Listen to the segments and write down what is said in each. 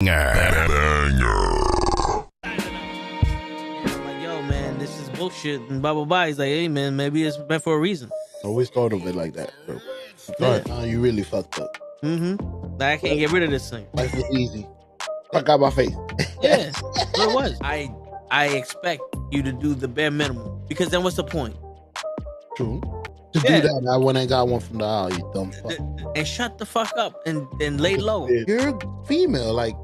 Like, yo, man, this is bullshit and blah blah blah. He's like, hey, man, maybe it's meant for a reason. Always thought of it like that, bro. You really fucked up. Like, I can't get rid of this thing. Life was easy. Fuck out my face. Yeah, what it was. I expect you to do the bare minimum, because then what's the point? True. To do that, I went and got one from the aisle, you dumb fuck. And shut the fuck up and lay low. You're female, like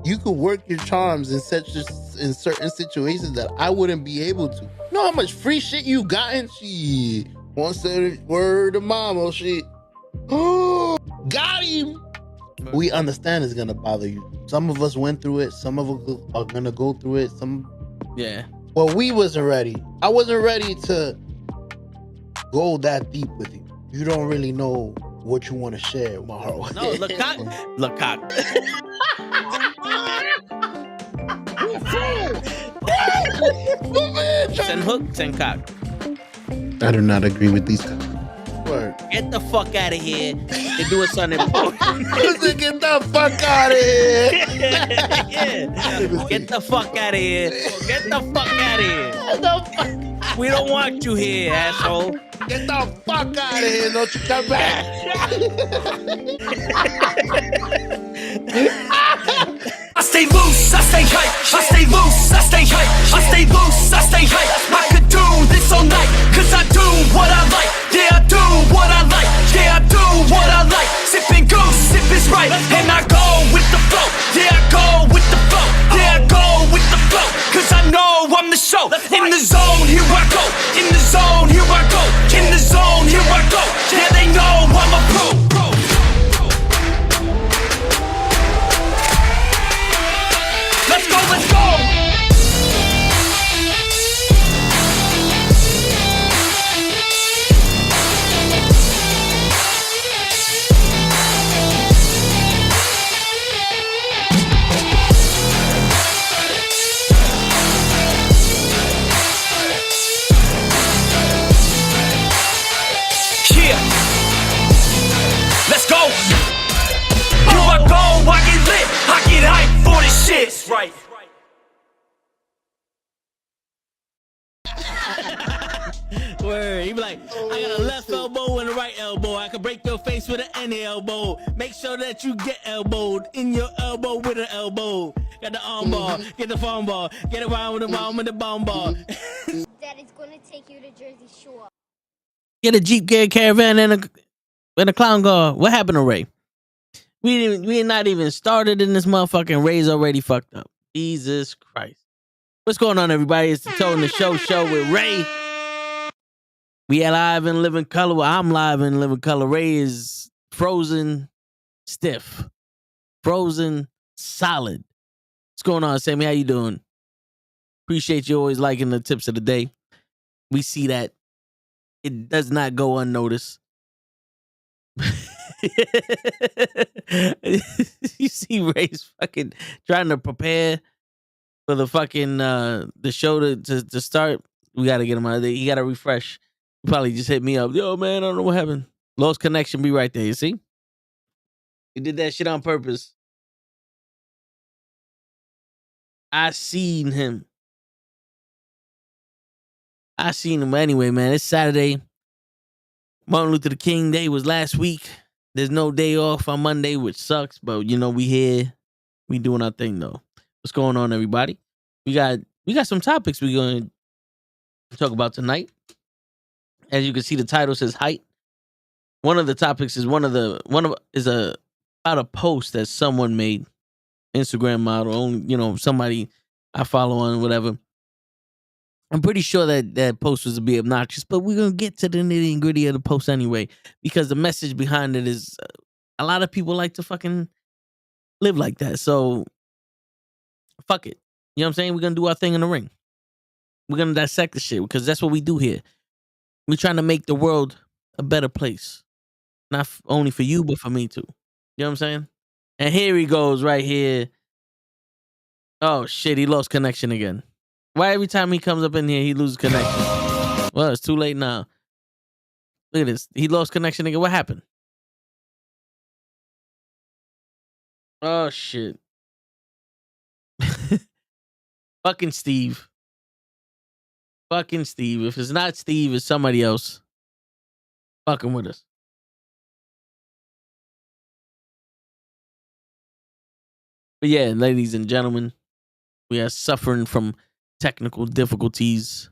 you could work your charms in certain situations that I wouldn't be able to. You know how much free shit you gotten? Shit. One said word to mama, shit. Oh, got him. We understand it's gonna bother you. Some of us went through it. Some of us are gonna go through it. Well, we wasn't ready. I wasn't ready to go that deep with you. You don't really know what you want to share, Maro. No, look cock. Send hook, send cock. I do not agree with these guys. Word. Get the fuck out of here and do something important. Get the fuck out of here. Yeah. Get the fuck out of here. Get the fuck out of here. We don't want you here, asshole. Get the fuck out of here. Don't you come back. I stay loose, I stay hype. I stay loose, I stay hype. I stay loose, I stay hype. I could do this all night, cause I do what I like. Yeah, I do what I like. Yeah, I do what I like. Sipping goose, sip is right. And I go with the flow. Yeah, I go with the flow. Yeah, I go with the flow. Cause I know I'm the show. In the zone, here I go. In the zone, here I go. In the zone, here I go. Yeah, they know I'm a pro. Let's go, let's go! Yeah! Let's go! Here I go, I get lit, I get hyped for this shit! Right. Word. He be like, I got a left elbow and a right elbow. I can break your face with an any elbow. Make sure that you get elbowed in your elbow with an elbow. Got the arm bar, get the phone ball, get around with the bomb with the bomb ball. Daddy's gonna take you to Jersey Shore. Get a Jeep, get a caravan, and a clown car. What happened to Ray? We not even started in this motherfucking. Ray's already fucked up. Jesus Christ. What's going on, everybody? It's the Toe in the Show with Ray. We are live in living color. Well, I'm live in living color. Ray is frozen stiff. Frozen solid. What's going on, Sammy? How you doing? Appreciate you always liking the tips of the day. We see that. It does not go unnoticed. You see Ray's fucking trying to prepare for the fucking the show to start. We got to get him out of there. He got to refresh. He probably just hit me up. Yo, man, I don't know what happened. Lost connection. Be right there. You see? He did that shit on purpose. I seen him. Anyway, man. It's Saturday. Martin Luther King Day was last week. There's no day off on Monday, which sucks. But, you know, we here. We doing our thing, though. What's going on, everybody? We got some topics we're going to talk about tonight. As you can see, the title says height. One of the topics is about a post that someone made, Instagram model, only, you know, somebody I follow on whatever. I'm pretty sure that post was to be obnoxious, but we're gonna get to the nitty and gritty of the post anyway, because the message behind it is a lot of people like to fucking live like that. So fuck it, you know what I'm saying? We're gonna do our thing in the ring. We're gonna dissect the shit because that's what we do here. We're trying to make the world a better place. Not only for you, but for me too. You know what I'm saying? And here he goes right here. Oh shit, he lost connection again. Why every time he comes up in here, he loses connection? Well, it's too late now. Look at this. He lost connection again. What happened? Oh shit. Fucking Steve. Fucking Steve. If it's not Steve, it's somebody else fucking with us. But yeah, ladies and gentlemen, we are suffering from technical difficulties.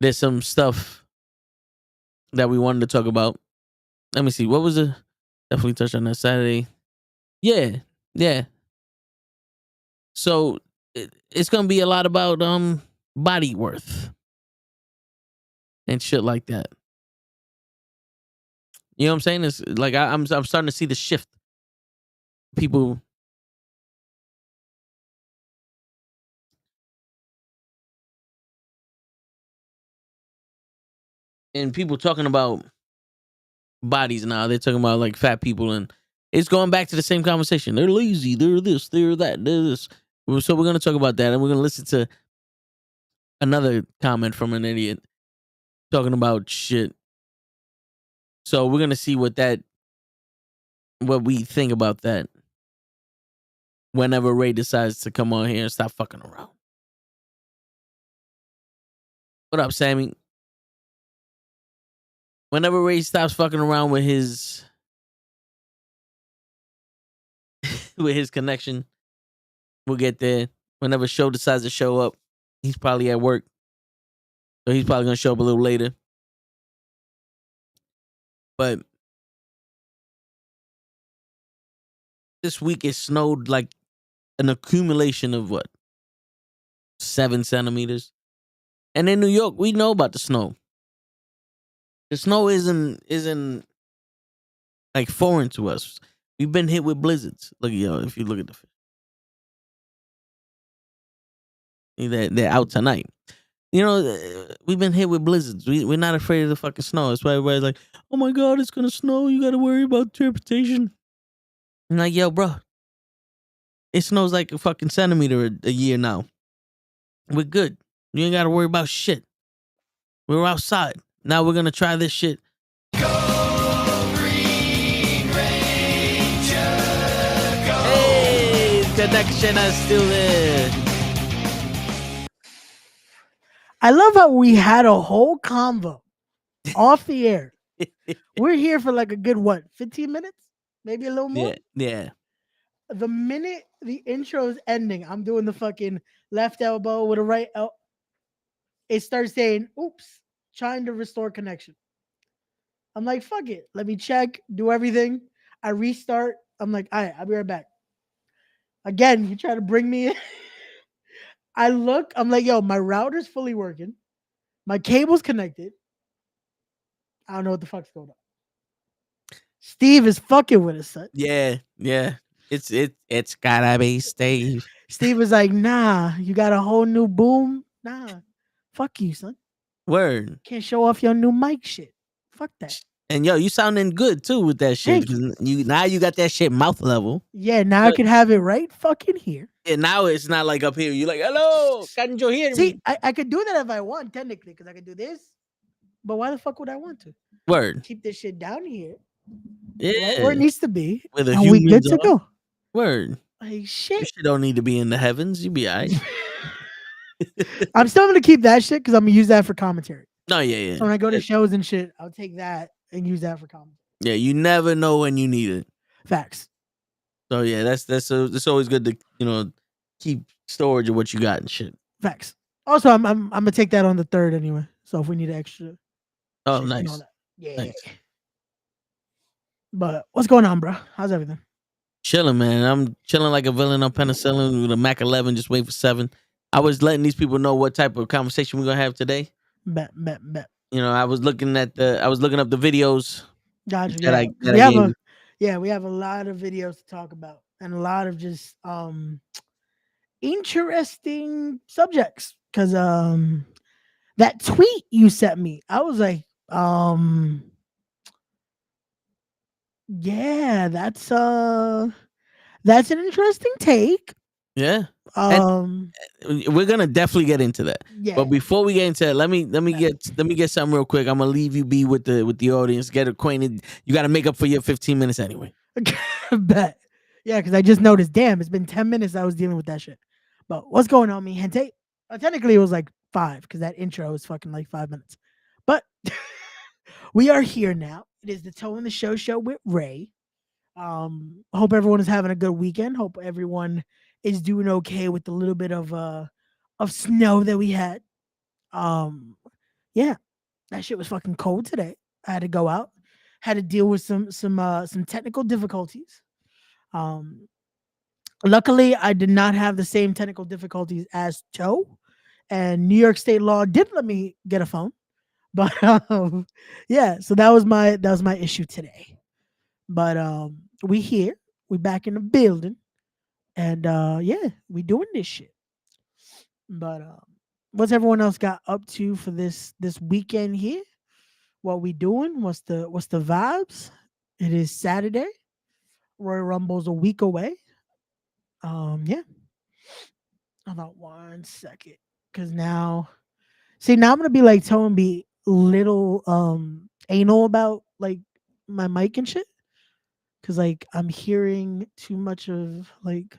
There's some stuff that we wanted to talk about. Let me see. What was it? Definitely touched on that Saturday. Yeah. Yeah. So it's gonna be a lot about body worth and shit like that. You know what I'm saying? It's like I'm starting to see the shift. People and people talking about bodies now. They're talking about like fat people, and it's going back to the same conversation. They're lazy. They're this. They're that. They're this. So we're gonna talk about that, and we're gonna listen to another comment from an idiot talking about shit. So we're gonna see what we think about that whenever Ray decides to come on here and stop fucking around. What up, Sammy? Whenever Ray stops fucking around with his with his connection, we'll get there. Whenever Show decides to show up, he's probably at work. So he's probably gonna show up a little later. But this week it snowed like an accumulation of what? 7 centimeters. And in New York, we know about the snow. The snow isn't like foreign to us. We've been hit with blizzards. Look, if you look at they're out tonight. We've been hit with blizzards. We're not afraid of the fucking snow. That's why everybody's like, oh my God, it's gonna snow. You gotta worry about transportation. I'm like, yo, bro, it snows like a fucking centimeter a year now. We're good. You ain't gotta worry about shit. We're outside. Now we're gonna try this shit. Go Green Ranger, go. Hey, the connection is still there. I love how we had a whole convo off the air. We're here for like a good 15 minutes? Maybe a little more? Yeah. The minute the intro is ending, I'm doing the fucking left elbow with a right elbow. It starts saying, oops, trying to restore connection. I'm like, fuck it. Let me check, do everything. I restart. I'm like, all right, I'll be right back. Again, you try to bring me in. I look, I'm like, yo, my router's fully working. My cable's connected. I don't know what the fuck's going on. Steve is fucking with us, son. Yeah. It's gotta be Steve. Steve is like, nah, you got a whole new boom. Nah, fuck you, son. Word. Can't show off your new mic shit. Fuck that. And yo, you sounding good too with that shit. Now you got that shit mouth level. Yeah, now I can have it right fucking here. And now it's not like up here. You're like, hello, can't you hear me? See, I could do that if I want, technically, because I could do this. But why the fuck would I want to? Word. Keep this shit down here. Yeah. Right where it needs to be. With a and we good to go. Word. Like shit. You shit don't need to be in the heavens. You be all right. I'm still gonna keep that shit because I'm gonna use that for commentary. No, yeah. So when I go to shows and shit, I'll take that and use that for commentary. Yeah, you never know when you need it. Facts. So yeah, that's always good to keep storage of what you got and shit. Facts. Also, I'm gonna take that on the 3rd anyway. So if we need extra. Oh, nice. Yeah. Nice. But what's going on, bro? How's everything? Chilling, man. I'm chilling like a villain on penicillin with a Mac 11. Just waiting for 7. I was letting these people know what type of conversation we're gonna have today. Bet. I was looking up the videos. Gotcha. We have a lot of videos to talk about and a lot of just interesting subjects. Cause that tweet you sent me, I was like, yeah, that's an interesting take. Yeah. We're gonna definitely get into that. Yeah. But before we get into that, let me get something real quick. I'm gonna leave you be with the audience. Get acquainted. You got to make up for your 15 minutes anyway. Bet. Yeah, because I just noticed. Damn, it's been 10 minutes. I was dealing with that shit. But what's going on, me gente? Technically, it was like 5 because that intro was fucking like 5 minutes. But we are here now. It is the Toe in the Show with Ray. Hope everyone is having a good weekend. Hope everyone is doing okay with the little bit of snow that we had. Yeah, that shit was fucking cold today. I had to go out, had to deal with some technical difficulties. Um, Luckily, I did not have the same technical difficulties as Toe, and New York State law did let me get a phone. But yeah, so that was my issue today. But we here, we back in the building, and yeah, we doing this shit. But what's everyone else got up to for this weekend here? What we doing? What's the vibes? It is Saturday. Royal Rumble's a week away. Yeah. Hold on 1 second. Cause now now I'm gonna be like Tone be little anal about like my mic and shit. Cause like I'm hearing too much of like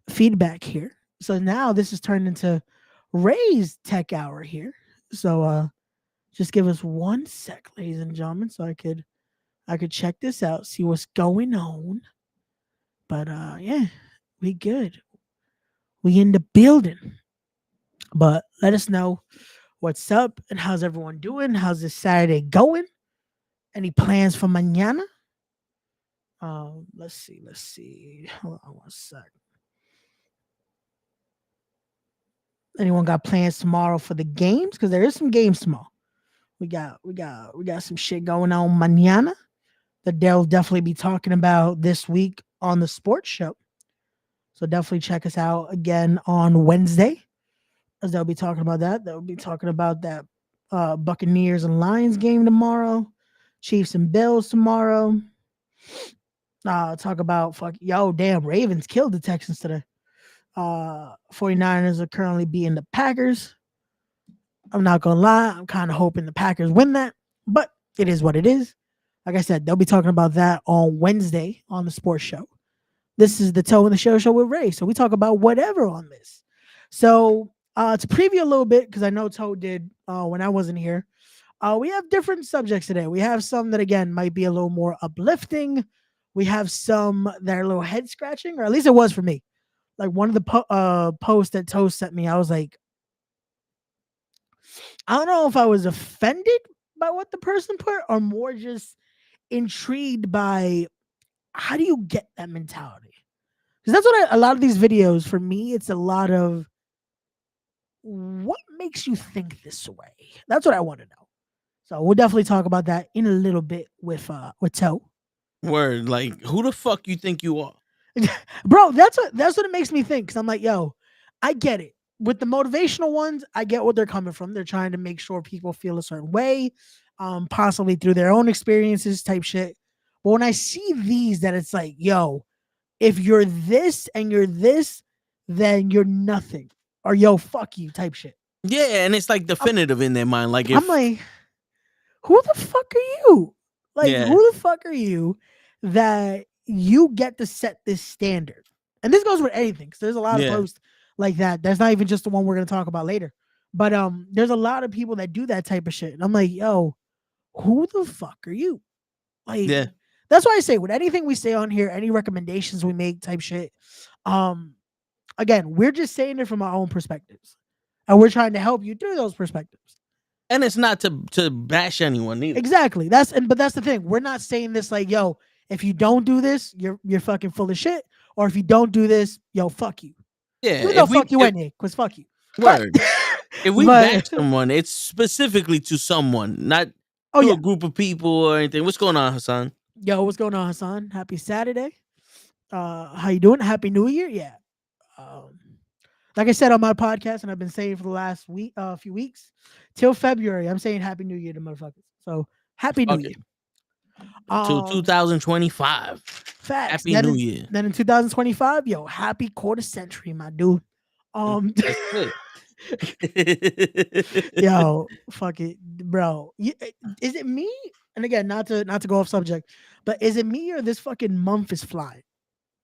feedback here. So now this is turned into Ray's tech hour here. So just give us 1 sec, ladies and gentlemen, so I could check this out, see what's going on. But yeah, we good. We in the building. But let us know what's up and how's everyone doing? How's this Saturday going? Any plans for mañana? Let's see. Hold on 1 sec. Anyone got plans tomorrow for the games? Because there is some games tomorrow. We got some shit going on mañana that they'll definitely be talking about this week on the sports show. So definitely check us out again on Wednesday, as they'll be talking about that. They'll be talking about that Buccaneers and Lions game tomorrow, Chiefs and Bills tomorrow. Talk about damn, Ravens killed the Texans today. 49ers are currently beating the Packers. I'm not gonna lie, I'm kind of hoping the Packers win that, but it is what it is. Like I said, they'll be talking about that on Wednesday on the sports show. This is the Toe in the Show with Ray. So we talk about whatever on this. So to preview a little bit, because I know Toe did when I wasn't here, we have different subjects today. We have some that, again, might be a little more uplifting. We have some that are a little head scratching, or at least it was for me. Like one of the posts that Toe sent me, I was like, I don't know if I was offended by what the person put or more just intrigued by how do you get that mentality? Because that's what a lot of these videos, for me, it's a lot of what makes you think this way? That's what I want to know. So we'll definitely talk about that in a little bit with Toe. Word, like who the fuck you think you are? Bro, that's what it makes me think. Because I'm like, yo, I get it. With the motivational ones, I get what they're coming from. They're trying to make sure people feel a certain way, possibly through their own experiences type shit. But when I see these, that it's like, yo, if you're this and you're this, then you're nothing. Or yo, fuck you type shit. Yeah, and it's like definitive in their mind. Like if I'm like, who the fuck are you? Like, Yeah. who the fuck are you that you get to set this standard? And this goes with anything, because there's a lot of Yeah. posts like that. That's not even just the one we're gonna talk about later. But there's a lot of people that do that type of shit. And I'm like, yo, who the fuck are you? Like, Yeah. that's why I say with anything we say on here, any recommendations we make type shit, again, we're just saying it from our own perspectives. And we're trying to help you through those perspectives. And it's not to bash anyone either. Exactly. But that's the thing. We're not saying this like, yo, if you don't do this, you're fucking full of shit. Or if you don't do this, yo, fuck you. Yeah. Even though fuck you anyway, because fuck you. Word. If we but- bash someone, it's specifically to someone, not to a group of people or anything. What's going on, Hassan? Yo, what's going on, Hassan? Happy Saturday. How you doing? Happy New Year. Yeah. Like I said on my podcast, and I've been saying for the last few weeks, till February, I'm saying Happy New Year to motherfuckers. So Happy New Year. Till 2025. Facts. Happy New Year. Then in 2025, yo, happy quarter century, my dude. That's it. Yo, fuck it, bro. Is it me? And again, not to go off subject, but is it me or this fucking month is flying?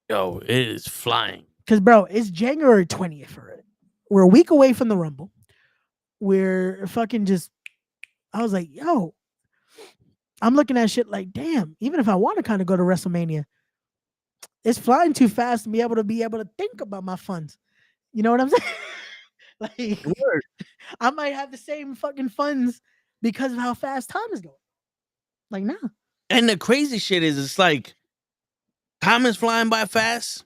Yo, it is flying. Because, bro, it's January 20th for it. We're a week away from the Rumble. We're fucking just, I was like, yo, I'm looking at shit like, damn, even if I want to kind of go to WrestleMania, it's flying too fast to be able to think about my funds. You know what I'm saying? Like, Word. I might have the same fucking funds because of how fast time is going. Like, nah. And the crazy shit is, it's like time is flying by fast,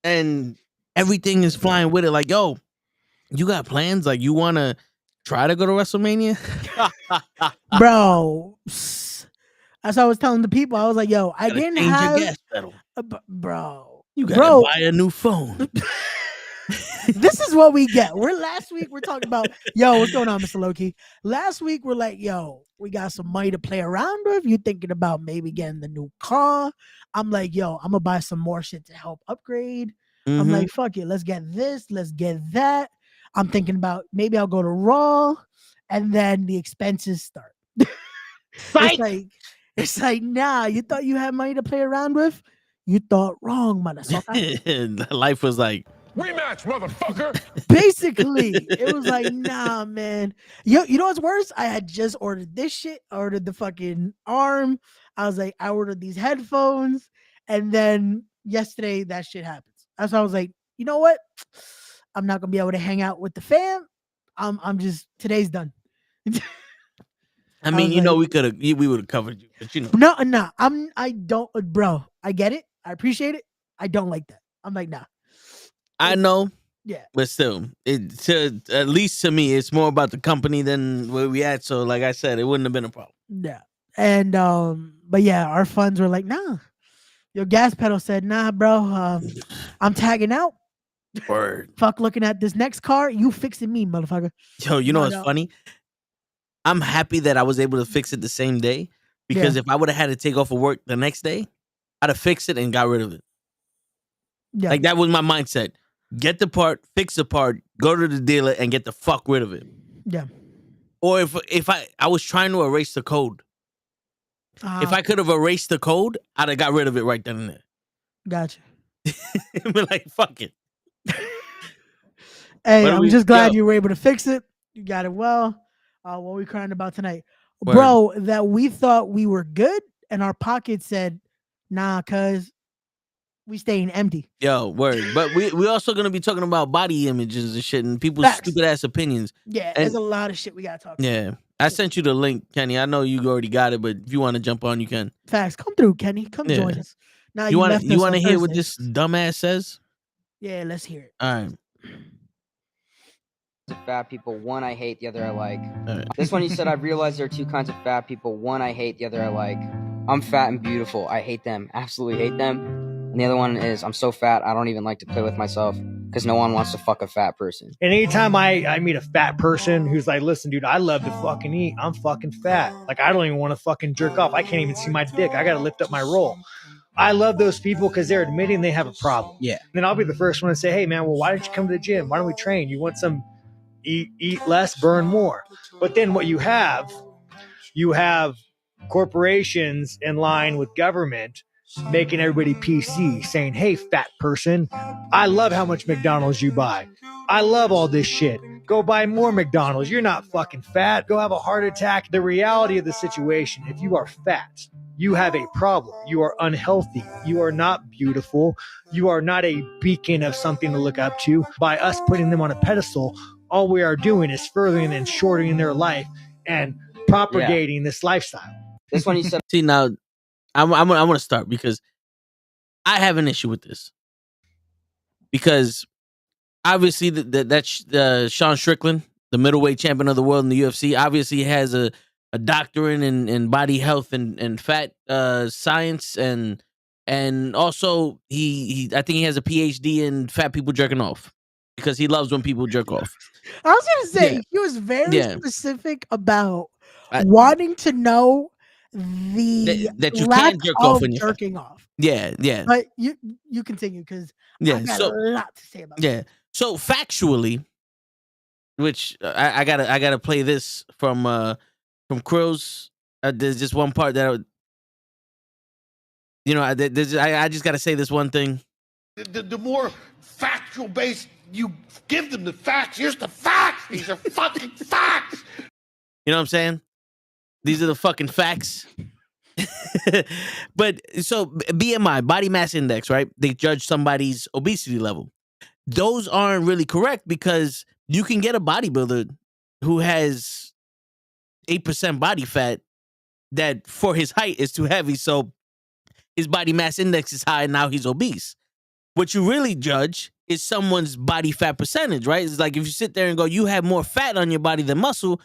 and everything is flying with it. Like, yo, you got plans? Like, you want to try to go to WrestleMania? Bro, that's what I was telling the people. I was like, yo, I Gotta didn't change your have, gas pedal. bro. You gotta Bro, buy a new phone. this is what we get. Last week we're talking about, yo, what's going on, Mr. Loki? Last week we're like, yo, we got some money to play around with. You thinking about maybe getting the new car? I'm like, yo, I'm gonna buy some more shit to help upgrade. I'm Mhm. like, fuck it, let's get this, let's get that. I'm thinking about maybe I'll go to Raw, and then the expenses start. It's like, nah, you thought you had money to play around with? You thought wrong, motherfucker. Life was like, Rematch, motherfucker. Basically, it was like, nah, man. You know what's worse? I had just ordered this shit, ordered the fucking arm. I was like, I ordered these headphones, and then yesterday that shit happens. That's why I was like, you know what? I'm not gonna be able to hang out with the fam. I'm just today's done. I mean, was you know, like- we would have covered you, but you know, No. I don't, bro. I get it. I appreciate it. I don't like that. I'm like, nah. I know, Yeah. but still, at least to me, it's more about the company than where we at. So, like I said, it wouldn't have been a problem. Yeah. And but yeah, our funds were like, nah. Your gas pedal said, nah, bro. I'm tagging out. Word. Fuck looking at this next car. You fixing me, motherfucker. Yo, you know No, what's no. funny? I'm happy that I was able to fix it the same day, because if I would have had to take off of work the next day, I'd have fixed it and got rid of it. Yeah. Like, that was my mindset. Get the part, fix the part, go to the dealer and get the fuck rid of it. Yeah. Or if I was trying to erase the code. If I could have erased the code, I'd have got rid of it right then and there. Gotcha. But like, fuck it. Hey, What I'm do just glad yo, you were able to fix it. You got it well. What we crying about tonight? Word. Bro, that we thought we were good and our pocket said, nah, cuz we staying empty. Yo, word. But we also gonna be talking about body images and shit and people's Facts. stupid ass opinions. Yeah, And- there's a lot of shit we gotta talk about. Yeah. I sent you the link, Kenny. I know you already got it, but if you want to jump on, you can. Facts. Come through, Kenny. Come Yeah. join us. Now You want left to us on hear what Thursdays. this dumbass says? Yeah, let's hear it. All right. Of fat people, one I hate, the other I like. Alright. This one, you said, I've realized there are two kinds of fat people. One I hate, the other I like. I'm fat and beautiful. I hate them. Absolutely hate them. And the other one is, I'm so fat, I don't even like to play with myself because no one wants to fuck a fat person. And anytime I meet a fat person who's like, listen, dude, I love to fucking eat. I'm fucking fat. Like, I don't even want to fucking jerk off. I can't even see my dick. I got to lift up my roll. I love those people because they're admitting they have a problem. Yeah. And then I'll be the first one to say, hey, man, well, why don't you come to the gym? Why don't we train? You want some eat less, burn more. But then what you have corporations in line with government making everybody PC, saying, hey, fat person, I love how much McDonald's you buy. I love all this shit. Go buy more McDonald's. You're not fucking fat. Go have a heart attack. The reality of the situation, if you are fat, you have a problem. You are unhealthy. You are not beautiful. You are not a beacon of something to look up to. By us putting them on a pedestal, all we are doing is furthering and shortening their life and propagating this lifestyle. This one, you said, See, now I want to start because I have an issue with this. Because obviously that's Sean Strickland, the middleweight champion of the world in the UFC, obviously has a doctorate in body health and fat science, and also he I think he has a PhD in fat people jerking off because he loves when people jerk off. I was gonna say Yeah. he was very Yeah. specific about I- wanting to know the that you lack can't jerk off of when you're fat. jerking off. Yeah. But you continue because I Yeah. got So a lot to say about it. yeah. So factually, which I gotta play this from Krill's. There's just one part that I just gotta say this one thing. The more factual based you give them the facts, here's the facts. These are fucking facts. You know what I'm saying? These are the fucking facts. But so BMI, body mass index, right? They judge somebody's obesity level. Those aren't really correct because you can get a bodybuilder who has 8% body fat that for his height is too heavy. So his body mass index is high and now he's obese. What you really judge is someone's body fat percentage, right? It's like if you sit there and go, you have more fat on your body than muscle,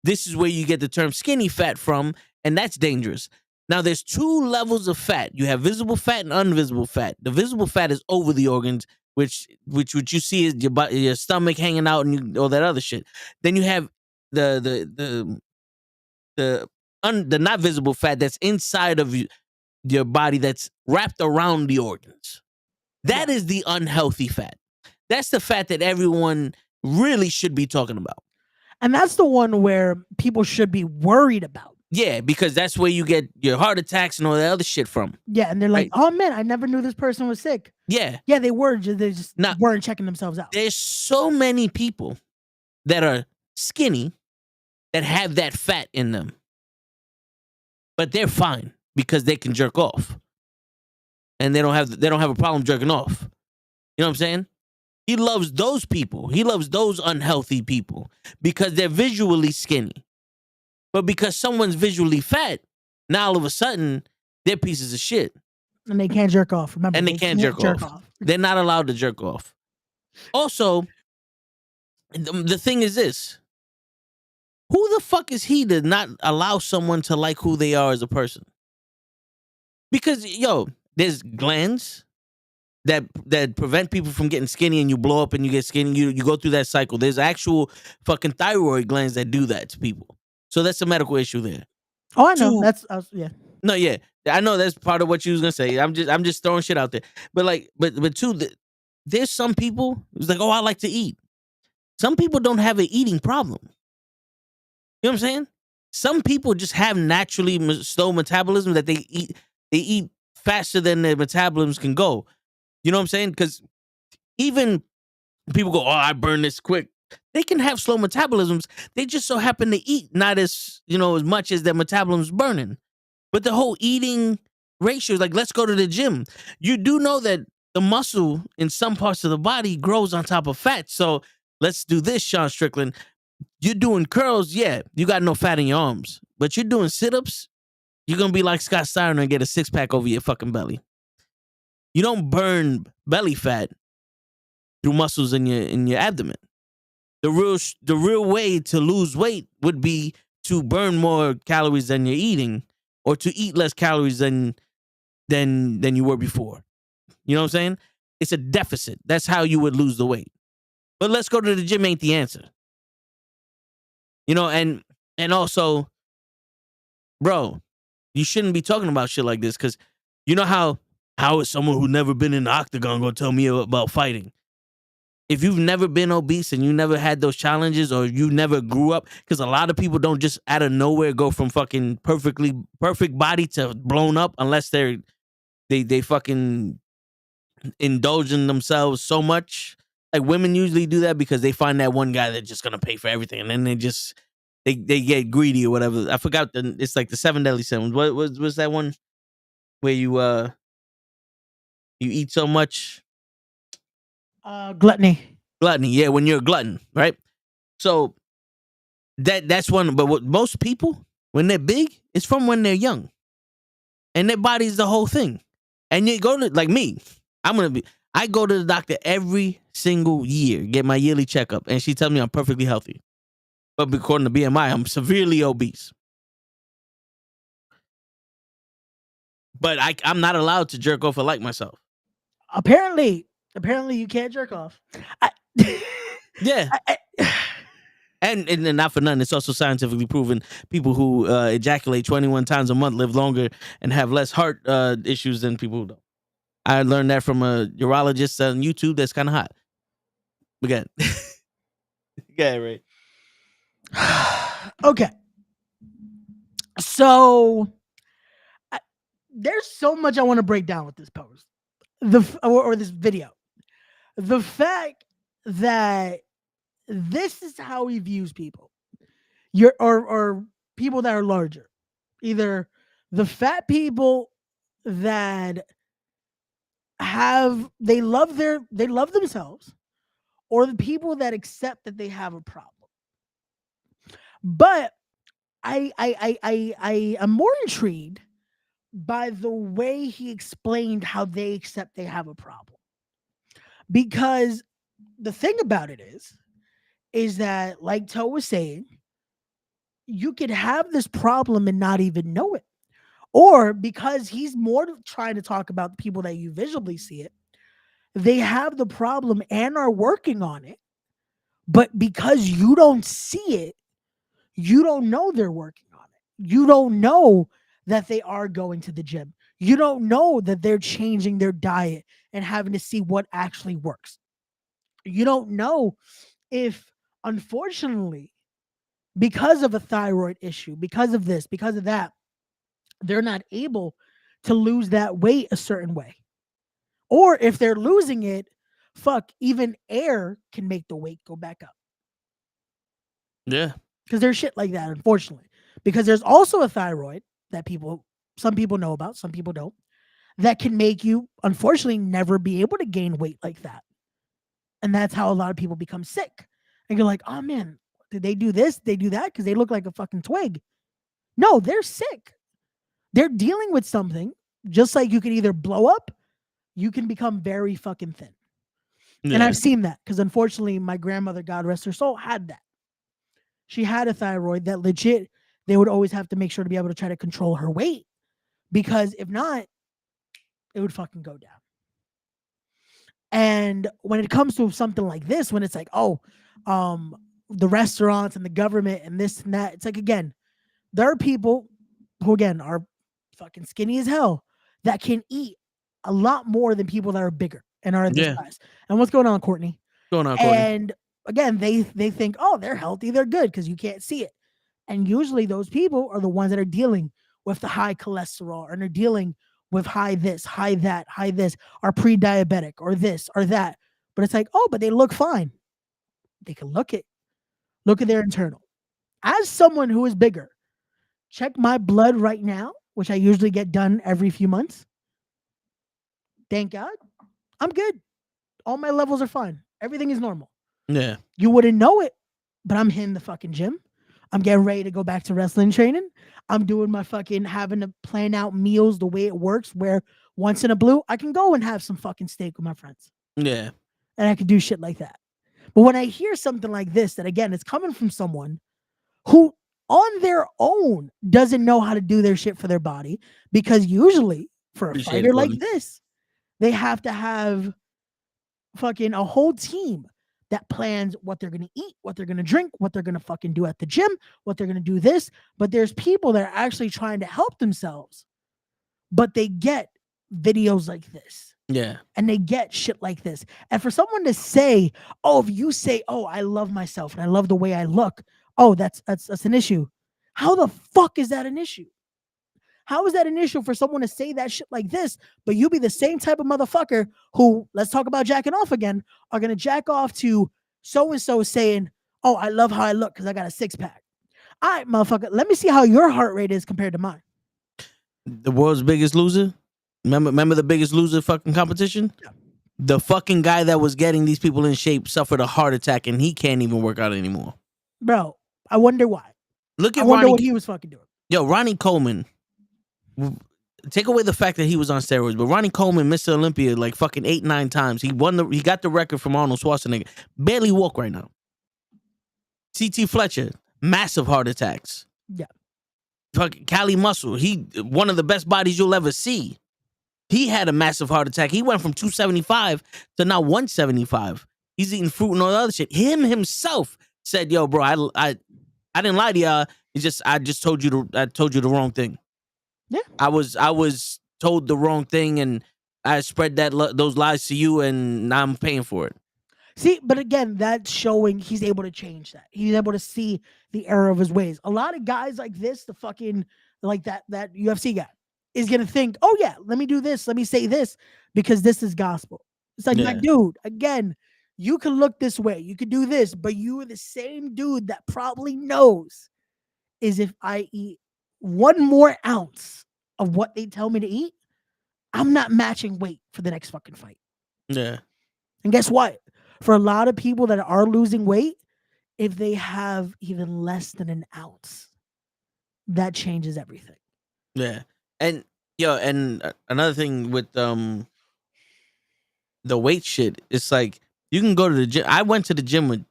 this is where you get the term skinny fat from, and that's dangerous. Now, there's two levels of fat. You have visible fat and invisible fat. The visible fat is over the organs, which you see is your stomach hanging out and all that other shit. Then you have the not visible fat that's inside of your body that's wrapped around the organs. That is the unhealthy fat. That's the fat that everyone really should be talking about. And that's the one where people should be worried about. Yeah, because that's where you get your heart attacks and all that other shit from. Yeah, and they're like, oh man, I never knew this person was sick. Yeah. Yeah, they were. They just weren't checking themselves out. There's so many people that are skinny that have that fat in them. But they're fine because they can jerk off. And they don't have a problem jerking off. You know what I'm saying? He loves those people. He loves those unhealthy people because they're visually skinny. But because someone's visually fat, now all of a sudden, they're pieces of shit. And they can't jerk off, remember? And they can't jerk off. They're not allowed to jerk off. Also, the thing is this. Who the fuck is he to not allow someone to like who they are as a person? Because, there's glands that prevent people from getting skinny and you blow up and you get skinny. You go through that cycle. There's actual fucking thyroid glands that do that to people. So that's a medical issue there. Oh, I know. Yeah. No, yeah. I know that's part of what you was gonna say. I'm just throwing shit out there. But two, there's some people who's like, oh, I like to eat. Some people don't have an eating problem. You know what I'm saying? Some people just have naturally slow metabolism that they eat faster than their metabolisms can go. You know what I'm saying? Because even people go, oh, I burn this quick. They can have slow metabolisms. They just so happen to eat not as much as their metabolism's burning. But the whole eating ratio is like, let's go to the gym. You do know that the muscle in some parts of the body grows on top of fat. So let's do this, Sean Strickland. You're doing curls, yeah, you got no fat in your arms. But you're doing sit-ups, you're going to be like Scott Steiner and get a six-pack over your fucking belly. You don't burn belly fat through muscles in your abdomen. The real way to lose weight would be to burn more calories than you're eating, or to eat less calories than you were before. You know what I'm saying? It's a deficit. That's how you would lose the weight. But let's go to the gym ain't the answer. And also, bro, you shouldn't be talking about shit like this because you know how is someone who never been in the octagon gonna tell me about fighting? If you've never been obese and you never had those challenges or you never grew up, because a lot of people don't just out of nowhere go from fucking perfect body to blown up unless they fucking indulge in themselves so much. Like women usually do that because they find that one guy that's just gonna pay for everything, and then they get greedy or whatever. I forgot it's like the 7 deadly sins. What was that one where you eat so much? Gluttony. Yeah, when you're a glutton, right? So that's one. But what most people, when they're big, it's from when they're young, and their body's the whole thing. And you go to like me, I go to the doctor every single year, get my yearly checkup, and she tells me I'm perfectly healthy. But according to BMI, I'm severely obese. But I'm not allowed to jerk off or like myself. Apparently you can't jerk off. Yeah. And not for nothing, it's also scientifically proven people who ejaculate 21 times a month live longer and have less heart issues than people who don't. I learned that from a urologist on YouTube that's kind of hot. We got it. Got it, right? Okay. So there's so much I want to break down with this post. or this video. The fact that this is how he views people. Or people that are larger. Either the fat people that they love themselves, or the people that accept that they have a problem. But I am more intrigued by the way he explained how they accept they have a problem. Because the thing about it is that, like Toe was saying, you could have this problem and not even know it. Or because he's more trying to talk about the people that you visibly see it, they have the problem and are working on it. But because you don't see it, you don't know they're working on it. You don't know that they are going to the gym. You don't know that they're changing their diet and having to see what actually works. You don't know if, unfortunately, because of a thyroid issue, because of this, because of that, they're not able to lose that weight a certain way. Or if they're losing it, even air can make the weight go back up. Yeah. Because there's shit like that, unfortunately. Because there's also a thyroid that some people know about, some people don't, that can make you, unfortunately, never be able to gain weight like that. And that's how a lot of people become sick. And you're like, oh man, did they do this? They do that because they look like a fucking twig. No, they're sick. They're dealing with something. Just like you can either blow up, you can become very fucking thin. Yeah. And I've seen that because, unfortunately, my grandmother, God rest her soul, had that. She had a thyroid that legit, they would always have to make sure to be able to try to control her weight, because if not, it would fucking go down. And when it comes to something like this, when it's like, the restaurants and the government and this and that, it's like, again, there are people who, again, are fucking skinny as hell that can eat a lot more than people that are bigger and are at this size. And what's going on, Courtney? And again, they think, oh, they're healthy, they're good, because you can't see it. And usually those people are the ones that are dealing with the high cholesterol, and they're dealing with high this, high that, high this, are pre-diabetic, or this or that. But it's like, oh, but they look fine. They can look at their internal. As someone who is bigger, check my blood right now, which I usually get done every few months. Thank God, I'm good. All my levels are fine. Everything is normal. Yeah. You wouldn't know it, but I'm hitting the fucking gym. I'm getting ready to go back to wrestling training. I'm doing my fucking, having to plan out meals the way it works, where once in a blue, I can go and have some fucking steak with my friends. Yeah. And I can do shit like that. But when I hear something like this, that again, it's coming from someone who on their own doesn't know how to do their shit for their body, because usually for a fighter like this, they have to have fucking a whole team that plans what they're going to eat, what they're going to drink, what they're going to fucking do at the gym, what they're going to do this. But there's people that are actually trying to help themselves, but they get videos like this. Yeah. And they get shit like this. And for someone to say, oh, if you say, oh, I love myself and I love the way I look, oh, that's an issue. How the fuck is that an issue? How is that an issue for someone to say that shit like this, but you be the same type of motherfucker who, let's talk about jacking off again, are going to jack off to so-and-so saying, oh, I love how I look because I got a six-pack. All right, motherfucker, let me see how your heart rate is compared to mine. The world's biggest loser? Remember the Biggest Loser fucking competition? Yeah. The fucking guy that was getting these people in shape suffered a heart attack, and he can't even work out anymore. Bro, I wonder why. Look at I wonder Ronnie, what he was fucking doing. Yo, Ronnie Coleman. Take away the fact that he was on steroids, but Ronnie Coleman, Mr. Olympia, like fucking 8-9 times. He got the record from Arnold Schwarzenegger. Barely walk right now. CT Fletcher, massive heart attacks. Yeah. Fucking Cali Muscle, he one of the best bodies you'll ever see. He had a massive heart attack. He went from 275 to now 175. He's eating fruit and all the other shit. Him himself said, "Yo, bro, I didn't lie to y'all. I just told you the wrong thing. Yeah, I was told the wrong thing, and I spread those lies to you, and now I'm paying for it." See, but again, that's showing he's able to change that. He's able to see the error of his ways. A lot of guys like this, the fucking, like that UFC guy, is gonna think, oh yeah, let me do this, let me say this, because this is gospel. It's like, my Yeah. dude, again, you can look this way, you could do this, but you are the same dude that probably knows is if I eat one more ounce of what they tell me to eat, I'm not matching weight for the next fucking fight. Yeah. And guess what? For a lot of people that are losing weight, if they have even less than an ounce, that changes everything. Yeah. And another thing with the weight shit, it's like you can go to the gym. I went to the gym with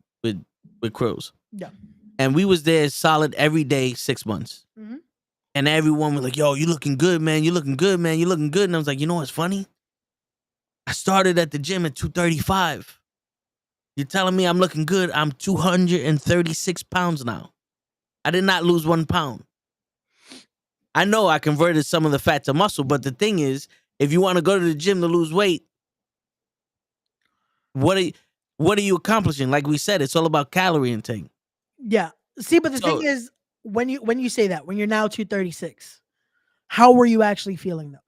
Crows. Yeah. And we was there solid every day 6 months. Mhm. And everyone was like, yo, you looking good, man. You looking good, man. You looking good. And I was like, you know what's funny? I started at the gym at 235. You're telling me I'm looking good. I'm 236 pounds now. I did not lose 1 pound. I know I converted some of the fat to muscle, but the thing is, if you want to go to the gym to lose weight, what are you accomplishing? Like we said, it's all about calorie intake. Yeah. See, but the So- thing is, when you say that, when you're now 236, how were you actually feeling though?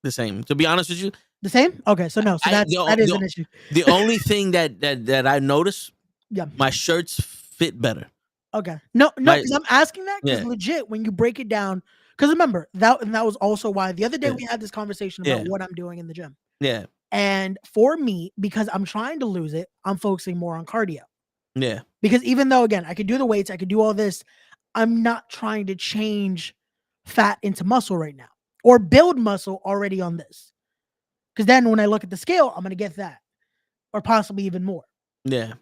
The same. To be honest with you, The same? Okay, so no, so that is an issue. the only thing that I noticed, Yeah. my shirts fit better. Okay. No, My- because I'm asking that because Yeah. legit, when you break it down, because remember that was also why the other day Yeah. we had this conversation about Yeah. what I'm doing in the gym. Yeah. And for me, because I'm trying to lose it, I'm focusing more on cardio. Yeah. Because even though, again, I could do the weights, I could do all this, I'm not trying to change fat into muscle right now or build muscle already on this. Because then when I look at the scale, I'm going to get that or possibly even more. Yeah.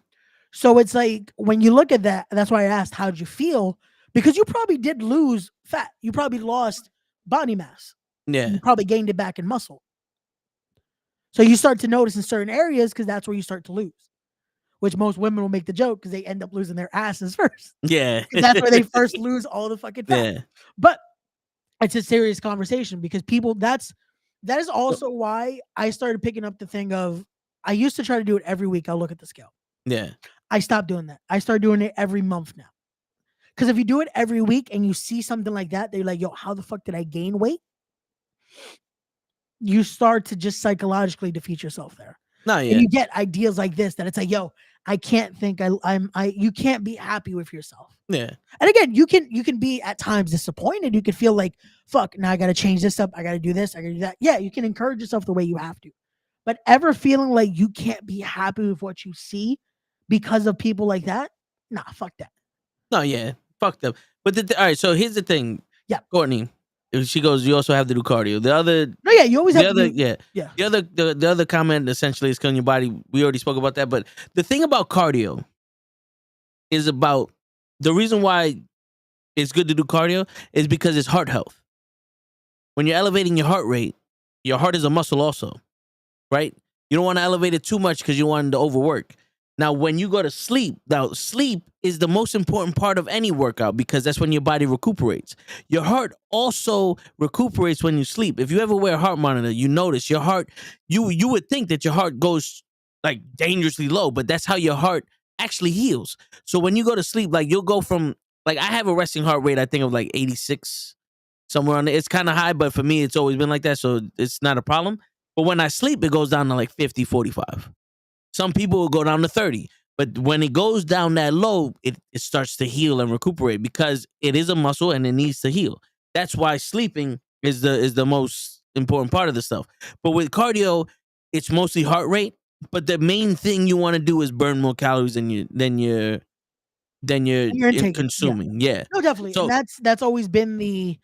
So it's like when you look at that, that's why I asked, how'd you feel? Because you probably did lose fat. You probably lost body mass. Yeah. You probably gained it back in muscle. So you start to notice in certain areas because that's where you start to lose. Which most women will make the joke because they end up losing their asses first. Yeah. 'Cause that's where they first lose all the fucking fat. Yeah. But it's a serious conversation because people that is also why I started picking up the thing of I used to try to do it every week. I'll look at the scale. Yeah. I stopped doing that. I started doing it every month now. Because if you do it every week and you see something like that, they're like, yo, how the fuck did I gain weight? You start to just psychologically defeat yourself there. No, yeah. And you get ideas like this that it's like, yo, I can't think you can't be happy with yourself. Yeah. And again, you can be at times disappointed. You could feel like, fuck, now I got to change this up. I got to do this. I got to do that. Yeah, you can encourage yourself the way you have to. But ever feeling like you can't be happy with what you see because of people like that? Nah, fuck that. No, yeah. Fuck them. But all right, so here's the thing. Yeah. Courtney, if she goes, you also have to do cardio. The other No, yeah, you always the have other to do, yeah. yeah. The other comment essentially is killing your body. We already spoke about that, but the thing about cardio is about the reason why it's good to do cardio is because it's heart health. When you're elevating your heart rate, your heart is a muscle also, right? You don't want to elevate it too much because you want it to overwork. Now, when you go to sleep, sleep is the most important part of any workout because that's when your body recuperates. Your heart also recuperates when you sleep. If you ever wear a heart monitor, you notice your heart, you would think that your heart goes like dangerously low, but that's how your heart actually heals. So when you go to sleep, like you'll go from, like I have a resting heart rate, I think of like 86, somewhere on there. It's kind of high, but for me, it's always been like that, so it's not a problem. But when I sleep, it goes down to like 50, 45. Some people will go down to 30. But when it goes down that low, it starts to heal and recuperate because it is a muscle and it needs to heal. That's why sleeping is the most important part of the stuff. But with cardio, it's mostly heart rate. But the main thing you want to do is burn more calories than you're intake, consuming. Yeah. No, definitely. So, and that's always been the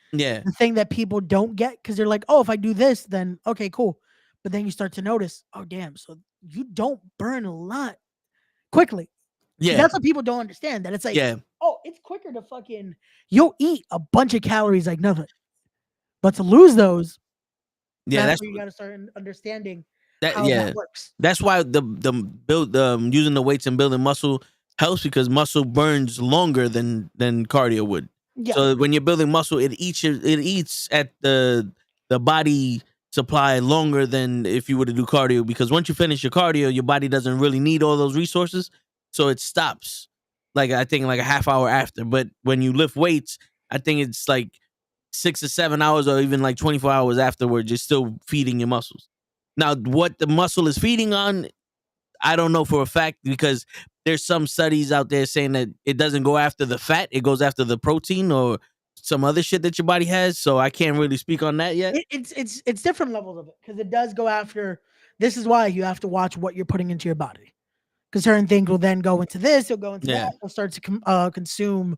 thing that people don't get because they're like, oh, if I do this, then okay, cool. But then you start to notice, oh damn, so you don't burn a lot quickly. Yeah. That's what people don't understand. That it's like, yeah. oh, it's quicker to fucking you'll eat a bunch of calories like nothing. But to lose those, Yeah, that's where you gotta start understanding how yeah. that works. That's why the using the weights and building muscle helps because muscle burns longer than cardio would. Yeah. So when you're building muscle, it eats at the body supply longer than if you were to do cardio because once you finish your cardio, your body doesn't really need all those resources, so it stops. Like I think like a half hour after. But when you lift weights, I think it's like 6 or 7 hours or even like 24 hours afterwards, you're still feeding your muscles. Now, what the muscle is feeding on, I don't know for a fact, because there's some studies out there saying that it doesn't go after the fat, it goes after the protein or some other shit that your body has. So I can't really speak on that yet. It's different levels of it because it does go after. This is why you have to watch what you're putting into your body, because certain things will then go into this. It'll go into Yeah. that. It'll start to consume.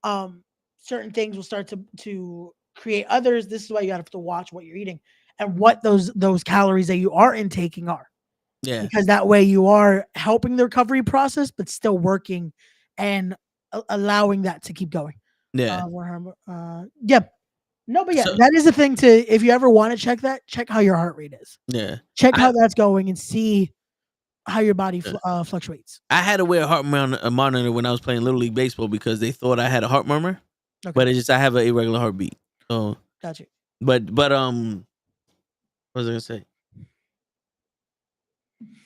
Certain things will start to create others. This is why you have to watch what you're eating and what those calories that you are intaking are. Yeah. Because that way you are helping the recovery process, but still working and allowing that to keep going. Yeah. Yeah. No, but yeah, So- that is a thing to, if you ever want to check that, check how your heart rate is. Yeah. Check how that's going and see how your body fluctuates. I had to wear a heart monitor when I was playing Little League Baseball because they thought I had a heart murmur, but it's just I have an irregular heartbeat. So, Gotcha. But what was I gonna say?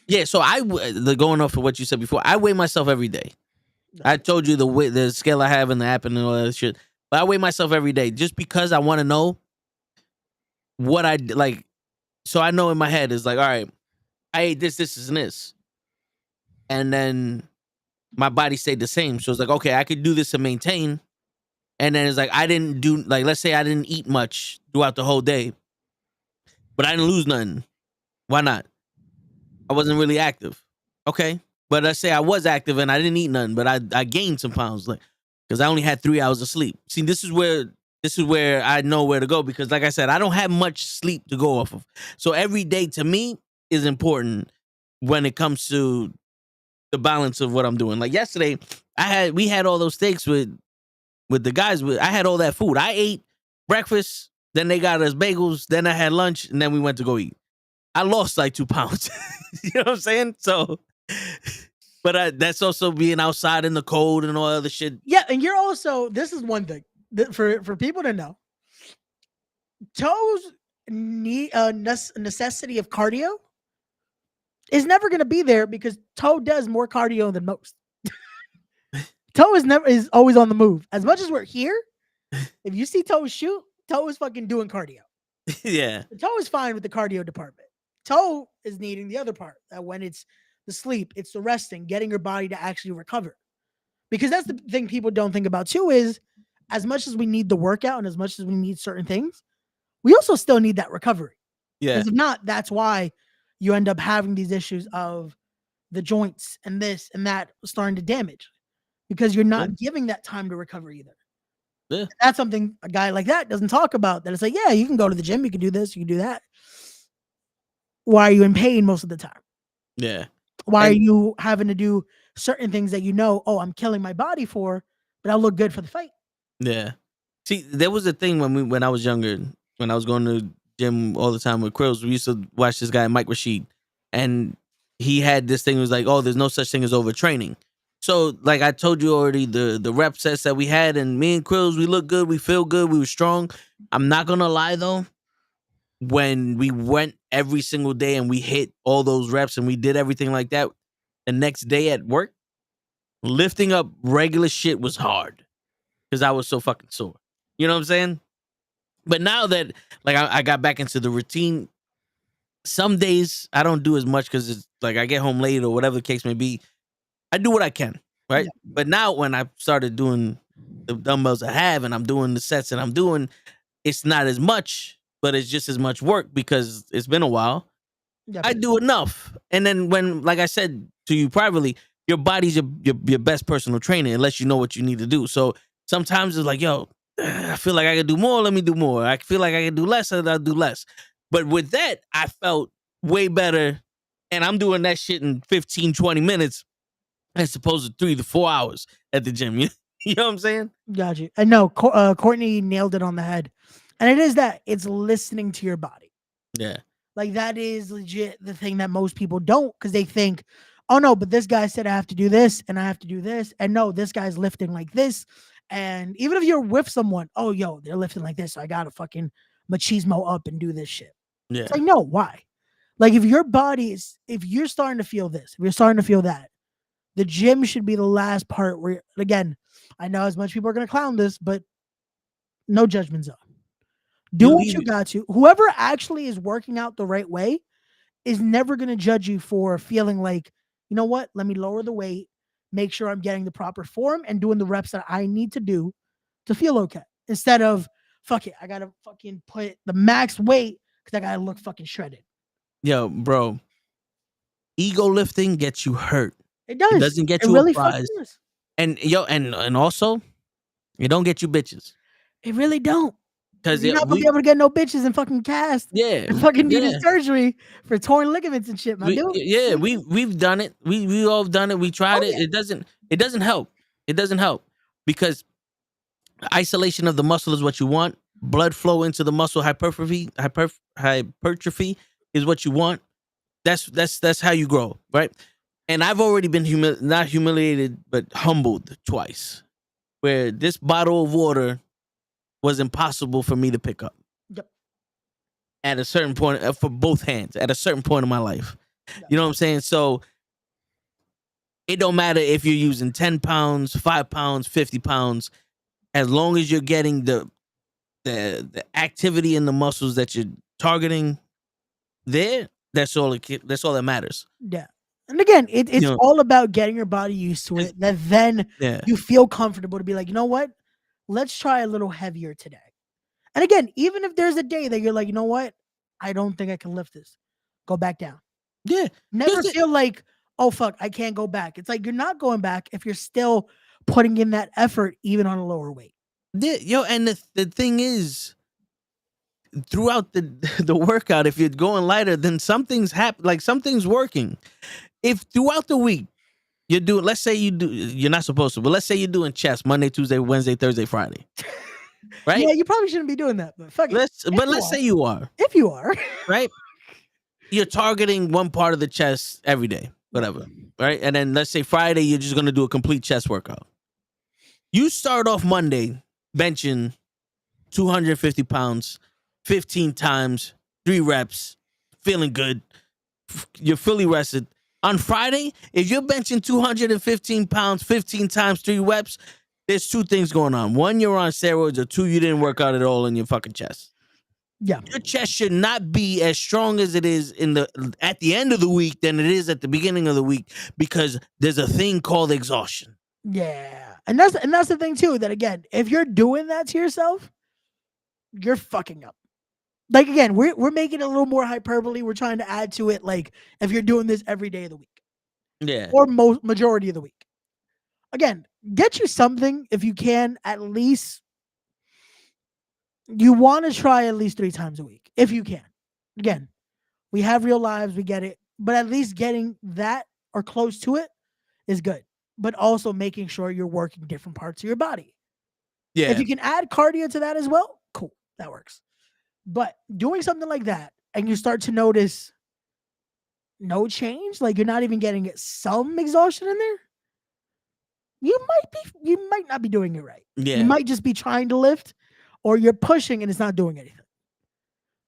Yeah, so going off of what you said before, I weigh myself every day. I told you the scale I have in the app and all that shit, but I weigh myself every day just because I want to know what I like. So I know in my head is like, all right, I ate this, and this, and then my body stayed the same. So it's like, okay, I could do this to maintain. And then it's like, I didn't do, like, let's say I didn't eat much throughout the whole day, but I didn't lose nothing. Why not? I wasn't really active. Okay. But let's say I was active and I didn't eat nothing, but I gained some pounds, like, because I only had 3 hours of sleep. See, this is where I know where to go, because like I said, I don't have much sleep to go off of. So every day to me is important when it comes to the balance of what I'm doing. Like yesterday, we had all those steaks with the guys. I had all that food. I ate breakfast, then they got us bagels, then I had lunch, and then we went to go eat. I lost like 2 pounds. You know what I'm saying? So, but that's also being outside in the cold and all other shit. Yeah, and you're also, this is one thing that for people to know. Toe's necessity of cardio is never going to be there because Toe does more cardio than most. Toe is always on the move. As much as we're here, if you see Toe shoot, Toe is fucking doing cardio. Yeah. Toe is fine with the cardio department. Toe is needing the other part, that when it's the sleep, it's the resting, getting your body to actually recover. Because that's the thing people don't think about too, is as much as we need the workout and as much as we need certain things, we also still need that recovery. Yeah. Because if not, that's why you end up having these issues of the joints and this and that starting to damage, because you're not giving that time to recover either. Yeah. That's something a guy like that doesn't talk about. That it's like, yeah, you can go to the gym, you can do this, you can do that. Why are you in pain most of the time? Yeah. Why are you having to do certain things that you know, oh, I'm killing my body for, but I'll look good for the fight? Yeah. See, there was a thing when I was younger, when I was going to the gym all the time with Krills, we used to watch this guy, Mike Rashid, and he had this thing, it was like, oh, there's no such thing as overtraining. So, like I told you already, the rep sets that we had, and me and Krills, we look good, we feel good, we were strong. I'm not gonna lie though, when we went every single day and we hit all those reps and we did everything like that, the next day at work, lifting up regular shit was hard because I was so fucking sore. You know what I'm saying? But now that like I got back into the routine, some days I don't do as much because it's like I get home late or whatever the case may be. I do what I can, right? Yeah. But now when I started doing the dumbbells I have and I'm doing the sets that I'm doing, it's not as much, but it's just as much work because it's been a while. Yep. I do enough. And then when, like I said to you privately, your body's your best personal trainer unless you know what you need to do. So sometimes it's like, yo, I feel like I can do more. Let me do more. I feel like I can do less. I'll do less. But with that, I felt way better. And I'm doing that shit in 15, 20 minutes as opposed to 3 to 4 hours at the gym. You know what I'm saying? Got you. And no, Courtney nailed it on the head. And it is that it's listening to your body. Yeah. Like that is legit the thing that most people don't, because they think, oh no, but this guy said I have to do this and I have to do this. And no, this guy's lifting like this. And even if you're with someone, oh, yo, they're lifting like this, so I got to fucking machismo up and do this shit. Yeah. It's like, no, why? Like if your body is, if you're starting to feel this, if you're starting to feel that, the gym should be the last part where, again, I know as much people are going to clown this, but no judgment zone. Do You what leave you got to. Whoever actually is working out the right way is never going to judge you for feeling like, you know what? Let me lower the weight, make sure I'm getting the proper form and doing the reps that I need to do to feel okay. Instead of, fuck it, I got to fucking put the max weight because I got to look fucking shredded. Yo, bro. Ego lifting gets you hurt. It does. It doesn't get It you a really fucking prize. does. And yo, and also, it don't get you bitches. It really don't. Because You're not gonna be able to get no bitches and fucking cast and fucking do this surgery for torn ligaments and shit, my dude. We've done it. We all done it. We tried it. Yeah. It doesn't help. It doesn't help because isolation of the muscle is what you want. Blood flow into the muscle hypertrophy is what you want. That's how you grow, right? And I've already been not humiliated but humbled twice, where this bottle of water was impossible for me to pick up. Yep. At a certain point, for both hands, at a certain point in my life. Yep. You know what I'm saying? So it don't matter if you're using 10 pounds, 5 pounds, 50 pounds, as long as you're getting the activity in the muscles that you're targeting there, that's all that matters. Yeah. And again, it's You know, all about getting your body used to it. That then yeah. you feel comfortable to be like, you know what? Let's try a little heavier today. And again, even if there's a day that you're like, you know what? I don't think I can lift this. Go back down. Yeah. Never feel like, oh fuck, I can't go back. It's like you're not going back if you're still putting in that effort even on a lower weight. Yeah, yo, and the thing is, throughout the workout, if you're going lighter, then something's happening, like something's working. If throughout the week you're doing, let's say you're not supposed to, but let's say you're doing chest Monday, Tuesday, Wednesday, Thursday, Friday. Right? Yeah, you probably shouldn't be doing that, but fuck it. Let's say you are. If you are. Right? You're targeting one part of the chest every day, whatever. Right? And then let's say Friday, you're just gonna do a complete chest workout. You start off Monday benching 250 pounds, 15 times, 3 reps, feeling good. You're fully rested. On Friday, if you're benching 215 pounds, 15 times, 3 reps, there's 2 things going on. 1, you're on steroids, or 2, you didn't work out at all in your fucking chest. Yeah. Your chest should not be as strong as it is at the end of the week than it is at the beginning of the week, because there's a thing called exhaustion. Yeah. And that's the thing too, that again, if you're doing that to yourself, you're fucking up. Like again, we're making it a little more hyperbole. We're trying to add to it, like if you're doing this every day of the week. Yeah. Or majority of the week. Again, get you something if you can, at least. You want to try at least 3 times a week if you can. Again, we have real lives, we get it, but at least getting that or close to it is good. But also making sure you're working different parts of your body. Yeah. If you can add cardio to that as well, cool, that works. But doing something like that and you start to notice no change, like you're not even getting some exhaustion in there, you might not be doing it right. Yeah. You might just be trying to lift, or you're pushing and it's not doing anything.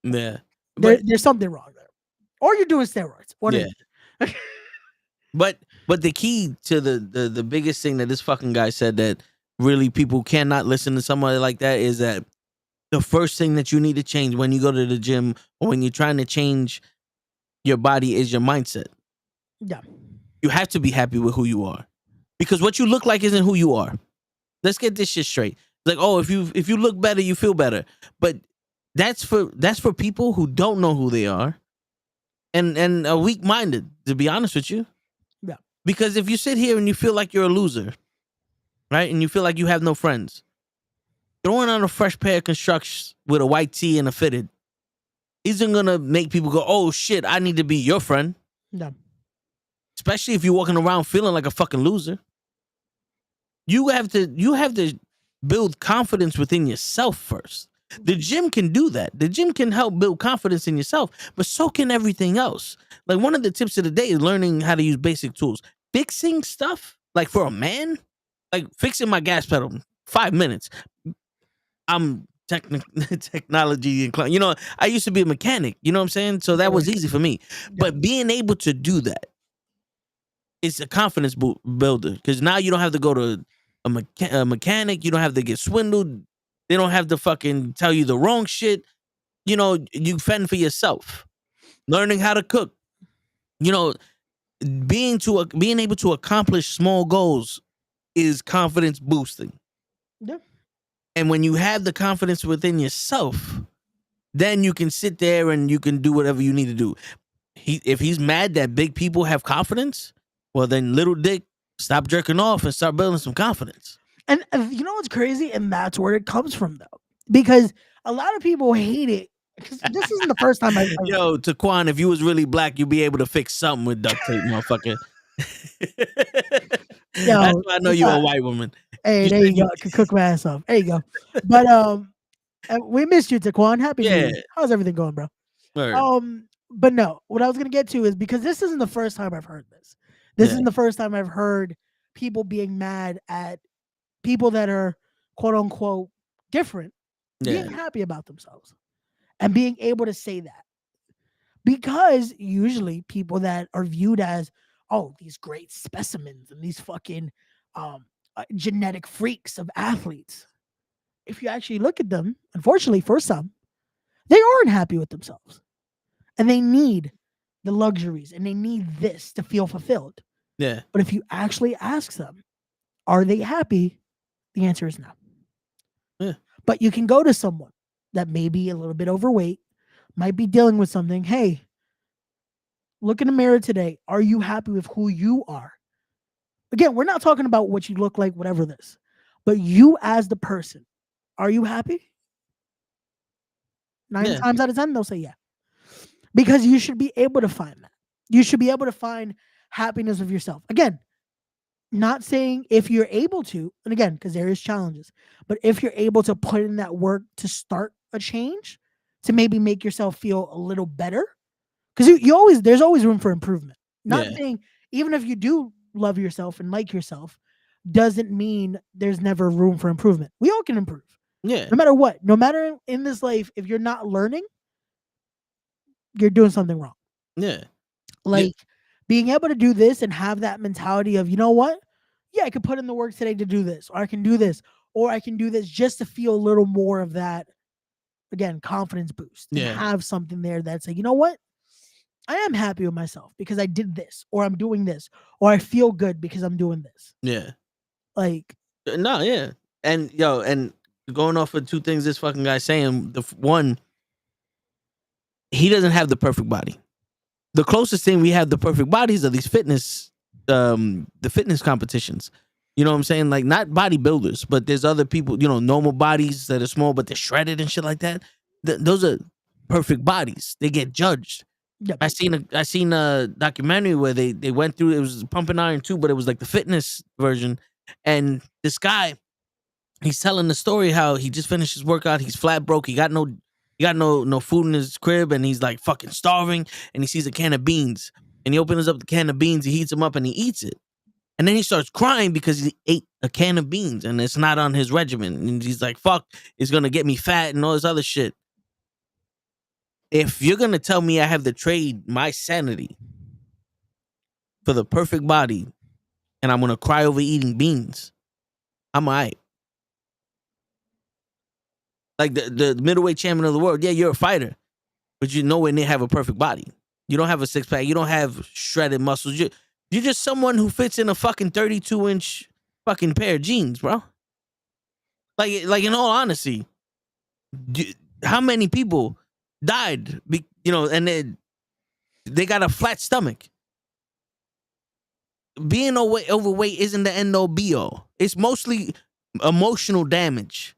Yeah. There's something wrong there. Or you're doing steroids. But the key to the biggest thing that this fucking guy said that really people cannot listen to somebody like that is that the first thing that you need to change when you go to the gym or when you're trying to change your body is your mindset. Yeah. You have to be happy with who you are. Because what you look like isn't who you are. Let's get this shit straight. It's like, oh, if you look better, you feel better. But that's for people who don't know who they are and are weak-minded, to be honest with you. Yeah. Because if you sit here and you feel like you're a loser, right? And you feel like you have no friends, throwing on a fresh pair of constructs with a white tee and a fitted isn't gonna make people go, oh shit, I need to be your friend. No. Especially if you're walking around feeling like a fucking loser. You have to build confidence within yourself first. The gym can do that. The gym can help build confidence in yourself, but so can everything else. Like one of the tips of the day is learning how to use basic tools. Fixing stuff, like for a man, like fixing my gas pedal, 5 minutes. I'm technology inclined. You know, I used to be a mechanic, you know what I'm saying? So that was easy for me. But being able to do that, it's a confidence builder, because now you don't have to go to a mechanic. You don't have to get swindled. They don't have to fucking tell you the wrong shit. You know, you fend for yourself. Learning how to cook. You know, being able to accomplish small goals is confidence boosting. Yeah. And when you have the confidence within yourself, then you can sit there and you can do whatever you need to do. If he's mad that big people have confidence, well then little dick, stop jerking off and start building some confidence. And you know what's crazy? And that's where it comes from, though, because a lot of people hate it. Because this isn't the first time I've heard it. Yo, Taquan, if you was really black, you'd be able to fix something with duct tape, motherfucker. That's why I know you're a white woman. Hey, there you go. I could cook my ass off. There you go. But we missed you, Taquan. Happy New Year. How's everything going, bro? Word. But no, what I was gonna get to is because this isn't the first time I've heard this. This isn't the first time I've heard people being mad at people that are quote unquote different, being happy about themselves and being able to say that. Because usually people that are viewed as, oh, these great specimens and these fucking genetic freaks of athletes, if you actually look at them, unfortunately for some, they aren't happy with themselves. And they need the luxuries and they need this to feel fulfilled. Yeah. But if you actually ask them, are they happy? The answer is no. Yeah. But you can go to someone that may be a little bit overweight, might be dealing with something. Hey, look in the mirror today. Are you happy with who you are? Again, we're not talking about what you look like, whatever this, but you as the person, are you happy? 9 times out of 10, they'll say yeah. Because you should be able to find that. You should be able to find happiness of yourself. Again, not saying if you're able to, and again, because there is challenges, but if you're able to put in that work to start a change, to maybe make yourself feel a little better, because there's always room for improvement. Not saying even if you do love yourself and like yourself, doesn't mean there's never room for improvement. We all can improve. Yeah. No matter what, no matter in this life, if you're not learning, you're doing something wrong. Yeah. Like being able to do this and have that mentality of, you know what? Yeah, I could put in the work today to do this, or I can do this, or I can do this just to feel a little more of that, again, confidence boost. And have something there that's like, you know what? I am happy with myself because I did this, or I'm doing this, or I feel good because I'm doing this. Yeah. Like, no, yeah. And and going off of two things this fucking guy's saying, the one, he doesn't have the perfect body. The closest thing we have the perfect bodies are these fitness, the fitness competitions. You know what I'm saying? Like not bodybuilders, but there's other people, normal bodies that are small, but they're shredded and shit like that. Those are perfect bodies. They get judged. Yep. I seen a documentary where they went through, it was Pumping Iron 2, but it was like the fitness version. And this guy, he's telling the story how he just finished his workout. He's flat broke. He got no food in his crib, and he's like fucking starving. And he sees a can of beans, and he opens up the can of beans. He heats them up and he eats it, and then he starts crying because he ate a can of beans and it's not on his regimen. And he's like, "Fuck, it's gonna get me fat and all this other shit." If you're gonna tell me I have to trade my sanity for the perfect body, and I'm gonna cry over eating beans, I'm alright. Like the middleweight champion of the world, yeah, you're a fighter, but you nowhere near have a perfect body. You don't have a six pack. You don't have shredded muscles. You're just someone who fits in a fucking 32-inch fucking pair of jeans, bro. Like in all honesty, how many people died? And they got a flat stomach. Being overweight isn't the end all be all. It's mostly emotional damage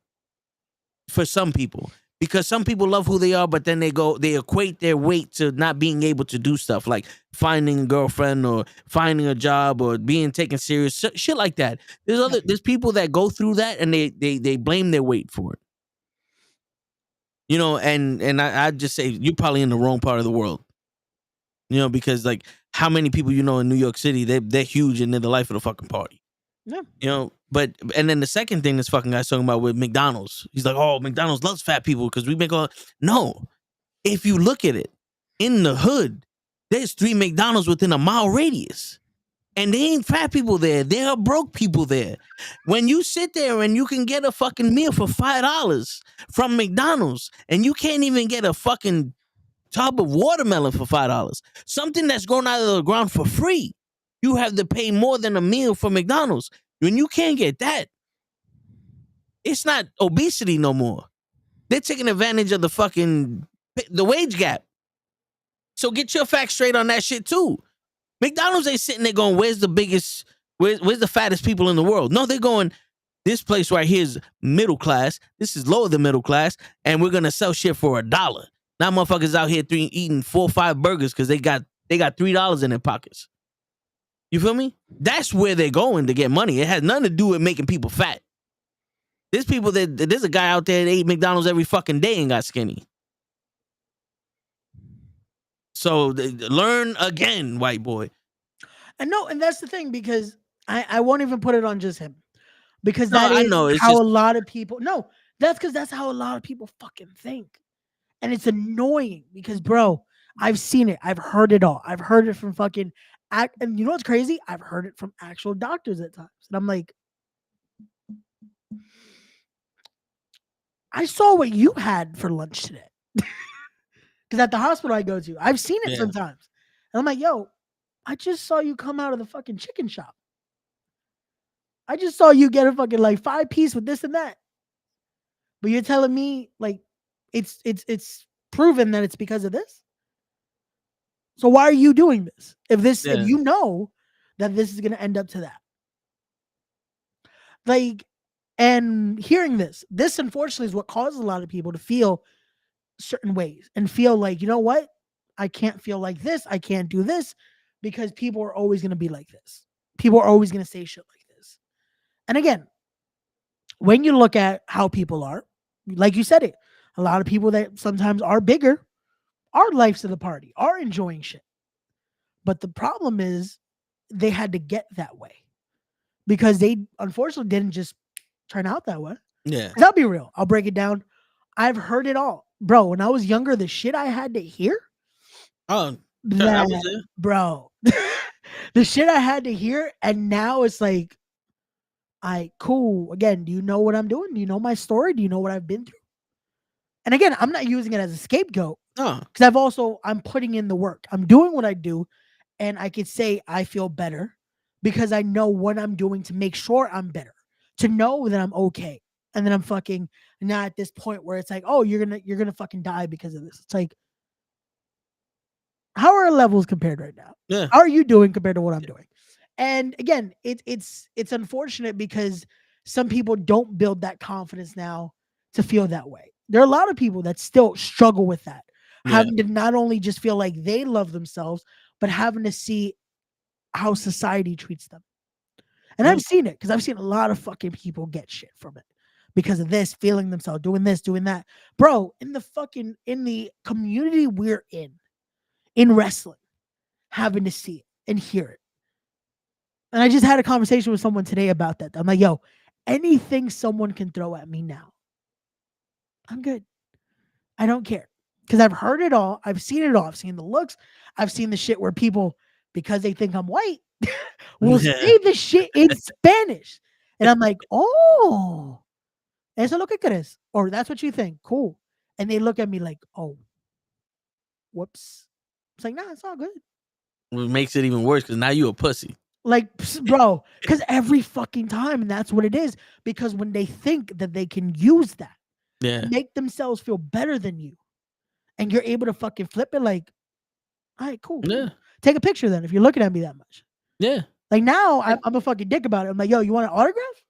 for some people, because some people love who they are, but then they equate their weight to not being able to do stuff like finding a girlfriend or finding a job or being taken serious, shit like that. There's people that go through that and they blame their weight for it. And I just say you're probably in the wrong part of the world. Because like how many people in New York City, they're huge and they're the life of the fucking party. Yeah. And then the second thing this fucking guy's talking about with McDonald's, he's like, oh, McDonald's loves fat people because we make all. No, if you look at it in the hood, there's 3 McDonald's within a mile radius. And they ain't fat people there. There are broke people there. When you sit there and you can get a fucking meal for $5 from McDonald's and you can't even get a fucking tub of watermelon for $5, something that's grown out of the ground for free, you have to pay more than a meal for McDonald's. When you can't get that, it's not obesity no more. They're taking advantage of the wage gap. So get your facts straight on that shit too. McDonald's ain't sitting there going, where's the fattest people in the world? No, they're going, this place right here is middle class. This is lower than middle class. And we're going to sell shit for $1. Now motherfuckers out here eating 4 or 5 burgers because they got $3 in their pockets. You feel me? That's where they're going to get money. It has nothing to do with making people fat. There's a guy out there that ate McDonald's every fucking day and got skinny. So learn again, white boy. And no, and that's the thing, because I won't even put it on just him, because No, that I is know, it's how just- a lot of people. No, that's because that's how a lot of people fucking think, and it's annoying because, bro, I've seen it, I've heard it all, I've heard it from fucking and you know what's crazy? I've heard it from actual doctors at times, and I'm like, I saw what you had for lunch today. Because at the hospital I go to, I've seen it sometimes. And I'm like, yo, I just saw you come out of the fucking chicken shop. I just saw you get a fucking like 5-piece with this and that. But you're telling me like it's proven that it's because of this? So why are you doing this? If you know that this is gonna end up to that. Like, and hearing this unfortunately is what causes a lot of people to feel certain ways and feel like, you know what? I can't feel like this. I can't do this because people are always going to be like this. People are always going to say shit like this. And again, when you look at how people are, like you said it, a lot of people that sometimes are bigger are lifes of the party, are enjoying shit. But the problem is they had to get that way because they unfortunately didn't just turn out that way. Yeah. 'Cause I'll be real. I'll break it down. I've heard it all. Bro, when I was younger, the shit I had to hear. Oh, that, I was there. bro. The shit I had to hear, and now it's like, cool. Again, do you know what I'm doing? Do you know my story? Do you know what I've been through? And again, I'm not using it as a scapegoat. Because I'm putting in the work. I'm doing what I do, and I could say I feel better because I know what I'm doing to make sure I'm better, to know that I'm okay. And then I'm fucking not at this point where it's like, oh, you're gonna fucking die because of this. It's like, how are our levels compared right now? Yeah. How are you doing compared to what I'm doing? And again, it's unfortunate because some people don't build that confidence now to feel that way. There are a lot of people that still struggle with that, having to not only just feel like they love themselves, but having to see how society treats them. And I've seen it because I've seen a lot of fucking people get shit from it because of this, feeling themselves, doing this, doing that. Bro, in the community we're in wrestling, having to see it and hear it. And I just had a conversation with someone today about that. I'm like, yo, anything someone can throw at me now, I'm good. I don't care. Because I've heard it all. I've seen it all. I've seen the looks. I've seen the shit where people, because they think I'm white, will say the shit in Spanish. And I'm like, oh, eso es lo que crees. Or that's what you think. Cool. And they look at me like, oh, whoops. It's like, nah, it's all good. It makes it even worse because now you a pussy. Like, bro, because every fucking time, and that's what it is. Because when they think that they can use that, to make themselves feel better than you, and you're able to fucking flip it like, all right, cool. Yeah. Take a picture then if you're looking at me that much. Yeah. Like now, I'm a fucking dick about it. I'm like, yo, you want an autograph?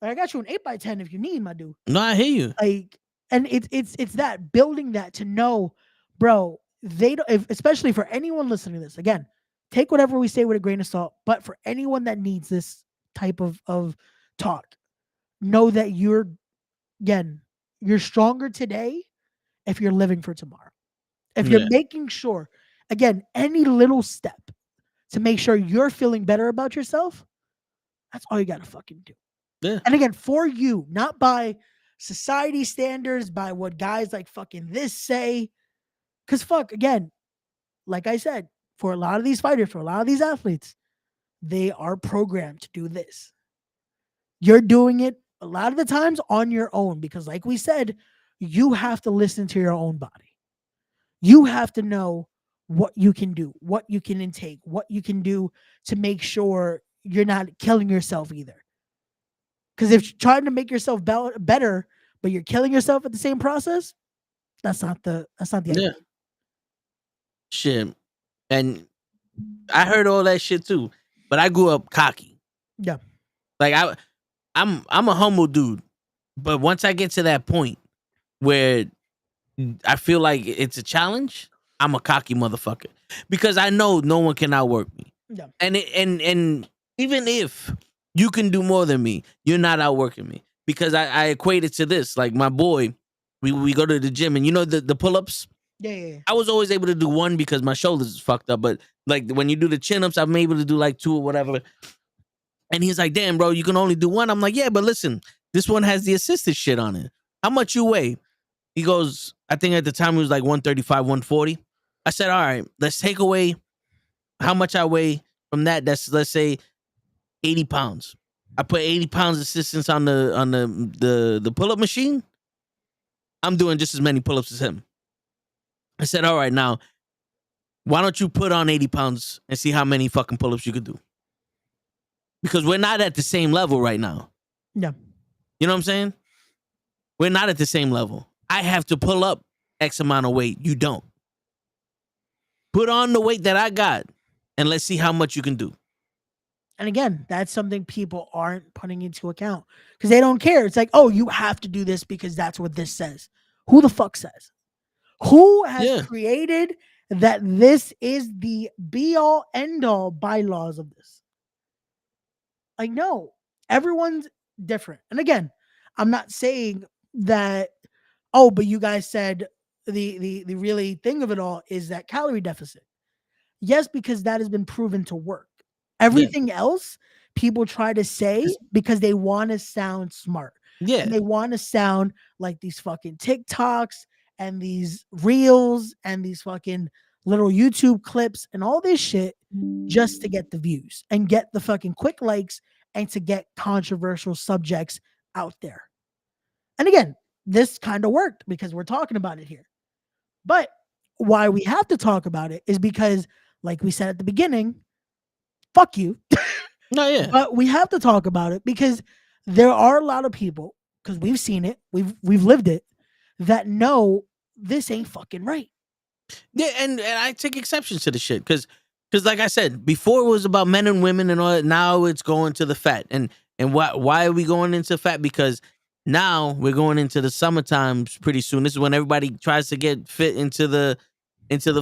Like, I got you an 8x10 if you need, my dude. No, I hear you. Like, and it's that building that to know, bro. They don't, especially for anyone listening to this. Again, take whatever we say with a grain of salt. But for anyone that needs this type of talk, know that you're stronger today if you're living for tomorrow. If you're making sure, again, any little step to make sure you're feeling better about yourself, that's all you got to fucking do. Yeah. And again, for you, not by society standards, by what guys like fucking this say. Because again, like I said, for a lot of these fighters, for a lot of these athletes, they are programmed to do this. You're doing it a lot of the times on your own because, like we said, you have to listen to your own body. You have to know what you can do, what you can intake, what you can do to make sure you're not killing yourself either. Because if you're trying to make yourself better, but you're killing yourself at the same process, that's not the idea. Shit. And I heard all that shit too. But I grew up cocky. Yeah. Like I'm a humble dude. But once I get to that point where I feel like it's a challenge, I'm a cocky motherfucker. Because I know no one can outwork me. Yeah. And even if you can do more than me, you're not outworking me. Because I equate it to this. Like my boy, we go to the gym and you know the pull-ups? Yeah. I was always able to do one because my shoulders is fucked up. But like when you do the chin-ups, I'm able to do like 2 or whatever. And he's like, damn, bro, you can only do one. I'm like, yeah, but listen, this one has the assisted shit on it. How much you weigh? He goes, I think at the time it was like 135, 140. I said, all right, let's take away how much I weigh from that. That's, let's say, 80 pounds. I put 80 pounds assistance on the pull-up machine. I'm doing just as many pull-ups as him. I said, all right, now, why don't you put on 80 pounds and see how many fucking pull-ups you could do? Because we're not at the same level right now. Yeah. You know what I'm saying? We're not at the same level. I have to pull up X amount of weight. You don't. Put on the weight that I got and let's see how much you can do. And again, that's something people aren't putting into account because they don't care. It's like, oh, you have to do this because that's what this says. Who the fuck says? Who has created that this is the be all end all bylaws of this? Like, no, everyone's different. And again, I'm not saying that, oh, but you guys said the really thing of it all is that calorie deficit. Yes, because that has been proven to work. Everything else people try to say because they want to sound smart. Yeah. And they want to sound like these fucking TikToks and these reels and these fucking little YouTube clips and all this shit just to get the views and get the fucking quick likes and to get controversial subjects out there. And again, this kind of worked because we're talking about it here. But why we have to talk about it is because, like we said at the beginning, fuck you. No, yeah. But we have to talk about it because there are a lot of people, because we've seen it, we've lived it, that know this ain't fucking right. Yeah, and I take exceptions to the shit because like I said, before it was about men and women and all that, now it's going to the fat. And why are we going into fat? Because now we're going into the summer times pretty soon. This is when everybody tries to get fit into the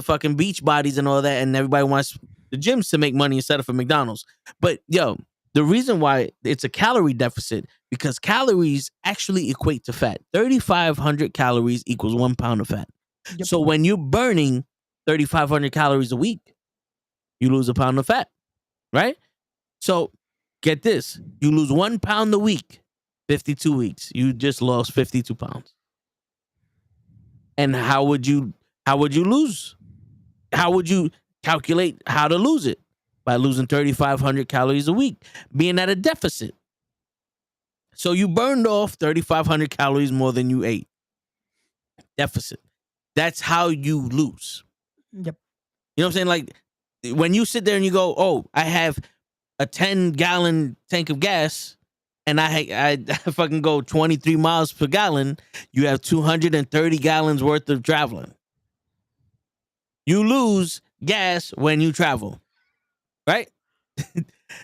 fucking beach bodies and all that, and everybody wants the gyms to make money instead of for McDonald's. But yo, the reason why it's a calorie deficit because calories actually equate to fat. 3,500 calories equals 1 pound of fat. Yep. So when you're burning 3,500 calories a week, you lose a pound of fat, right? So get this, you lose 1 pound a week, 52 weeks. You just lost 52 pounds. And how would you lose? How would you calculate how to lose it? By losing 3,500 calories a week, being at a deficit. So you burned off 3,500 calories more than you ate. Deficit. That's how you lose. Yep. You know what I'm saying? Like when you sit there and you go, oh, I have a 10-gallon tank of gas and I fucking go 23 miles per gallon, you have 230 gallons worth of traveling. You lose gas when you travel, right?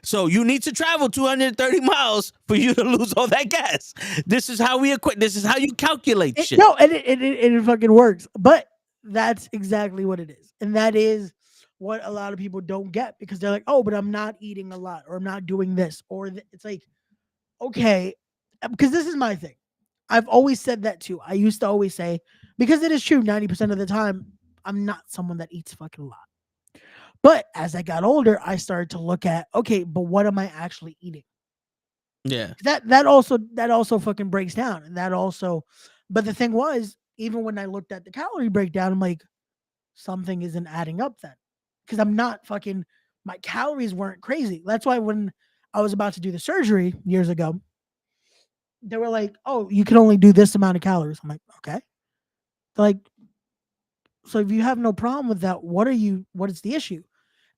So you need to travel 230 miles for you to lose all that gas. This is how we equate. This is how you calculate shit. No, and it fucking works. But that's exactly what it is. And that is what a lot of people don't get because they're like, oh, but I'm not eating a lot or I'm not doing this. Or it's like, okay, because this is my thing. I've always said that too. I used to always say, because it is true 90% of the time, I'm not someone that eats fucking a lot. But as I got older, I started to look at, okay, but what am I actually eating? Yeah. That also fucking breaks down. And that also, but the thing was, even when I looked at the calorie breakdown, I'm like, something isn't adding up then. Because I'm not fucking my calories weren't crazy. That's why when I was about to do the surgery years ago, they were like, "Oh, you can only do this amount of calories." I'm like, "Okay." They're like, "So if you have no problem with that, what is the issue?"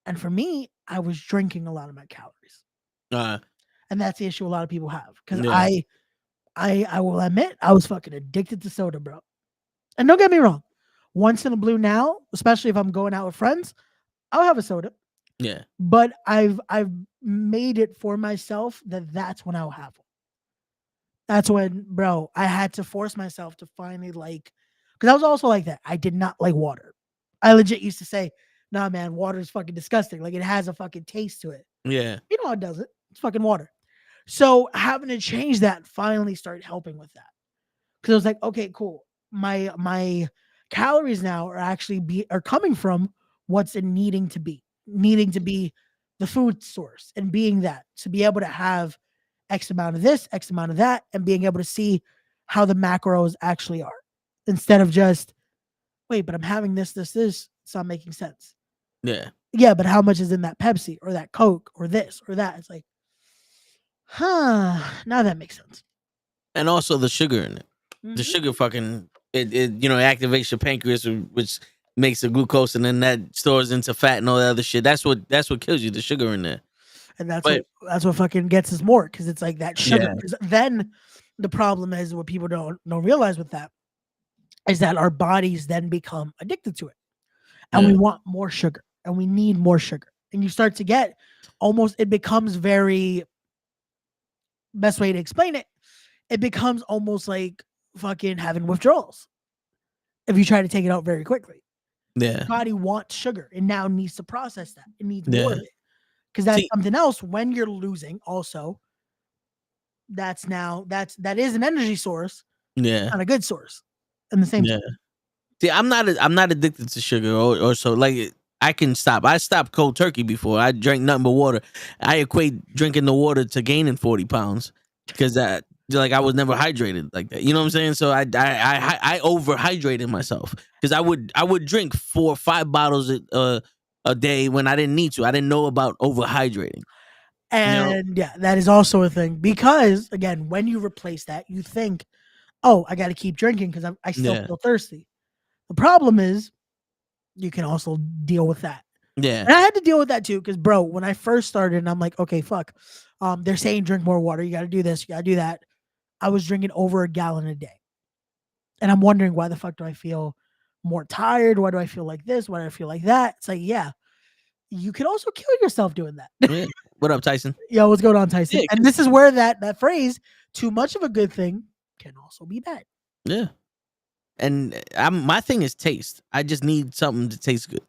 And for me, I was drinking a lot of my calories. And that's the issue a lot of people have. Because Yeah. I will admit, I was fucking addicted to soda, bro. And don't get me wrong, once in a blue now, especially if I'm going out with friends, I'll have a soda. Yeah. But I've made it for myself that's when I'll have one. That's when, bro, I had to force myself to finally like, because I was also like that. I did not like water. I legit used to say, "Nah, man, water is fucking disgusting. Like it has a fucking taste to it." Yeah. You know how it does it. It's fucking water. So having to change that finally started helping with that. Because I was like, okay, cool. My calories now are coming from what's in needing to be the food source and being that to be able to have X amount of this, X amount of that, and being able to see how the macros actually are instead of just wait, but I'm having this. It's not making sense. Yeah. Yeah, but how much is in that Pepsi or that Coke or this or that? It's like, now that makes sense. And also the sugar in it. The sugar fucking it activates your pancreas, which makes the glucose, and then that stores into fat and all that other shit. That's what kills you. The sugar in there. And that's what fucking gets us more because it's like that sugar. Yeah. 'Cause then the problem is what people don't realize with that is that our bodies then become addicted to it, and we want more sugar, and we need more sugar, and you start to get it becomes very best way to explain it. It becomes almost like fucking having withdrawals if you try to take it out very quickly. Yeah. Your body wants sugar and now needs to process that. It needs Yeah. more of it. Because that's something else when you're losing also. That is an energy source. Yeah. Not a good source. In the same time. See, I'm not addicted to sugar or so like I can stop. I stopped cold turkey before. I drank nothing but water. I equate drinking the water to gaining 40 pounds because I was never hydrated like that. You know what I'm saying? So I overhydrated myself because I would drink 4 or 5 bottles a day when I didn't need to. I didn't know about overhydrating. And yeah, that is also a thing because again, when you replace that, you think, "Oh, I got to keep drinking because I still feel thirsty." The problem is, you can also deal with that. Yeah, and I had to deal with that too because, bro, when I first started, and I'm like, "Okay, fuck," they're saying drink more water. You got to do this. You got to do that. I was drinking over a gallon a day, and I'm wondering why the fuck do I feel more tired? Why do I feel like this? Why do I feel like that? It's like, yeah, you can also kill yourself doing that. Yeah. What up, Tyson? Yo, what's going on, Tyson? Yeah, and this is where that phrase, too much of a good thing, can also be bad. Yeah. And my thing is taste. I just need something to taste good.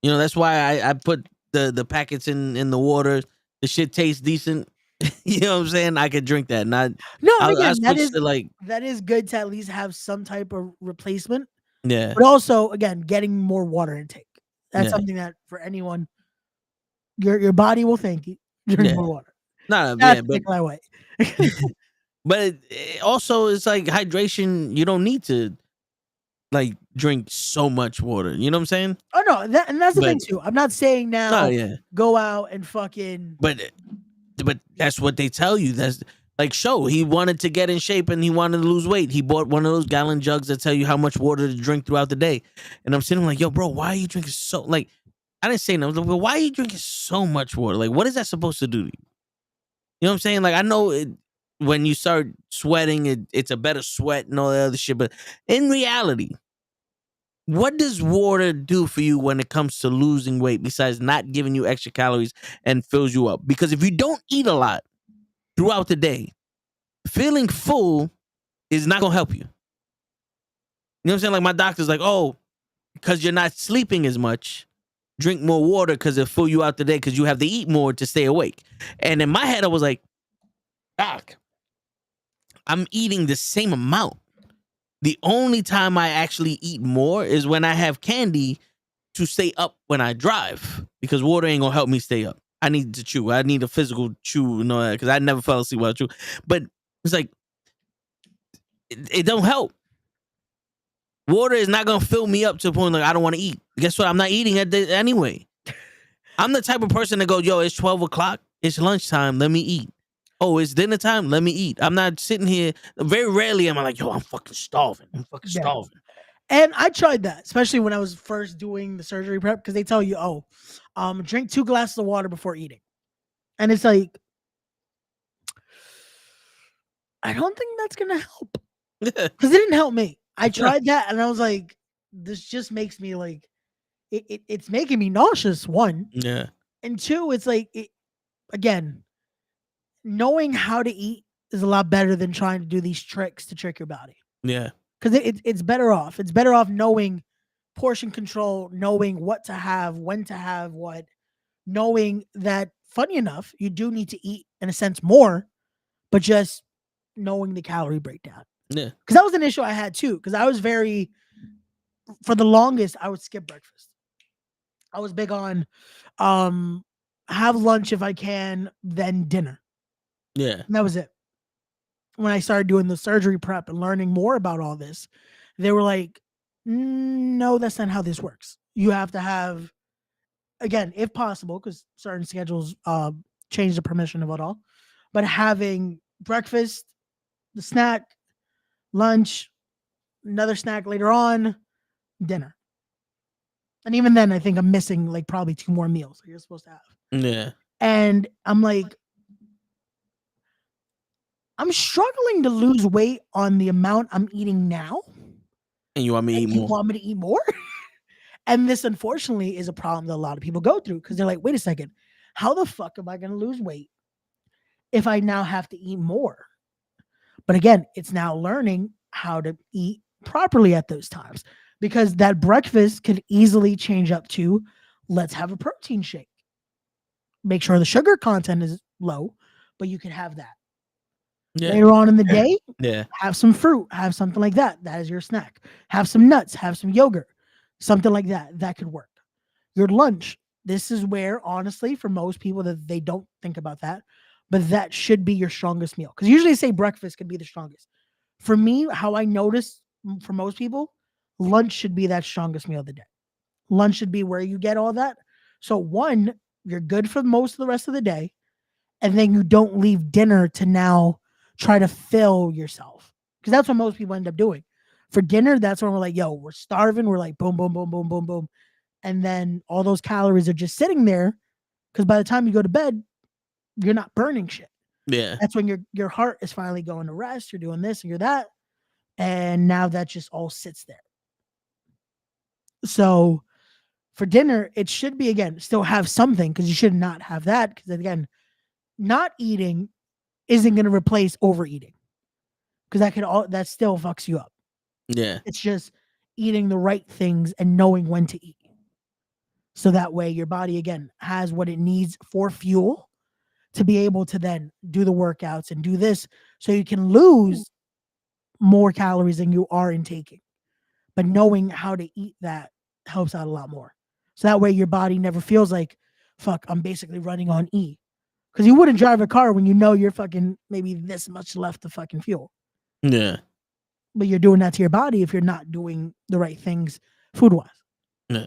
That's why I put the packets in the water. The shit tastes decent. You know what I'm saying? I could drink that. Again, that is good to at least have some type of replacement. Yeah. But also, again, getting more water intake. That's something that for anyone, your body will thank you. Drink more water. Particular way. But it also, it's like hydration. You don't need to like drink so much water. You know what I'm saying? Oh no, and that's the thing too. I'm not saying now go out and fucking. But that's what they tell you. That's like he wanted to get in shape and he wanted to lose weight. He bought one of those gallon jugs that tell you how much water to drink throughout the day. And I'm sitting like, yo, bro, why are you drinking so like? I didn't say no. Like, well, why are you drinking so much water? Like, what is that supposed to do to you? You know what I'm saying? Like, I know when you start sweating, it's a better sweat and all that other shit. But in reality, what does water do for you when it comes to losing weight besides not giving you extra calories and fills you up? Because if you don't eat a lot throughout the day, feeling full is not going to help you. You know what I'm saying? Like my doctor's like, oh, because you're not sleeping as much, drink more water because it'll fill you out the day because you have to eat more to stay awake. And in my head, I was like, doc, I'm eating the same amount. The only time I actually eat more is when I have candy to stay up when I drive because water ain't gonna help me stay up. I need to chew. I need a physical chew and all that because I never fell asleep while I chew. But it's like, it don't help. Water is not gonna fill me up to the point like I don't want to eat. Guess what? I'm not eating anyway. I'm the type of person to go, yo, it's 12 o'clock. It's lunchtime. Let me eat. Oh, it's dinner time. Let me eat. I'm not sitting here. Very rarely am I like, yo, I'm fucking starving. I'm fucking Yeah. starving. And I tried that, especially when I was first doing the surgery prep, because they tell you, drink 2 glasses of water before eating. And it's like, I don't think that's gonna help. Because it didn't help me. I tried that and I was like, this just makes me like it's making me nauseous, one. Yeah. And two, it's like again, knowing how to eat is a lot better than trying to do these tricks to trick your body. Yeah. Because it's better off. It's better off knowing portion control, knowing what to have, when to have what, knowing that, funny enough, you do need to eat in a sense more, but just knowing the calorie breakdown. Yeah. Because that was an issue I had too. Because I was for the longest, I would skip breakfast. I was big on have lunch if I can, then dinner. Yeah. And that was it. When I started doing the surgery prep and learning more about all this, they were like, no, that's not how this works. You have to have, again, if possible, because certain schedules change the permission of it all, but having breakfast, the snack, lunch, another snack later on, dinner. And even then, I think I'm missing like probably 2 more meals that you're supposed to have. Yeah. And I'm like, I'm struggling to lose weight on the amount I'm eating now. And you want me to eat You more? want me to eat more? And this, unfortunately, is a problem that a lot of people go through because they're like, wait a second, how the fuck am I going to lose weight if I now have to eat more? But again, it's now learning how to eat properly at those times, because that breakfast could easily change up to, let's have a protein shake. Make sure the sugar content is low, but you can have that. Yeah. Later on in the day, Yeah. have some fruit, have something like that. That is your snack. Have some nuts, have some yogurt, something like that. That could work. Your lunch. This is where, honestly, for most people, that they don't think about that, but that should be your strongest meal. Because usually they say breakfast could be the strongest. For me, how I notice for most people, lunch should be that strongest meal of the day. Lunch should be where you get all that. So one, you're good for most of the rest of the day, and then you don't leave dinner to now try to fill yourself. Because that's what most people end up doing. For dinner, that's when we're like, yo, we're starving. We're like, boom, boom, boom, boom, boom, boom. And then all those calories are just sitting there, because by the time you go to bed, you're not burning shit. Yeah. That's when your heart is finally going to rest. You're doing this and you're that. And now that just all sits there. So for dinner, it should be, again, still have something, because you should not have that. Because again, not eating isn't going to replace overeating, because that still fucks you up. Yeah. It's just eating the right things and knowing when to eat. So that way your body, again, has what it needs for fuel to be able to then do the workouts and do this, so you can lose more calories than you are intaking. But knowing how to eat that helps out a lot more. So that way your body never feels like, fuck, I'm basically running on E. Because you wouldn't drive a car when you know you're fucking maybe this much left to fucking fuel. Yeah. But you're doing that to your body if you're not doing the right things food-wise. Yeah.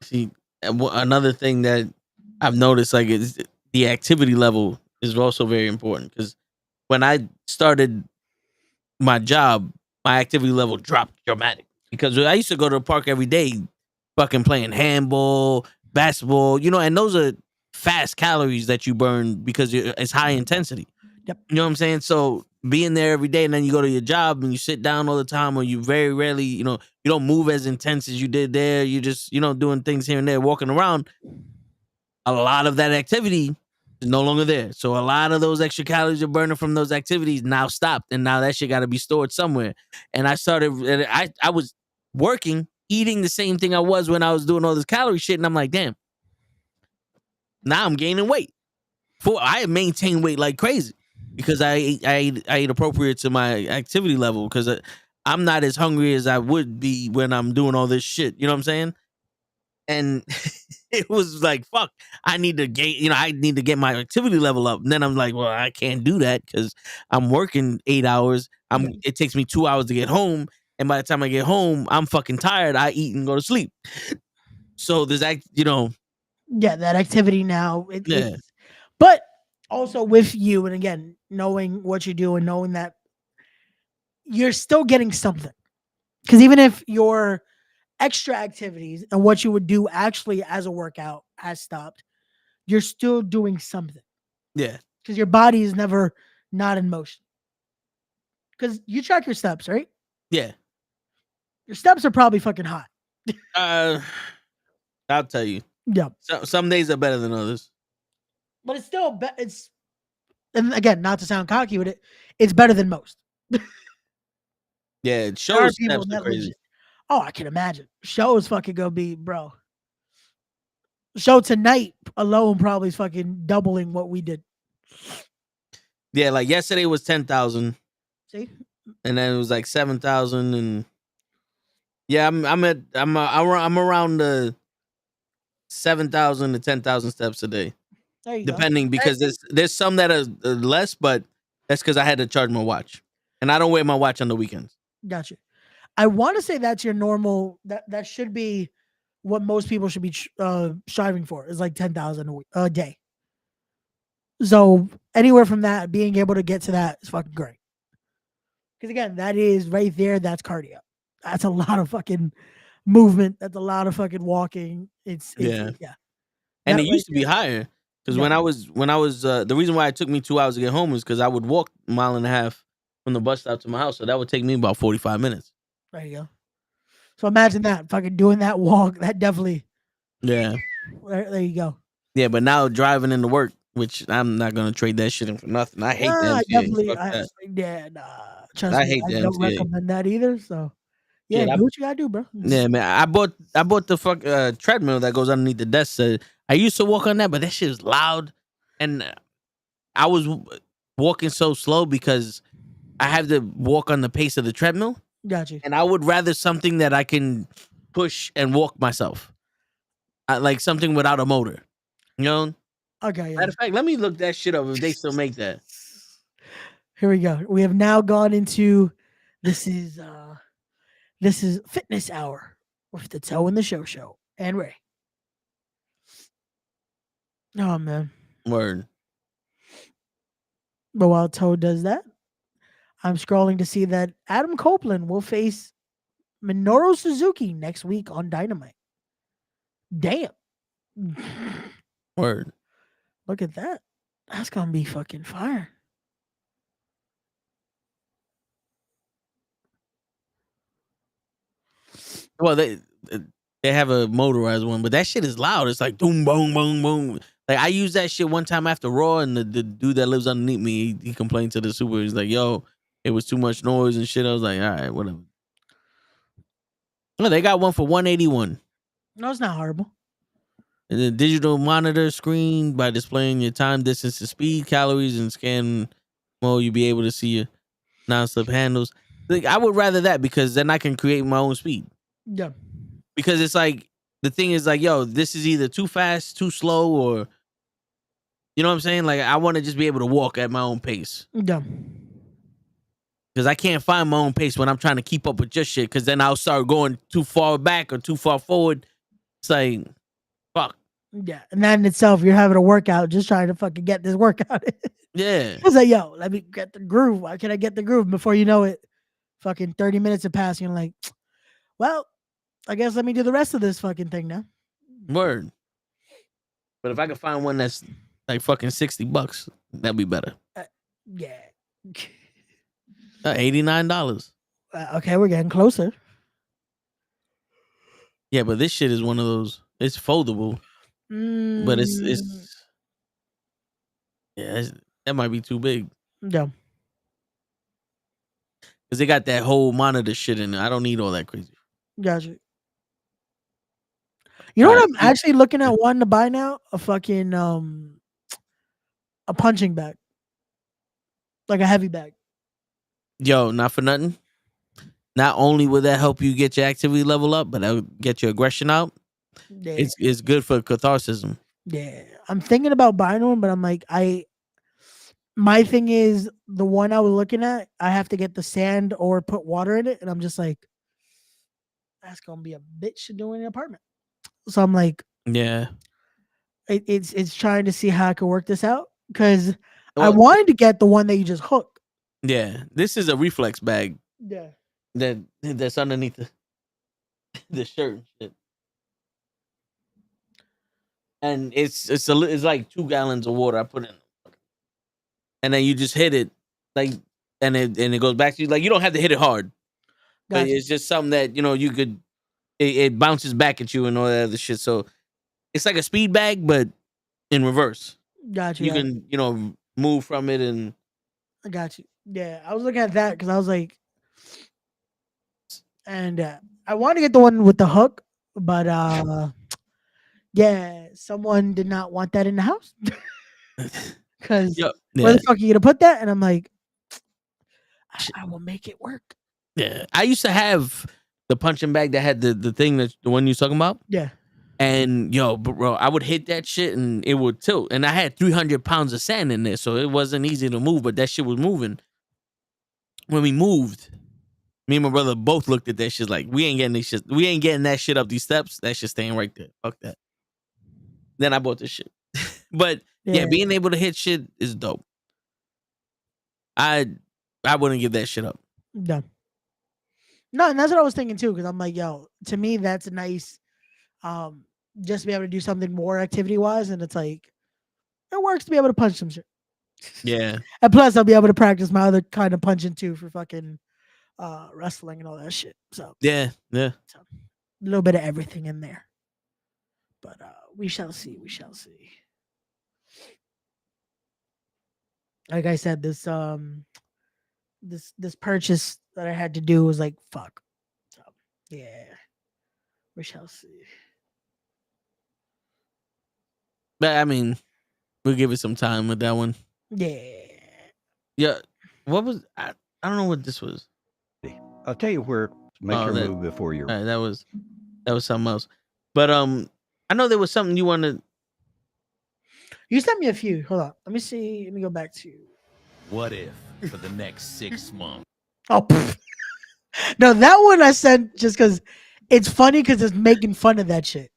See, another thing that I've noticed, like, is the activity level is also very important, because when I started my job, my activity level dropped dramatically, because I used to go to the park every day, fucking playing handball, basketball, and those are fast calories that you burn because it's high intensity. Yep. You know what I'm saying? So being there every day, and then you go to your job and you sit down all the time, or you very rarely, you don't move as intense as you did there. You just, doing things here and there, walking around. A lot of that activity is no longer there. So a lot of those extra calories you're burning from those activities now stopped, and now that shit got to be stored somewhere. And I was working, eating the same thing I was when I was doing all this calorie shit, and I'm like, damn, now I'm gaining weight. I maintained weight like crazy because I ate appropriate to my activity level, because I'm not as hungry as I would be when I'm doing all this shit. You know what I'm saying? And it was like, fuck, I need to get my activity level up. And then I'm like, well, I can't do that because I'm working 8 hours. It takes me 2 hours to get home. And by the time I get home, I'm fucking tired. I eat and go to sleep. So there's Yeah, that activity now. Yeah. But also with you, and again, knowing what you do and knowing that you're still getting something. Because even if your extra activities and what you would do actually as a workout has stopped, you're still doing something. Yeah. Because your body is never not in motion. Because you track your steps, right? Yeah. Your steps are probably fucking hot. I'll tell you. Yeah. Some days are better than others. But it's still, and again, not to sound cocky with it, it's better than most. Yeah, There are shows people steps are that crazy. legit. Oh, I can imagine. Show is fucking gonna be, bro. Show tonight alone probably is fucking doubling what we did. Yeah, like yesterday was 10,000, See? and then it was like 7,000, and yeah, I'm around the 7,000 to 10,000 steps a day, There you depending go. because there's some that are less, but that's because I had to charge my watch, and I don't wear my watch on the weekends. Gotcha. I want to say that's your normal. That should be what most people should be striving for. Is like 10,000 a day. So anywhere from that, being able to get to that is fucking great. Because again, that is right there. That's cardio. That's a lot of fucking movement. That's a lot of fucking walking. It's Yeah. yeah. And That it right used to be there. higher because Yeah. when I was the reason why it took me 2 hours to get home is because I would walk a mile and a half from the bus stop to my house, so that would take me about 45 minutes. There you go. So imagine that fucking doing that walk. That definitely. Yeah. There you go. Yeah, but now driving into work, which I'm not gonna trade that shit in for nothing. I hate the I MTA. definitely. Fuck that. Yeah, nah. Trust I me, hate I the don't MTA. recommend that either. So yeah, Shit, do what you gotta do, bro. yeah, man. I bought the treadmill that goes underneath the desk. I used to walk on that, but that shit is loud, and I was walking so slow because I have to walk on the pace of the treadmill, Got you. and I would rather something that I can push and walk myself. I like something without a motor. You know. Okay. Yeah. Matter of fact, let me look that shit up if they still make that. Here we go. We have now gone into this is fitness hour with the toe in the show and Ray. Oh man. Word. But while Toe does that, I'm scrolling to see that Adam Copeland will face Minoru Suzuki next week on Dynamite. Damn. Word. Look at that. That's gonna be fucking fire. Well, they have a motorized one, but that shit is loud. It's like boom, boom, boom, boom. Like I used that shit one time after Raw, and the dude that lives underneath me, he complained to the super. He's like, "Yo, it was too much noise and shit." I was like, "All right, whatever." No, they got one for 181. No, it's not horrible. And the digital monitor screen by displaying your time, distance, and speed, calories, and scan mode, you'll be able to see your non-slip handles. Like, I would rather that because then I can create my own speed. Yeah. Because it's like the thing is like, yo, this is either too fast, too slow, or you know what I'm saying? Like I want to just be able to walk at my own pace. Yeah. Because I can't find my own pace when I'm trying to keep up with your shit. Because then I'll start going too far back or too far forward. It's like, fuck. Yeah. And that in itself, you're having a workout just trying to fucking get this workout. Yeah. I was like, yo, let me get the groove. Why can I get the groove? Before you know it, fucking 30 minutes have passed. You're like, well, I guess let me do the rest of this fucking thing now. Word. But if I could find one that's like fucking $60, that'd be better. Yeah. $89. Okay, we're getting closer. Yeah, but this shit is one of those. It's foldable, but that might be too big. Yeah. Because they got that whole monitor shit in it. I don't need all that crazy. Gotcha. You know what I'm actually looking at one to buy now? A fucking a punching bag. Like a heavy bag. Yo, not for nothing. Not only will that help you get your activity level up, but that'll get your aggression out. Yeah. It's good for catharsis. Yeah. I'm thinking about buying one, but I'm like, my thing is the one I was looking at, I have to get the sand or put water in it. And I'm just like, that's gonna be a bitch to do in an apartment. So I'm like, yeah. it's trying to see how I can work this out because I Well, wanted to get the one that you just hook. yeah, this is a reflex bag Yeah. that's underneath the shirt and shit. And it's like 2 gallons of water I put in, and then you just hit it like, and it goes back to you. Like you don't have to hit it hard, but Gotcha. it's just something that you could. It bounces back at you and all that other shit. So it's like a speed bag, but in reverse. Gotcha. You can move from it and I got you. Yeah, I was looking at that because I was like, and I wanted to get the one with the hook, but yeah, someone did not want that in the house because yeah, where yeah, the fuck are you gonna put that? And I'm like, I will make it work. yeah. I used to have the punching bag that had the thing that the one you talking about. Yeah. And bro, I would hit that shit and it would tilt. And I had 300 pounds of sand in there, so it wasn't easy to move, but that shit was moving. When we moved, me and my brother both looked at that shit like, we ain't getting that shit up these steps. That shit staying right there. Fuck that. Then I bought this shit. But yeah, being able to hit shit is dope. I wouldn't give that shit up. No. No, and that's what I was thinking too, because I'm like, yo, to me, that's a nice just to be able to do something more activity wise, and it's like it works to be able to punch some shit. Yeah. And plus I'll be able to practice my other kind of punching too for fucking wrestling and all that shit. So Yeah. a little bit of everything in there. But we shall see. We shall see. Like I said, this purchase that I had to do was like fuck. So yeah. We shall see. But I mean, we'll give it some time with that one. Yeah. Yeah. What was I don't know what this was. I'll tell you where. Make your move before you're. That was something else. But I know there was something you wanted. You sent me a few. Hold on. Let me see. Let me go back to. What if for the next 6 months? Oh, no, that one I sent just because it's funny because it's making fun of that shit.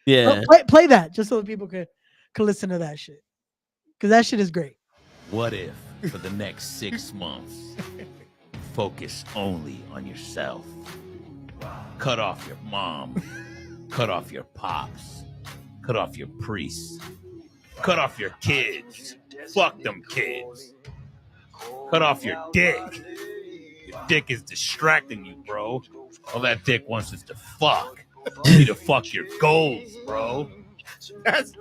Yeah. Play that just so people could listen to that shit because that shit is great. What if for the next 6 months, focus only on yourself? Cut off your mom, cut off your pops, cut off your priests, cut off your kids. Fuck them kids. Cut off your dick. Your dick is distracting you, bro. All that dick wants is to fuck. You need to fuck your goals, bro. That's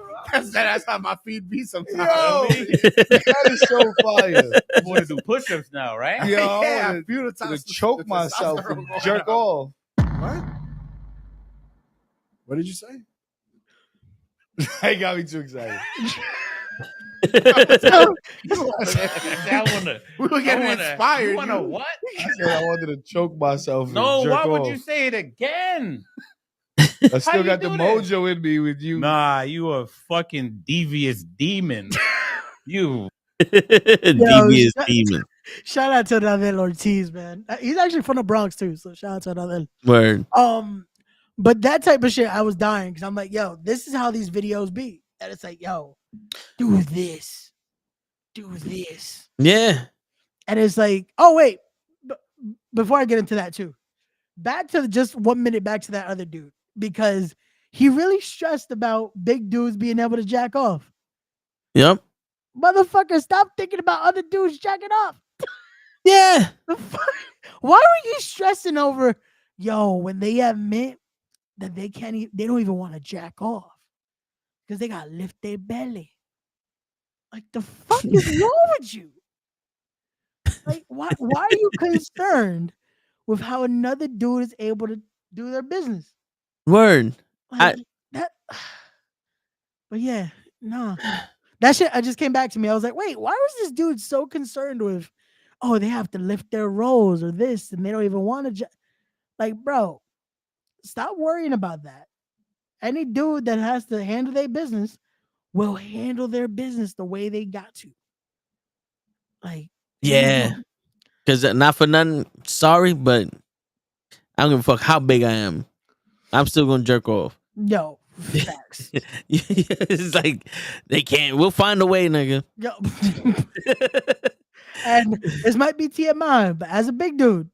how my feet be sometimes. Yo, that is so fire. You want to do push-ups now, right? Yo, Yeah, I feel the to testosterone choke myself and going jerk on. off. What? What did you say? That got me too excited. We were getting inspired. You want to what? I said I wanted to choke myself. No, and jerk why would off. you say it again? I still you got the do that? mojo in me with you. Nah, you a fucking devious demon. You Devious demon. Shout out to Nadel Ortiz, man. He's actually from the Bronx too, so shout out to Nadel. Word. But that type of shit, I was dying because I'm like, yo, this is how these videos be. And it's like, yo, do this. Yeah. And it's like, oh, wait. Before I get into that too, back to just 1 minute back to that other dude, because he really stressed about big dudes being able to jack off. Yep. Motherfucker, stop thinking about other dudes jacking off. Yeah. Why were you stressing over, yo, when they admit that they don't even want to jack off because they got to lift their belly? Like, the fuck is wrong with you? Like, why are you concerned with how another dude is able to do their business? Word. Like, that. But yeah, no. That shit, I just came back to me. I was like, wait, why was this dude so concerned with, oh, they have to lift their rolls or this, and they don't even want to like, bro, stop worrying about that. Any dude that has to handle their business will handle their business the way they got to. Like, Yeah. Because not for nothing, sorry, but I don't give a fuck how big I am. I'm still going to jerk off. No, Facts. It's like they can't. We'll find a way, nigga. Yo. And this might be TMI, but as a big dude,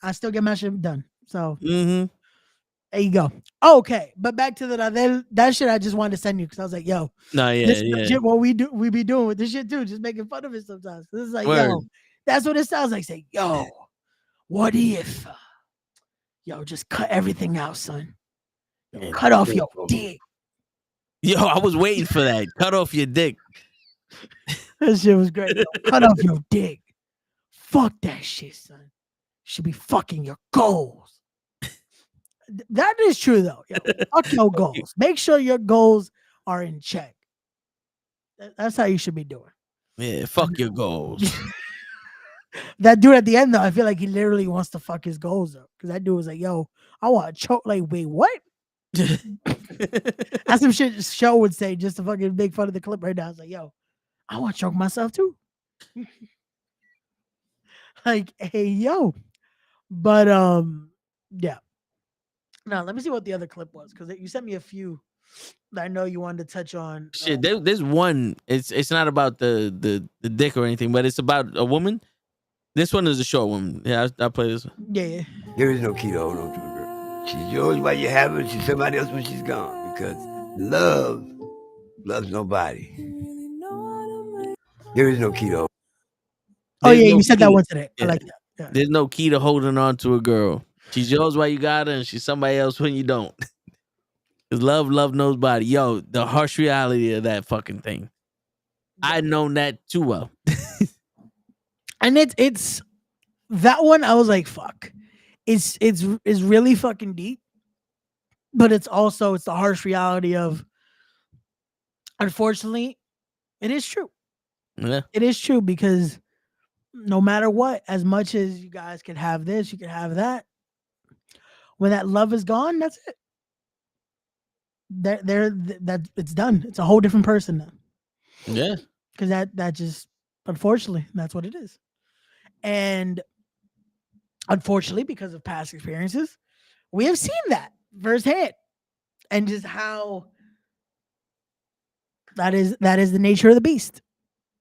I still get my shit done. So there you go. Okay, but back to that shit I just wanted to send you because I was like, yo, No, this is the shit what we be doing with this shit too, just making fun of it sometimes. This is like, yo, that's what it sounds like. Say, yo, what if, yo, just cut everything out, son. Yo, cut off your dick. Yo, I was waiting for that. Cut off your dick. That shit was great. Yo, cut off your dick. Fuck that shit, son. You should be fucking your goals. That is true though. Yo, fuck your goals. Make sure your goals are in check. That's how you should be doing. Yeah, fuck your goals. That dude at the end though, I feel like he literally wants to fuck his goals up because that dude was like, "Yo, I want to choke." Like, wait, what? That's some shit Show would say just to fucking make fun of the clip right now. I was like, "Yo, I want to choke myself too." Like, hey, yo, but yeah. Now let me see what the other clip was because you sent me a few that I know you wanted to touch on. Shit, there's one. It's not about the dick or anything, but it's about a woman. This one is a short one. Yeah, I'll play this one. Yeah. There is no key to hold on to a girl. She's yours while you have her. She's somebody else when she's gone. Because love loves nobody. There is no key to hold. Oh yeah, you said that one today. I like that. Yeah. There's no key to holding on to a girl. She's yours while you got her, and she's somebody else when you don't. Cause love nobody. Yo, the harsh reality of that fucking thing. I known that too well. And it's that one. I was like, fuck. It's really fucking deep, but it's the harsh reality of. Unfortunately, it is true. Yeah, it is true because no matter what, as much as you guys can have this, you can have that. When that love is gone, that's it. That it's done. It's a whole different person now. Yeah, because that just unfortunately that's what it is, and unfortunately because of past experiences, we have seen that firsthand, and just how that is the nature of the beast.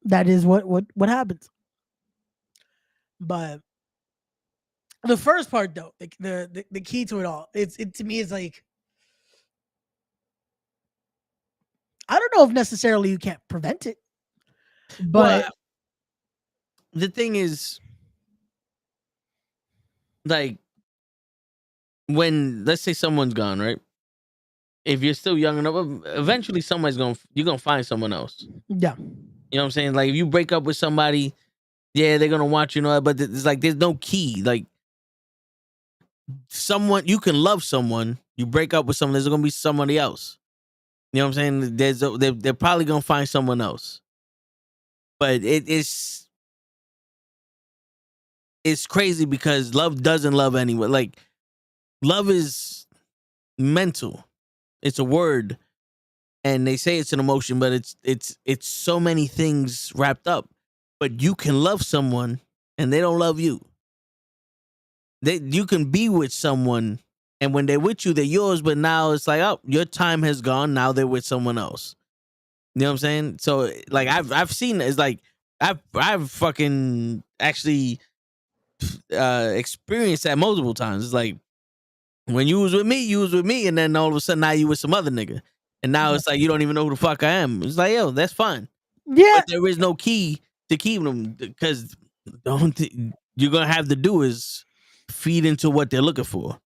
That is what happens. But the first part though, the key to it all, it to me is like, I don't know if necessarily you can't prevent it, but well, the thing is, like, when let's say someone's gone, right? If you're still young enough, eventually you're gonna find someone else. Yeah, you know what I'm saying. Like if you break up with somebody, yeah, they're gonna want you, but it's like there's no key. Like someone you can love someone, you break up with someone, there's gonna be somebody else. You know what I'm saying? They're probably gonna find someone else. But it's crazy because love doesn't love anyone. Like love is mental. It's a word, and they say it's an emotion, but it's so many things wrapped up. But you can love someone, and they don't love you. You can be with someone, and when they're with you, they're yours. But now it's like, oh, your time has gone. Now they're with someone else. You know what I'm saying? So like I've seen it's like I've fucking actually experienced that multiple times. It's like when you was with me, and then all of a sudden now you with some other nigga, and now it's like you don't even know who the fuck I am. It's like, yo, that's fine. Yeah, but there is no key to keep them because you're gonna have to do is feed into what they're looking for.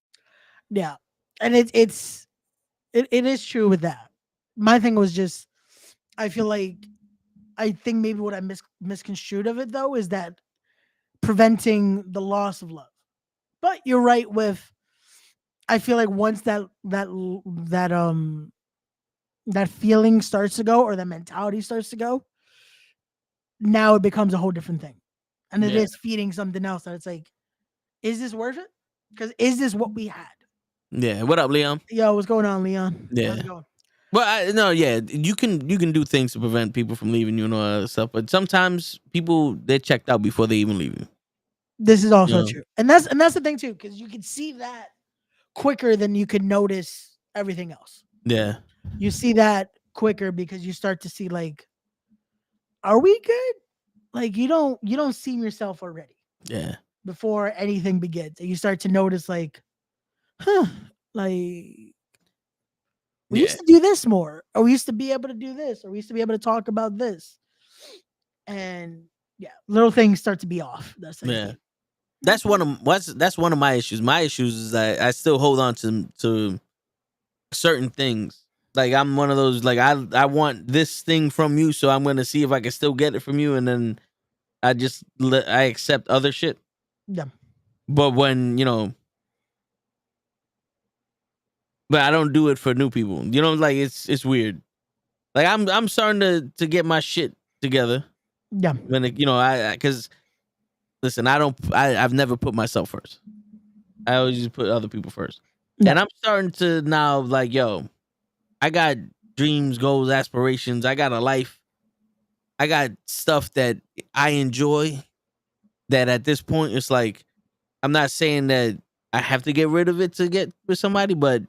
Yeah, and it is true with that. My thing was just, I think maybe what I misconstrued of it though is that preventing the loss of love. But you're right with, I feel like once that feeling starts to go, or that mentality starts to go, now it becomes a whole different thing, and it is feeding something else that it's like, is this worth it? Because is this what we had? Yeah. What up, Leon? Yo, what's going on, Leon? Yeah. Well, you can do things to prevent people from leaving you and all that other stuff, but sometimes people, they're checked out before they even leave you. This is also true, and that's the thing too, because you can see that quicker than you can notice everything else. Yeah. You see that quicker because you start to see like, are we good? Like you don't see yourself already Yeah. before anything begins. And you start to notice like, huh, like we Yeah. used to do this more, or we used to be able to do this, or we used to be able to talk about this. And yeah, little things start to be off. That's how you Yeah. see it. That's one of my issues. My issues is that I still hold on to certain things. Like I'm one of those like I want this thing from you, so I'm gonna see if I can still get it from you, and then I accept other shit. Yeah. But when but I don't do it for new people. Like it's weird. Like I'm starting to get my shit together. Yeah. When I because listen, I've never put myself first. I always just put other people first. Yeah. And I'm starting to now like, yo, I got dreams, goals, aspirations. I got a life. I got stuff that I enjoy that at this point it's like I'm not saying that I have to get rid of it to get with somebody, but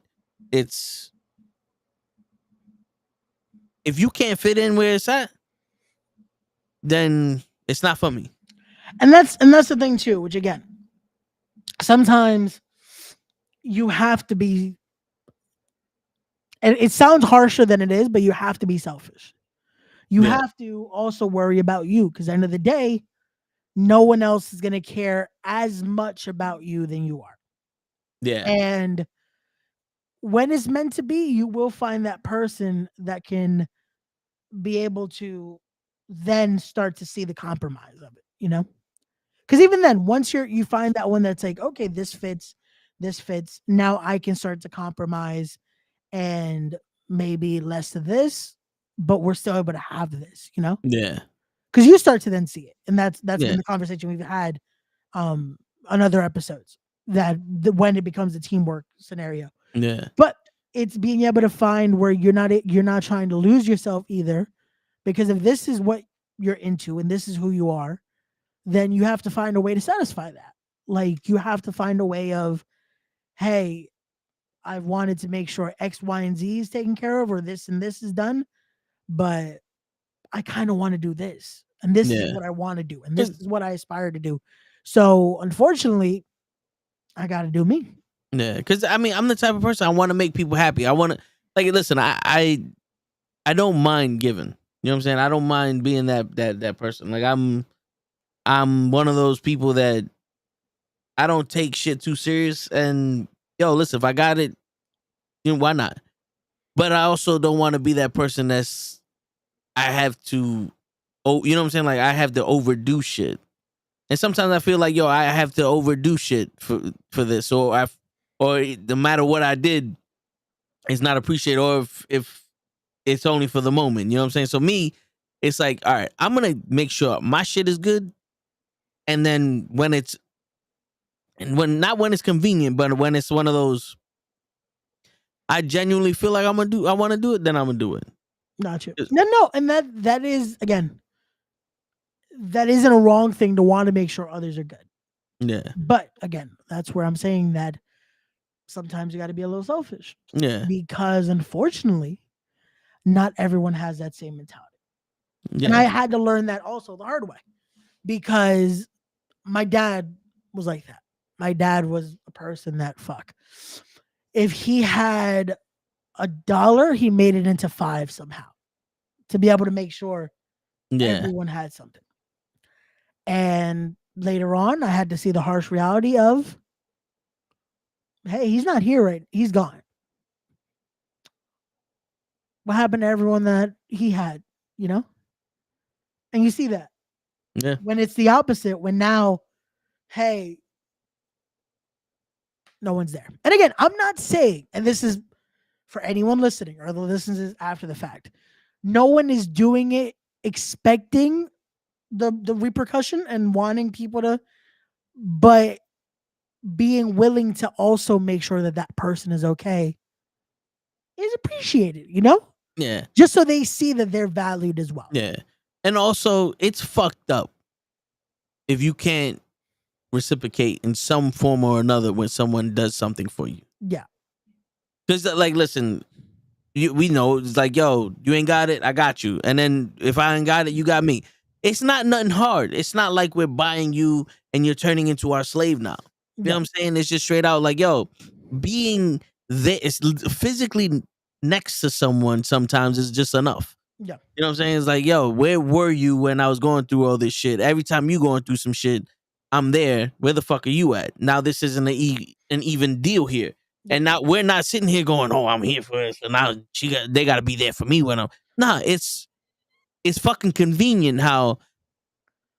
it's if you can't fit in where it's at, then it's not for me. And that's the thing too, which again, sometimes you have to be, and it sounds harsher than it is, but you have to be selfish. You Yeah. have to also worry about you because at the end of the day, no one else is going to care as much about you than you are. Yeah. And when it's meant to be, you will find that person that can be able to then start to see the compromise of it, Because even then, once you find that one that's like, okay, this fits, now I can start to compromise and maybe less of this, but we're still able to have this, Yeah. Because you start to then see it, and that's Yeah. been the conversation we've had on other episodes when it becomes a teamwork scenario. Yeah. But it's being able to find where you're not trying to lose yourself either, because if this is what you're into and this is who you are, then you have to find a way to satisfy that. Like you have to find a way of, hey, I wanted to make sure X, Y, and Z is taken care of, or this and this is done, but I kind of want to do this, and this is Yeah. what I want to do, and this is what I aspire to do. So unfortunately, I got to do me. Yeah, because I mean, I'm the type of person I want to make people happy. I want to like listen. I don't mind giving. You know what I'm saying? I don't mind being that person. Like I'm one of those people that I don't take shit too serious. And yo, listen, if I got it, why not? But I also don't want to be that person I have to. Oh, you know what I'm saying? Like I have to overdo shit. And sometimes I feel like yo, I have to overdo shit for this, or no matter what I did, it's not appreciated, or if it's only for the moment. You know what I'm saying? So me, it's like, all right, I'm gonna make sure my shit is good, and then when not when it's convenient, but when it's one of those, I genuinely feel like I want to do it, then I'm gonna do it. Gotcha. No, and that is again, that isn't a wrong thing to want to make sure others are good. Yeah. But again, that's where I'm saying that sometimes you got to be a little selfish. Yeah. Because unfortunately, not everyone has that same mentality. Yeah. And I had to learn that also the hard way because my dad was like that. My dad was a person that if he had $1, he made it into 5 somehow to be able to make sure everyone had something. And later on, I had to see the harsh reality of, hey, he's not here, right? He's gone. What happened to everyone that he had, And you see that. Yeah. When it's the opposite, when now, hey, no one's there. And again, I'm not saying, and this is for anyone listening or the listeners after the fact, no one is doing it expecting the repercussion and wanting people to, but being willing to also make sure that person is okay is appreciated, Yeah. Just so they see that they're valued as well. Yeah. And also, it's fucked up if you can't reciprocate in some form or another when someone does something for you. Yeah. Because, like, listen, we know it's like, yo, you ain't got it, I got you. And then if I ain't got it, you got me. It's not nothing hard. It's not like we're buying you and you're turning into our slave now. You know what I'm saying? It's just straight out like, yo, being there, it's physically next to someone sometimes is just enough. Yeah. You know what I'm saying? It's like, yo, where were you when I was going through all this shit? Every time you going through some shit, I'm there. Where the fuck are you at? Now this isn't an even deal here. And now we're not sitting here going, oh, I'm here for it. So now they got to be there for me when I'm. Nah, it's fucking convenient how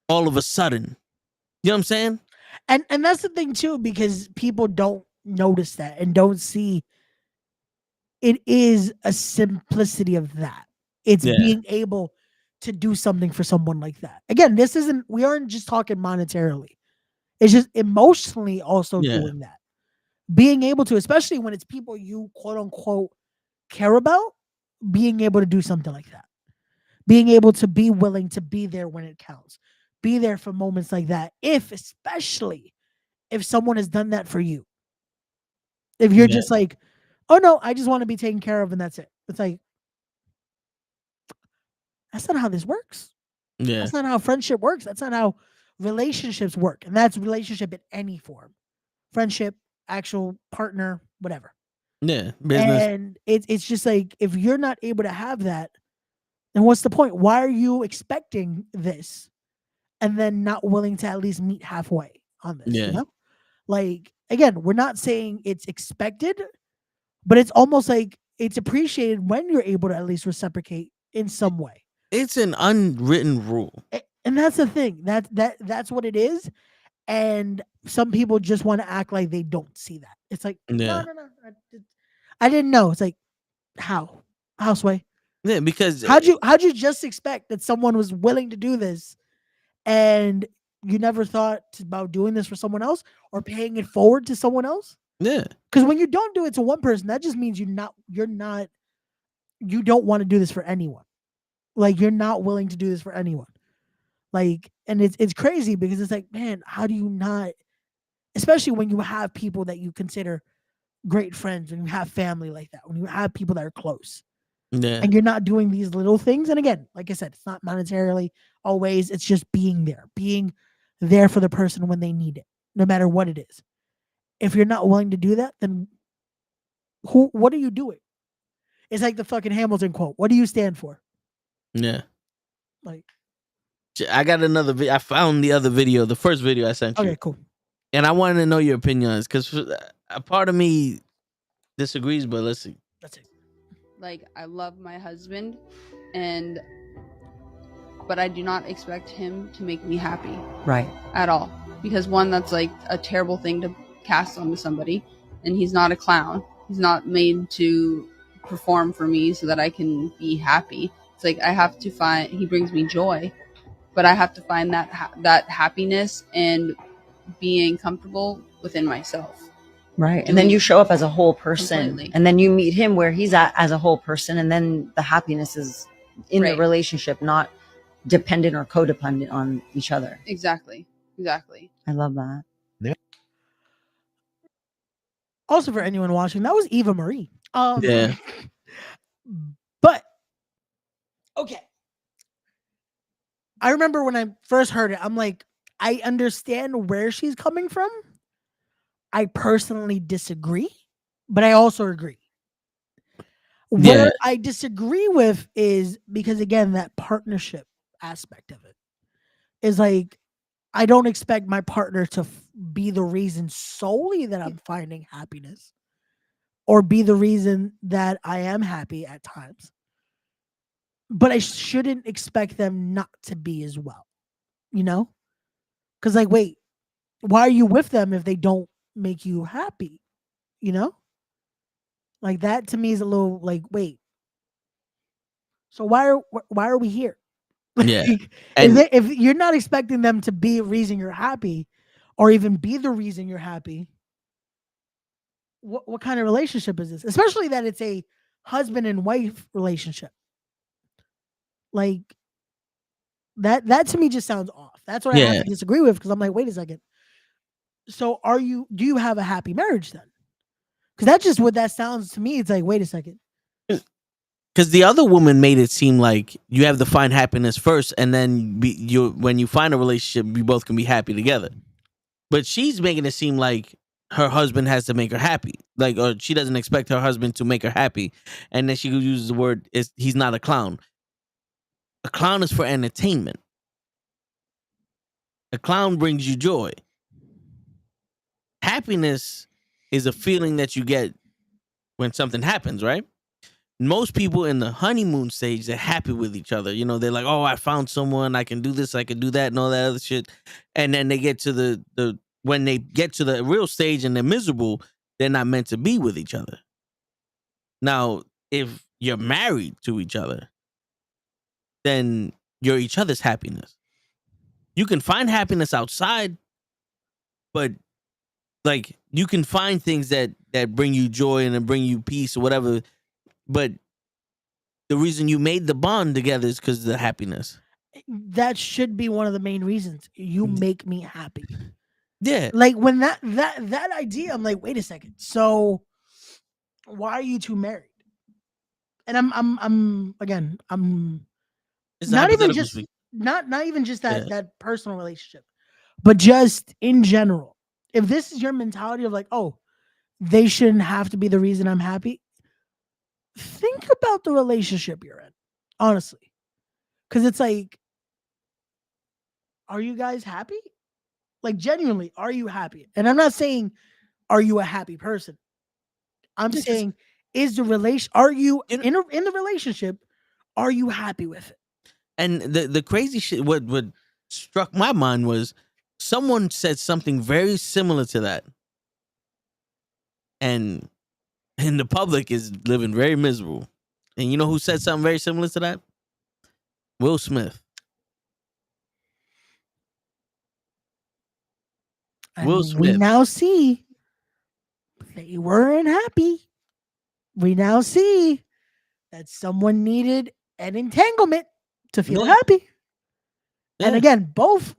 all of a sudden, you know what I'm saying? And that's the thing too, because people don't notice that and don't see it is a simplicity of that. It's being able to do something for someone like that. Again, we aren't just talking monetarily. It's just emotionally also doing that. Being able to, especially when it's people you quote unquote care about, being able to do something like that. Being able to be willing to be there when it counts. Be there for moments like that. Especially if someone has done that for you. If you're just like, oh no, I just want to be taken care of and that's it. It's like, that's not how this works. Yeah. That's not how friendship works. That's not how relationships work. And that's relationship in any form. Friendship, actual partner, whatever. Yeah. Business. And it's just like, if you're not able to have that, then what's the point? Why are you expecting this and then not willing to at least meet halfway on this? Yeah. You know? Like, again, we're not saying it's expected, but it's almost like it's appreciated when you're able to at least reciprocate in some way. It's an unwritten rule. And that's the thing. That's what it is. And some people just want to act like they don't see that. It's like, no. I didn't know. It's like, how? Sway? Yeah, because how'd you just expect that someone was willing to do this and you never thought about doing this for someone else or paying it forward to someone else? Yeah. Because when you don't do it to one person, that just means you don't want to do this for anyone. Like, you're not willing to do this for anyone. Like, and it's crazy because it's like, man, how do you not, especially when you have people that you consider great friends, when you have family like that, when you have people that are close. Yeah. And you're not doing these little things. And again, like I said, it's not monetarily always. It's just being there for the person when they need it, no matter what it is. If you're not willing to do that, then what are you doing? It's like the fucking Hamilton quote. What do you stand for? Yeah. Like, I got another video. I found the other video, the first video I sent you. Okay, cool. And I wanted to know your opinion on this because a part of me disagrees, but let's see. That's it. Like, I love my husband, but I do not expect him to make me happy. Right. At all. Because one, that's like a terrible thing to cast onto somebody, and he's not a clown. He's not made to perform for me so that I can be happy. It's like he brings me joy, but I have to find that happiness and being comfortable within myself. Right. And then you show up as a whole person. Completely. And then you meet him where he's at as a whole person. And then the happiness is in the relationship, not dependent or codependent on each other. Exactly. I love that. Yeah. Also, for anyone watching, that was Eva Marie. Yeah. But, okay. I remember when I first heard it, I'm like, I understand where she's coming from. I personally disagree, but I also agree. Where I disagree with is because, again, that partnership aspect of it is like, I don't expect my partner to be the reason solely that I'm finding happiness or be the reason that I am happy at times. But I shouldn't expect them not to be as well, you know? Because, like, wait, why are you with them if they don't make you happy? You know? Like, that to me is a little like, wait. So why are we here? Yeah. If you're not expecting them to be the reason you're happy or even be the reason you're happy, what kind of relationship is this? Especially that it's a husband and wife relationship. Like, that to me just sounds off. That's what I have to disagree with, because I'm like, wait a second. So do you have a happy marriage then? Because that's just what that sounds to me. It's like, wait a second. Because the other woman made it seem like you have to find happiness first, and then when you find a relationship, you both can be happy together. But she's making it seem like her husband has to make her happy, like, or she doesn't expect her husband to make her happy, and then she uses the word he's not a clown. A clown is for entertainment. A clown brings you joy. Happiness is a feeling that you get when something happens, right? Most people in the honeymoon stage, they're happy with each other. You know, they're like, oh, I found someone, I can do this, I can do that, and all that other shit. And then they get to the when they get to the real stage and they're miserable, they're not meant to be with each other. Now, if you're married to each other, then you're each other's happiness. You can find happiness outside, but like you can find things that bring you joy and bring you peace or whatever. But the reason you made the bond together is because of the happiness. That should be one of the main reasons. You make me happy. Yeah. Like when that idea, I'm like, wait a second. So why are you two married? And I'm It's not even just not even just that personal relationship, but just in general. If this is your mentality of like, oh, they shouldn't have to be the reason I'm happy, think about the relationship you're in, honestly. Because it's like, are you guys happy? Like, genuinely, are you happy? And I'm not saying, are you a happy person? I'm saying, is the relation? Are you in the relationship? Are you happy with it? And the crazy shit, what struck my mind was someone said something very similar to that, and the public is living very miserable. And you know who said something very similar to that? Will Smith. Will Smith. We now see they weren't happy. We now see that someone needed an entanglement to feel happy. Yeah. And again, both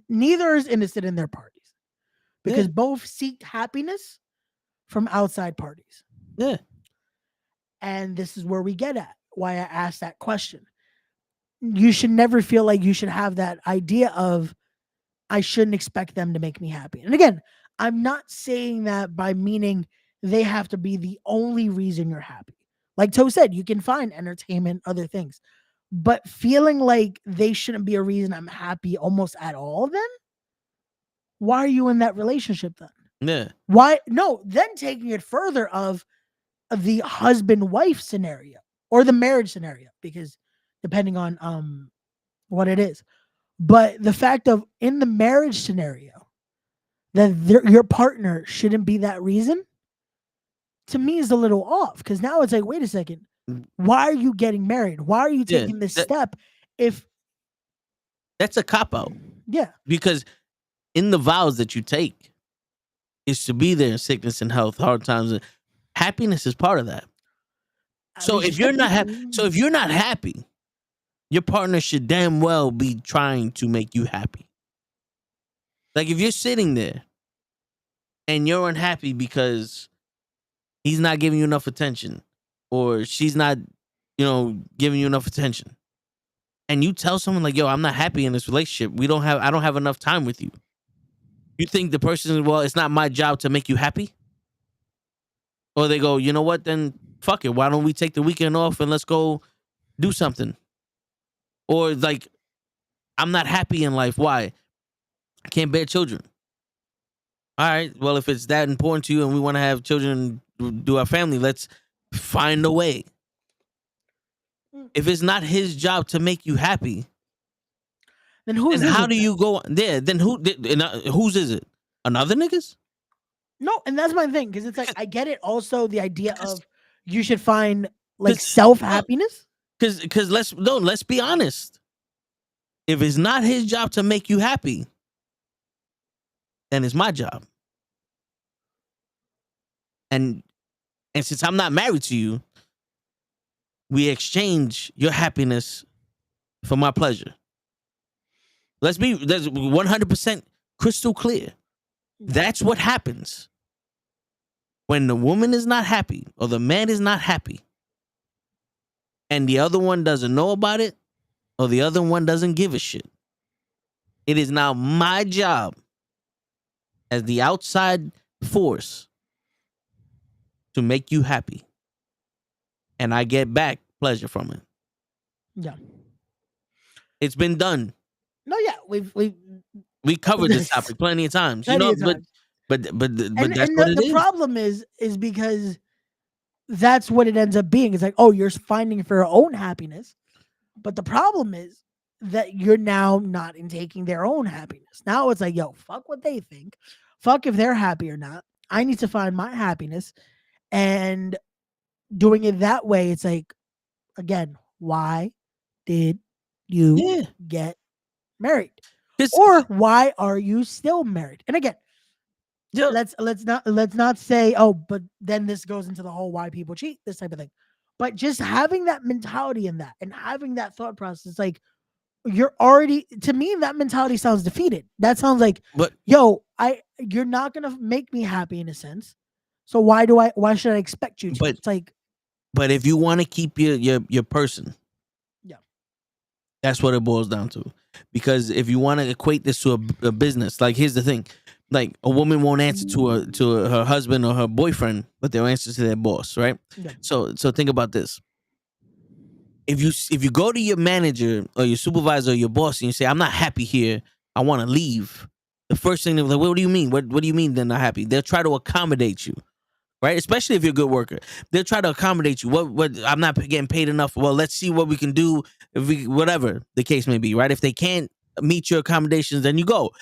neither is innocent in their parties because both seek happiness from outside parties. Yeah. And this is where we get at why I asked that question. You should never feel like you should have that idea of I shouldn't expect them to make me happy. And again, I'm not saying that by meaning they have to be the only reason you're happy. Like Toe said, you can find entertainment, other things. But feeling like they shouldn't be a reason I'm happy almost at all, then why are you in that relationship then? Yeah. Why? No, then taking it further of the husband-wife scenario or the marriage scenario, because depending on what it is. But the fact of in the marriage scenario that your partner shouldn't be that reason, to me is a little off, because now it's like, wait a second, why are you getting married? Why are you taking this step? If that's a cop-out. Yeah. Because in the vows that you take is to be there in sickness and health, hard times, and happiness is part of that. So if you're not happy, your partner should damn well be trying to make you happy. Like if you're sitting there and you're unhappy because he's not giving you enough attention or she's not, giving you enough attention, and you tell someone like, yo, I'm not happy in this relationship. I don't have enough time with you. You think the person is, well, it's not my job to make you happy? Or they go, you know what, then fuck it. Why don't we take the weekend off and let's go do something? Or like, I'm not happy in life. Why? I can't bear children. All right. Well, if it's that important to you and we want to have children, do our family, let's find a way. If it's not his job to make you happy, then who's? And how do you go there? Then whose is it? Another nigga's? No, and that's my thing, because it's like I get it. Also, the idea of you should find like self happiness. Because let's be honest. If it's not his job to make you happy, then it's my job. And since I'm not married to you, we exchange your happiness for my pleasure. That's 100% crystal clear. That's what happens when the woman is not happy or the man is not happy. and the other one doesn't know about it, or the other one doesn't give a shit, it is now my job as the outside force to make you happy. And I get back pleasure from it. Yeah. It's been done. No, yeah, we covered this topic plenty of times. Plenty of times. But that's and what it the is. problem is because that's what it ends up being. It's like, oh, you're finding for your own happiness, but the problem is that you're now not in taking their own happiness. Now it's like, yo, fuck what they think, fuck if they're happy or not. I need to find my happiness, and doing it that way, it's like, again, why did you get married? Or why are you still married? And again, let's not say, oh, but then this goes into the whole why people cheat, this type of thing. But just having that mentality in that and having that thought process, like, you're already, to me, that mentality sounds defeated. That sounds like, you're not gonna make me happy in a sense. So why should I expect you to? But it's like, but if you want to keep your person, yeah, that's what it boils down to. Because if you want to equate this to a business, like, here's the thing, like, a woman won't answer to her husband or her boyfriend, but they'll answer to their boss, right? Yeah. So think about this. If you go to your manager or your supervisor or your boss and you say, I'm not happy here, I want to leave, the first thing they're like, what do you mean? What do you mean they're not happy? They'll try to accommodate you, right? Especially if you're a good worker. They'll try to accommodate you. What I'm not getting paid enough. Well, let's see what we can do, if we, whatever the case may be, right? If they can't meet your accommodations, then you go.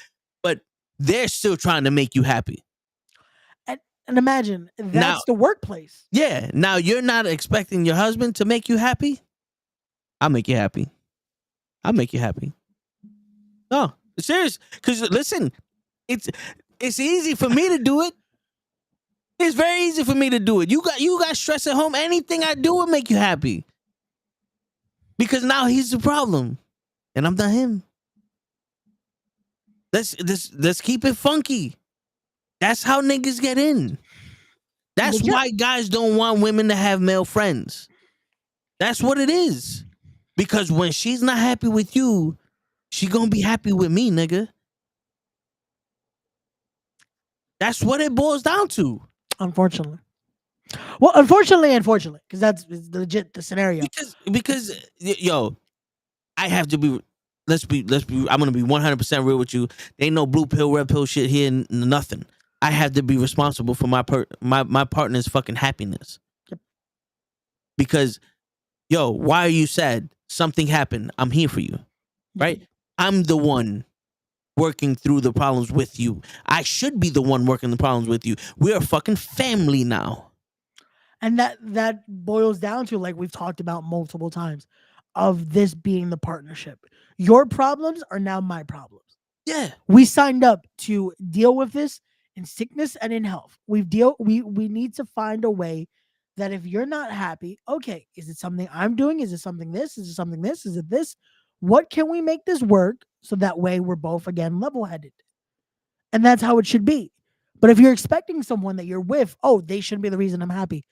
But they're still trying to make you happy. And imagine that's the workplace. Yeah. Now you're not expecting your husband to make you happy. I'll make you happy. I'll make you happy. No, serious. Because listen, it's easy for me to do it. It's very easy for me to do it. You got stress at home. Anything I do will make you happy. Because now he's the problem, and I'm not him. Let's keep it funky. That's how niggas get in. That's why guys don't want women to have male friends. That's what it is. Because when she's not happy with you, she gonna be happy with me, nigga. That's what it boils down to. Unfortunately. Well, unfortunately, because that's legit the scenario. Because yo, I have to be. Let's be. I'm gonna be 100% real with you. There ain't no blue pill, red pill shit here. Nothing. I have to be responsible for my partner's fucking happiness. Yep. Because, yo, why are you sad? Something happened. I'm here for you, right? I'm the one working through the problems with you. I should be the one working the problems with you. We're a fucking family now. And that boils down to, like we've talked about multiple times, of this being the partnership. Your problems are now my problems. Yeah. We signed up to deal with this in sickness and in health. We need to find a way that if you're not happy, okay, is it something I'm doing? Is it something this? Is it something this? Is it this? What can we make this work so that way we're both, again, level-headed? And that's how it should be. But if you're expecting someone that you're with, oh, they shouldn't be the reason I'm happy.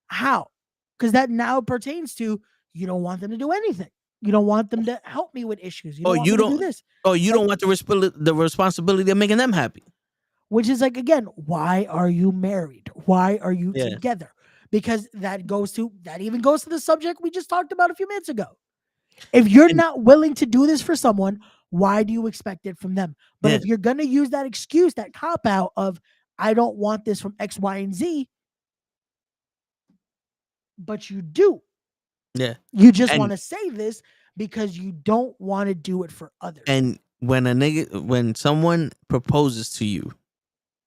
How? Because that now pertains to, you don't want them to do anything. You don't want them to help me with issues. You don't want them to do this. Oh, you don't want the responsibility of making them happy. Which is like, again, why are you married? Why are you together? Because that even goes to the subject we just talked about a few minutes ago. If you're not willing to do this for someone, why do you expect it from them? But if you're going to use that excuse, that cop out of, I don't want this from X, Y, and Z, but you do. Yeah. You just want to say this because you don't want to do it for others. And when someone proposes to you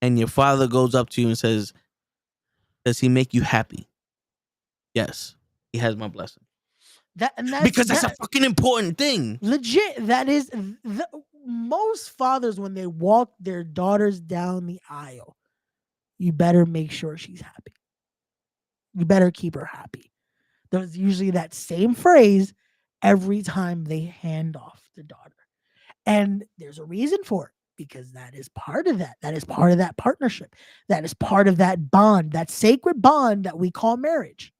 and your father goes up to you and says, does he make you happy? Yes, he has my blessing. Because that's a fucking important thing. Legit. That is most fathers, when they walk their daughters down the aisle, you better make sure she's happy. You better keep her happy. There's usually that same phrase every time they hand off the daughter. And there's a reason for it, because that is part of that. That is part of that partnership. That is part of that bond, that sacred bond that we call marriage.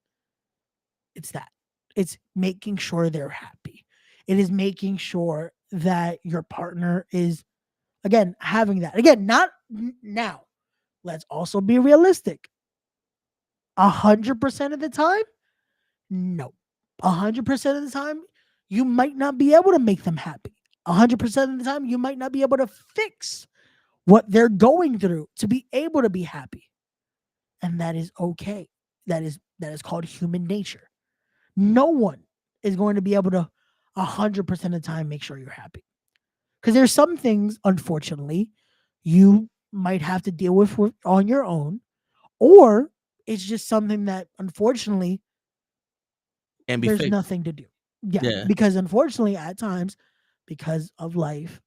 It's that. It's making sure they're happy. It is making sure that your partner is, again, having that. Again, not now. Let's also be realistic. 100% of the time, no. 100% of the time, you might not be able to make them happy. 100% of the time, you might not be able to fix what they're going through to be able to be happy. And that is okay. That is called human nature. No one is going to be able to 100% of the time make sure you're happy. Because there's some things, unfortunately, you might have to deal with on your own, or it's just something that, unfortunately, Can be there's fixed. nothing to do. Yeah, because unfortunately, at times, because of life,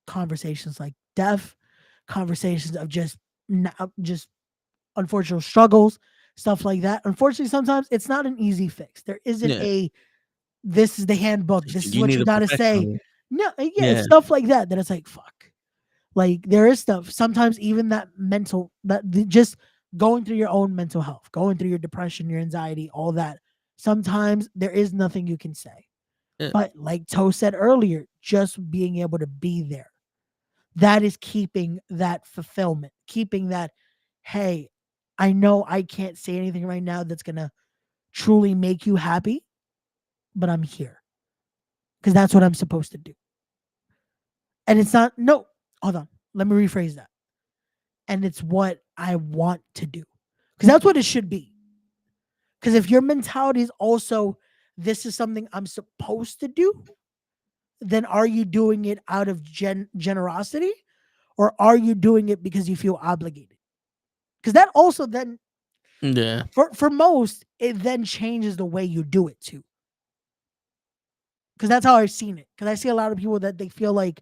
conversations like death, conversations of just unfortunate struggles, stuff like that. Unfortunately, sometimes it's not an easy fix. There isn't Yeah. this is the handbook. This is You what need you a got to say. professional. No, yeah, Yeah. it's stuff like that it's like, fuck. Like, there is stuff. Sometimes even that just going through your own mental health, going through your depression, your anxiety, all that. Sometimes there is nothing you can say. Yeah. But like Toe said earlier, just being able to be there. That is keeping that fulfillment, keeping that, hey, I know I can't say anything right now that's going to truly make you happy, but I'm here. Because that's what I'm supposed to do. And it's not, no, hold on. Let me rephrase that. And it's what I want to do. Because that's what it should be. Because if your mentality is also, this is something I'm supposed to do, then are you doing it out of generosity? Or are you doing it because you feel obligated? Because that also then, yeah, for most, it then changes the way you do it too. Because that's how I've seen it. Because I see a lot of people that they feel like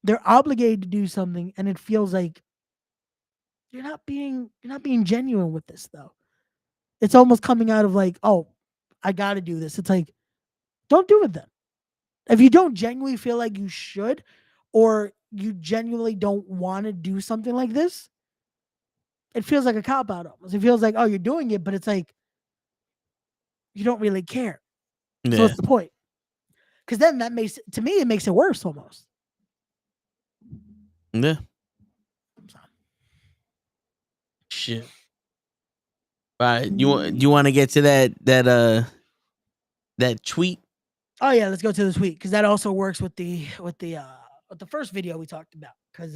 they're obligated to do something, and it feels like you're not being genuine with this though. It's almost coming out of like, oh, I got to do this. It's like, don't do it then. If you don't genuinely feel like you should, or you genuinely don't want to do something like this, it feels like a cop out almost. It feels like, oh, you're doing it, but it's like you don't really care. So yeah. what's the point? Because then that makes, to me, it makes it worse almost. Yeah. Shit. All right. You want to get to that tweet? Oh yeah, let's go to the tweet because that also works with the first video we talked about. Because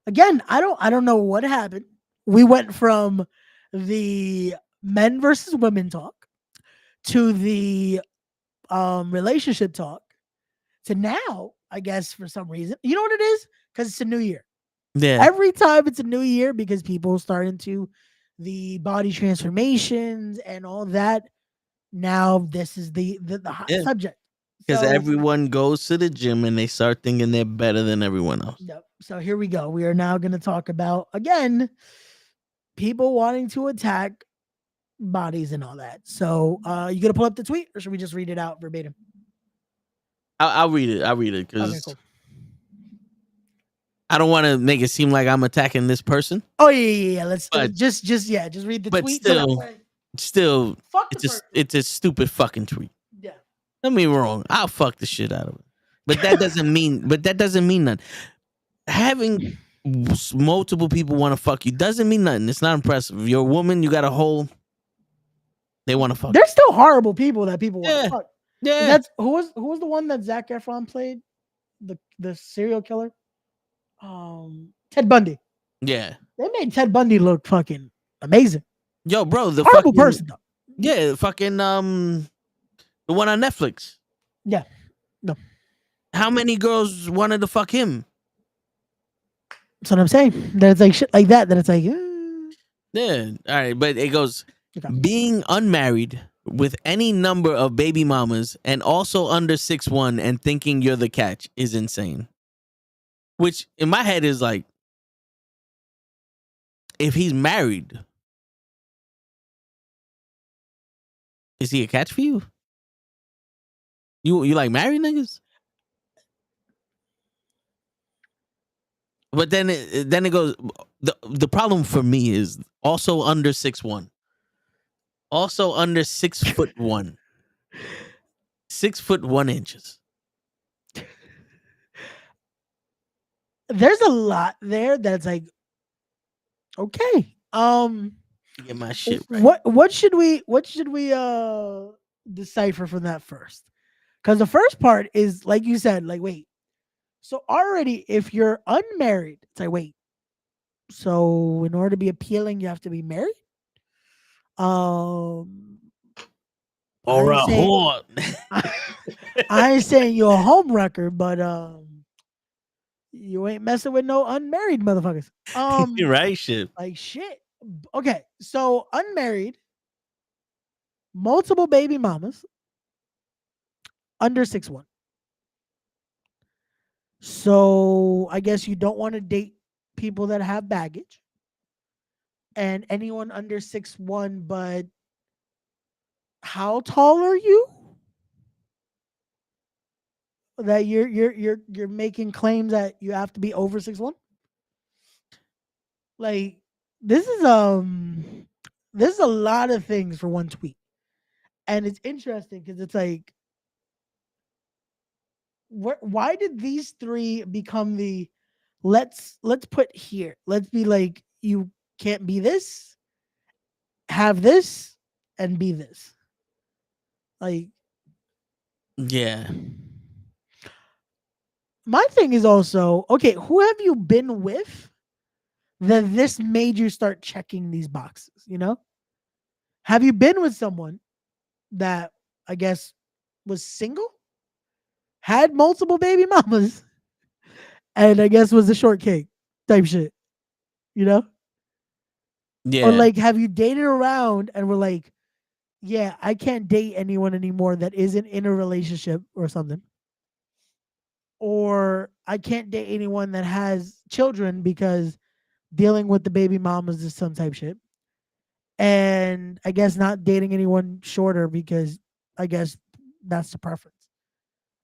again, I don't know what happened. We went from the men versus women talk to the relationship talk to now, I guess for some reason. You know what it is? Because it's a new year. Yeah. Every time it's a new year because people start into the body transformations and all that. Now this is the hot subject. Because So, everyone goes to the gym and they start thinking they're better than everyone else. Yep. So here we go. We are now going to talk about, again, people wanting to attack bodies and all that. So you going to pull up the tweet or should we just read it out verbatim? I'll read it. I'll read it because okay, cool. I don't want to make it seem like I'm attacking this person. Oh yeah. Let's just read the but tweet. Still, it's a stupid fucking tweet. Yeah. Don't get me wrong. I'll fuck the shit out of it. But that doesn't mean nothing. Having multiple people want to fuck you doesn't mean nothing. It's not impressive. If you're a woman, you got a whole. They want to fuck. There's still horrible people that people want to fuck. Yeah. That's who was the one that Zac Efron played, the serial killer. Ted Bundy. Yeah. They made Ted Bundy look fucking amazing. Yo, bro, the horrible person though. Yeah, fucking the one on Netflix. Yeah. No. How many girls wanted to fuck him? That's what I'm saying. That it's like shit like that. That it's like, yeah. All right, but it goes being unmarried with any number of baby mamas and also under 6'1" and thinking you're the catch is insane. Which in my head is like, if he's married, is he a catch for you? You like married niggas? But then it goes. The problem for me is also under 6'1", Also under 6'1". 6'1". There's a lot there that's like, okay. Get my shit right. What should we decipher from that first? Because the first part is like you said, like, wait. So already, if you're unmarried, it's like, wait. So in order to be appealing, you have to be married. Or a whore. I ain't saying you're a home wrecker, but you ain't messing with no unmarried motherfuckers. You're right, shit. Like shit. Okay, so unmarried, multiple baby mamas, under 6'1". So I guess you don't want to date people that have baggage, and anyone under 6'1". But how tall are you? That you're making claims that you have to be over 6'1". Like this is a lot of things for one tweet, and it's interesting because it's like, why did these three become the let's put here? Let's be like, you can't be this, have this, and be this. Like, yeah. My thing is also, okay, who have you been with that this made you start checking these boxes, you know? Have you been with someone that I guess was single, had multiple baby mamas, and I guess was a short cake type shit, you know? Yeah. Or like, have you dated around and were like, yeah, I can't date anyone anymore that isn't in a relationship or something? Or I can't date anyone that has children because dealing with the baby mamas is some type shit. And I guess not dating anyone shorter because I guess that's the preference.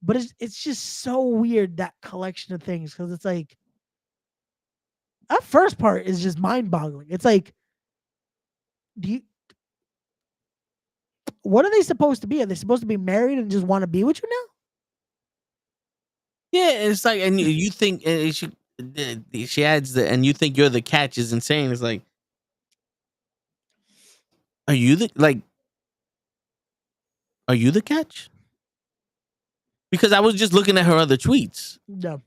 But it's just so weird, that collection of things, because it's like, that first part is just mind boggling. It's like, what are they supposed to be? Are they supposed to be married and just want to be with you now? Yeah, it's like, and you think, and she adds the, and you think you're the catch is insane. It's like, are you the catch? Because I was just looking at her other tweets. No.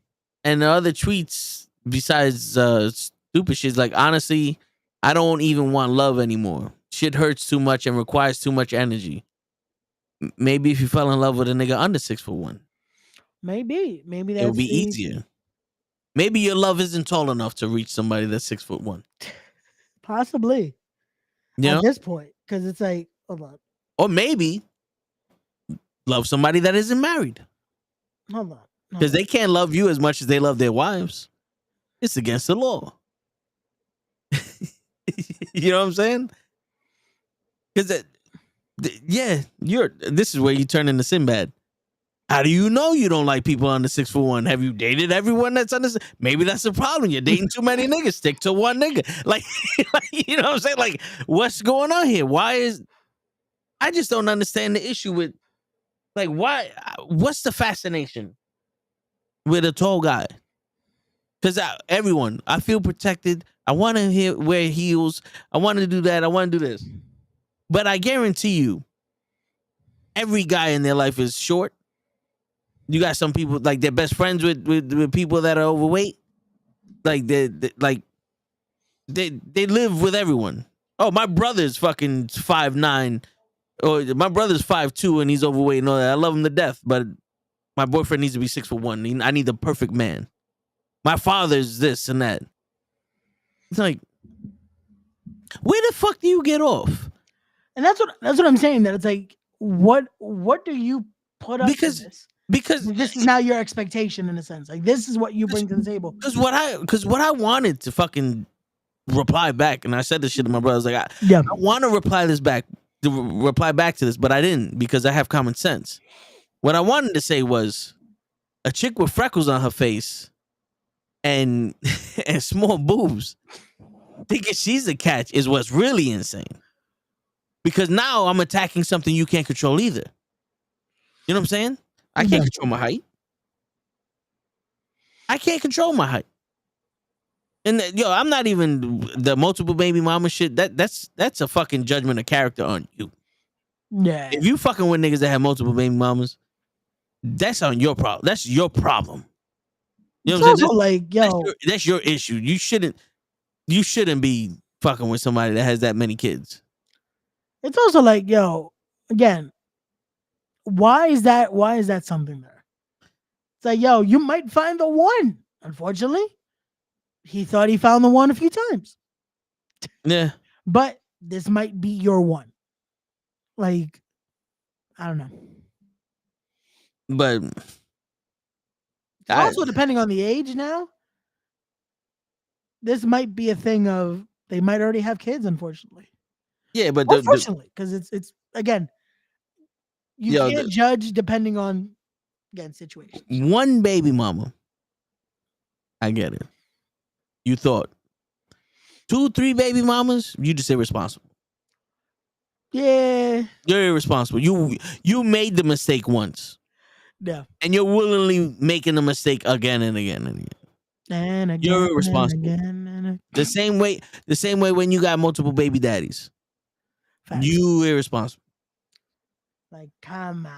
And the other tweets, besides stupid shit, like, honestly, I don't even want love anymore. Shit hurts too much and requires too much energy. Maybe if you fell in love with a nigga under 6'1". Maybe that's it would be easier. Maybe your love isn't tall enough to reach somebody that's 6'1". Possibly. You at this point, because it's like, hold on. Or maybe love somebody that isn't married. Hold on. Because they can't love you as much as they love their wives. It's against the law. You know what I'm saying? Because this is where you turn into Sinbad. How do you know you don't like people under 6'1"? Have you dated everyone that's under? Maybe that's the problem. You're dating too many niggas. Stick to one nigga. Like, you know what I'm saying? Like, what's going on here? I just don't understand the issue with, like, why? What's the fascination with a tall guy? Because I feel protected. I want to wear heels. I want to do that. I want to do this. But I guarantee you, every guy in their life is short. You got some people, like, they're best friends with people that are overweight. Like, they live with everyone. Oh, my brother's fucking 5'9", or my brother's 5'2", and he's overweight and all that. I love him to death, but my boyfriend needs to be 6'1". I need the perfect man. My father's this and that. It's like, where the fuck do you get off? And that's what I'm saying. That it's like, what do you put up because in this? Because this is now your expectation, in a sense. Like, this is what you bring to the table. Because what I wanted to fucking reply back, and I said this shit to my brother. I was like, I want to reply back to this, but I didn't, because I have common sense. What I wanted to say was, a chick with freckles on her face and small boobs thinking she's the catch is what's really insane. Because now I'm attacking something you can't control either. You know what I'm saying? I can't control my height. I can't control my height. And I'm not even the multiple baby mama shit. That's a fucking judgment of character on you. Yeah. If you fucking with niggas that have multiple baby mamas, that's on your problem. That's your problem. You know what I'm saying? Like, that's your issue. You shouldn't be fucking with somebody that has that many kids. It's also like, again, why is that something there? It's like, you might find the one. Unfortunately, he thought he found the one a few times. Yeah. But this might be your one. Like, I don't know. But also depending on the age now, this might be a thing of they might already have kids, unfortunately. Yeah, but unfortunately, because it's again, you can't judge depending on situations. One baby mama. I get it. You thought 2, 3 baby mamas, you just irresponsible. Yeah. You're irresponsible. You made the mistake once. Yeah. And you're willingly making the mistake again and again and again. And again. You're irresponsible. And again. The same way when you got multiple baby daddies. Facts. You irresponsible. Like, come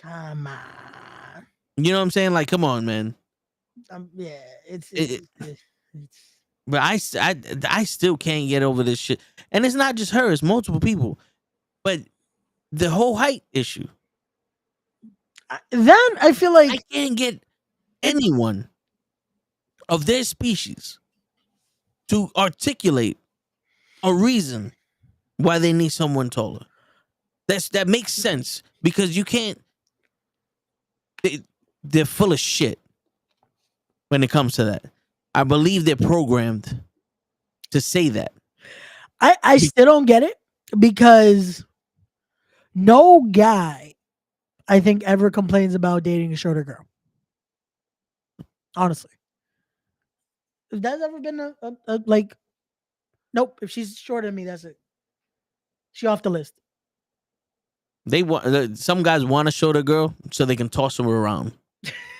on. You know what I'm saying? Like, come on, man. Yeah, it's but I still can't get over this shit. And it's not just her, it's multiple people. But the whole height issue. Then I feel like I can't get anyone of their species to articulate a reason why they need someone taller. That makes sense because you can't. They're full of shit when it comes to that. I believe they're programmed to say that. I still don't get it because no guy, I think, ever complains about dating a shorter girl. Honestly. If that's ever been a like, nope, if she's shorter than me, that's it. She off the list. They want some guys want a shorter girl so they can toss her around.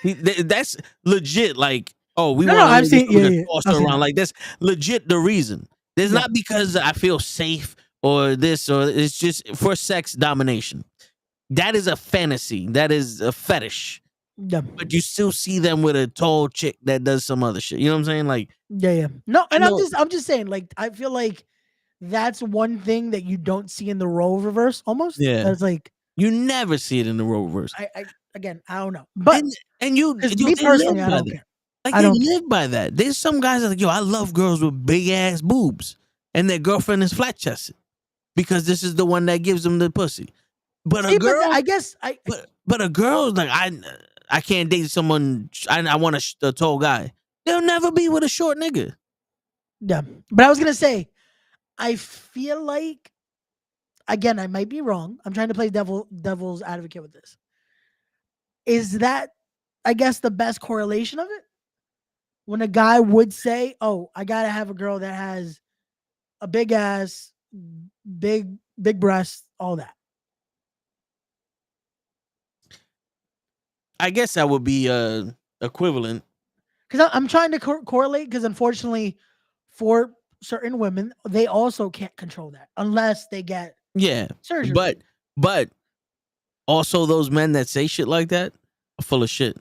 That's legit. Like, oh, we want to toss her around. Like, that's legit the reason. There's not because I feel safe or this or it's just for sex domination. That is a fantasy. That is a fetish. Yeah. But you still see them with a tall chick that does some other shit. You know what I'm saying? Like, yeah. No, and I'm just saying, like, I feel like that's one thing that you don't see in the role reverse almost. Yeah. It's like you never see it in the role reverse. I don't know. But you me personally, I don't care. Like, they live by that. There's some guys that are like, yo, I love girls with big ass boobs. And their girlfriend is flat chested. Because this is the one that gives them the pussy. But a girl, I guess but a girl, like, I can't date someone. I want a tall guy. They'll never be with a short nigga. Yeah, but I was gonna say, I feel like, again, I might be wrong. I'm trying to play devil's advocate with this. Is that, I guess, the best correlation of it? When a guy would say, "Oh, I gotta have a girl that has a big ass, big breasts, all that." I guess that would be equivalent. Because I'm trying to correlate, because unfortunately for certain women, they also can't control that unless they get surgery. But also those men that say shit like that are full of shit.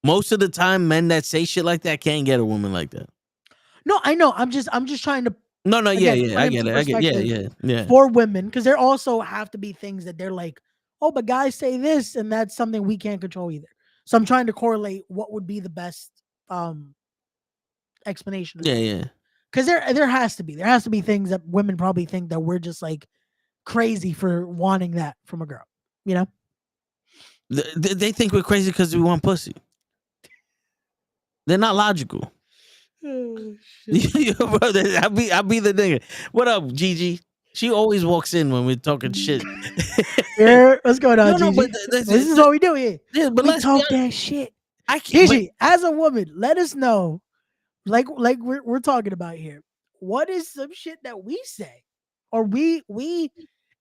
Most of the time, men that say shit like that can't get a woman like that. No, I know. I'm just trying to. No, again, I get it. Yeah. For women, because there also have to be things that they're like, oh, but guys say this, and that's something we can't control either. So I'm trying to correlate what would be the best explanation. Yeah. Because there has to be things that women probably think that we're just like crazy for wanting that from a girl. You know, they think we're crazy because we want pussy. They're not logical. Oh, Yo, brother, I'll be the nigga. What up, Gigi? She always walks in when we're talking shit. Yeah, what's going on, Gigi? No, but this is what we do here. Yeah, but we let's talk that shit. Gigi, as a woman, let us know, like we're talking about here. what is some shit that we say or we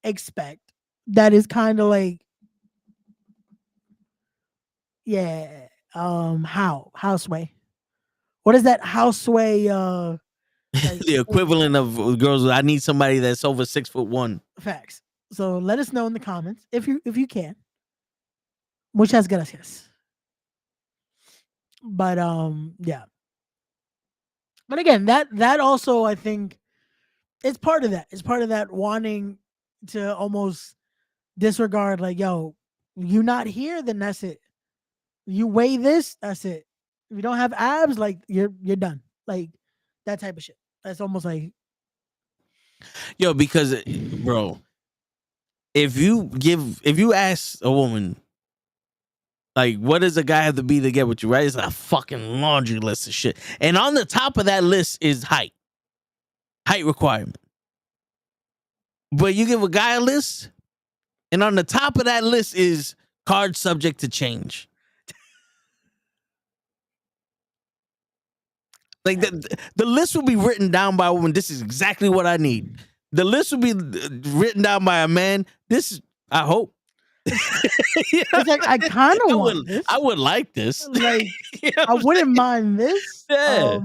expect that is kind of like, yeah, houseway. What is that houseway? Like, The equivalent of girls. I need somebody that's over 6'1". Facts. So let us know in the comments if you can. Muchas gracias. But yeah. But again, that also I think it's part of that. It's part of that wanting to almost disregard, like, yo, you not here, then that's it. You weigh this, that's it. If you don't have abs, like you're done. Like that type of shit. That's almost like, Yo, because bro, if you ask a woman, like, what does a guy have to be to get with you, right? It's a fucking laundry list of shit. And on the top of that list is height requirement. But you give a guy a list, and on the top of that list is card subject to change. Like the list will be written down by a woman. This is exactly what I need. The list will be written down by a man. This is, I hope. it's like, I kind of want this. I would like this. Like, I wouldn't mind this. Yeah.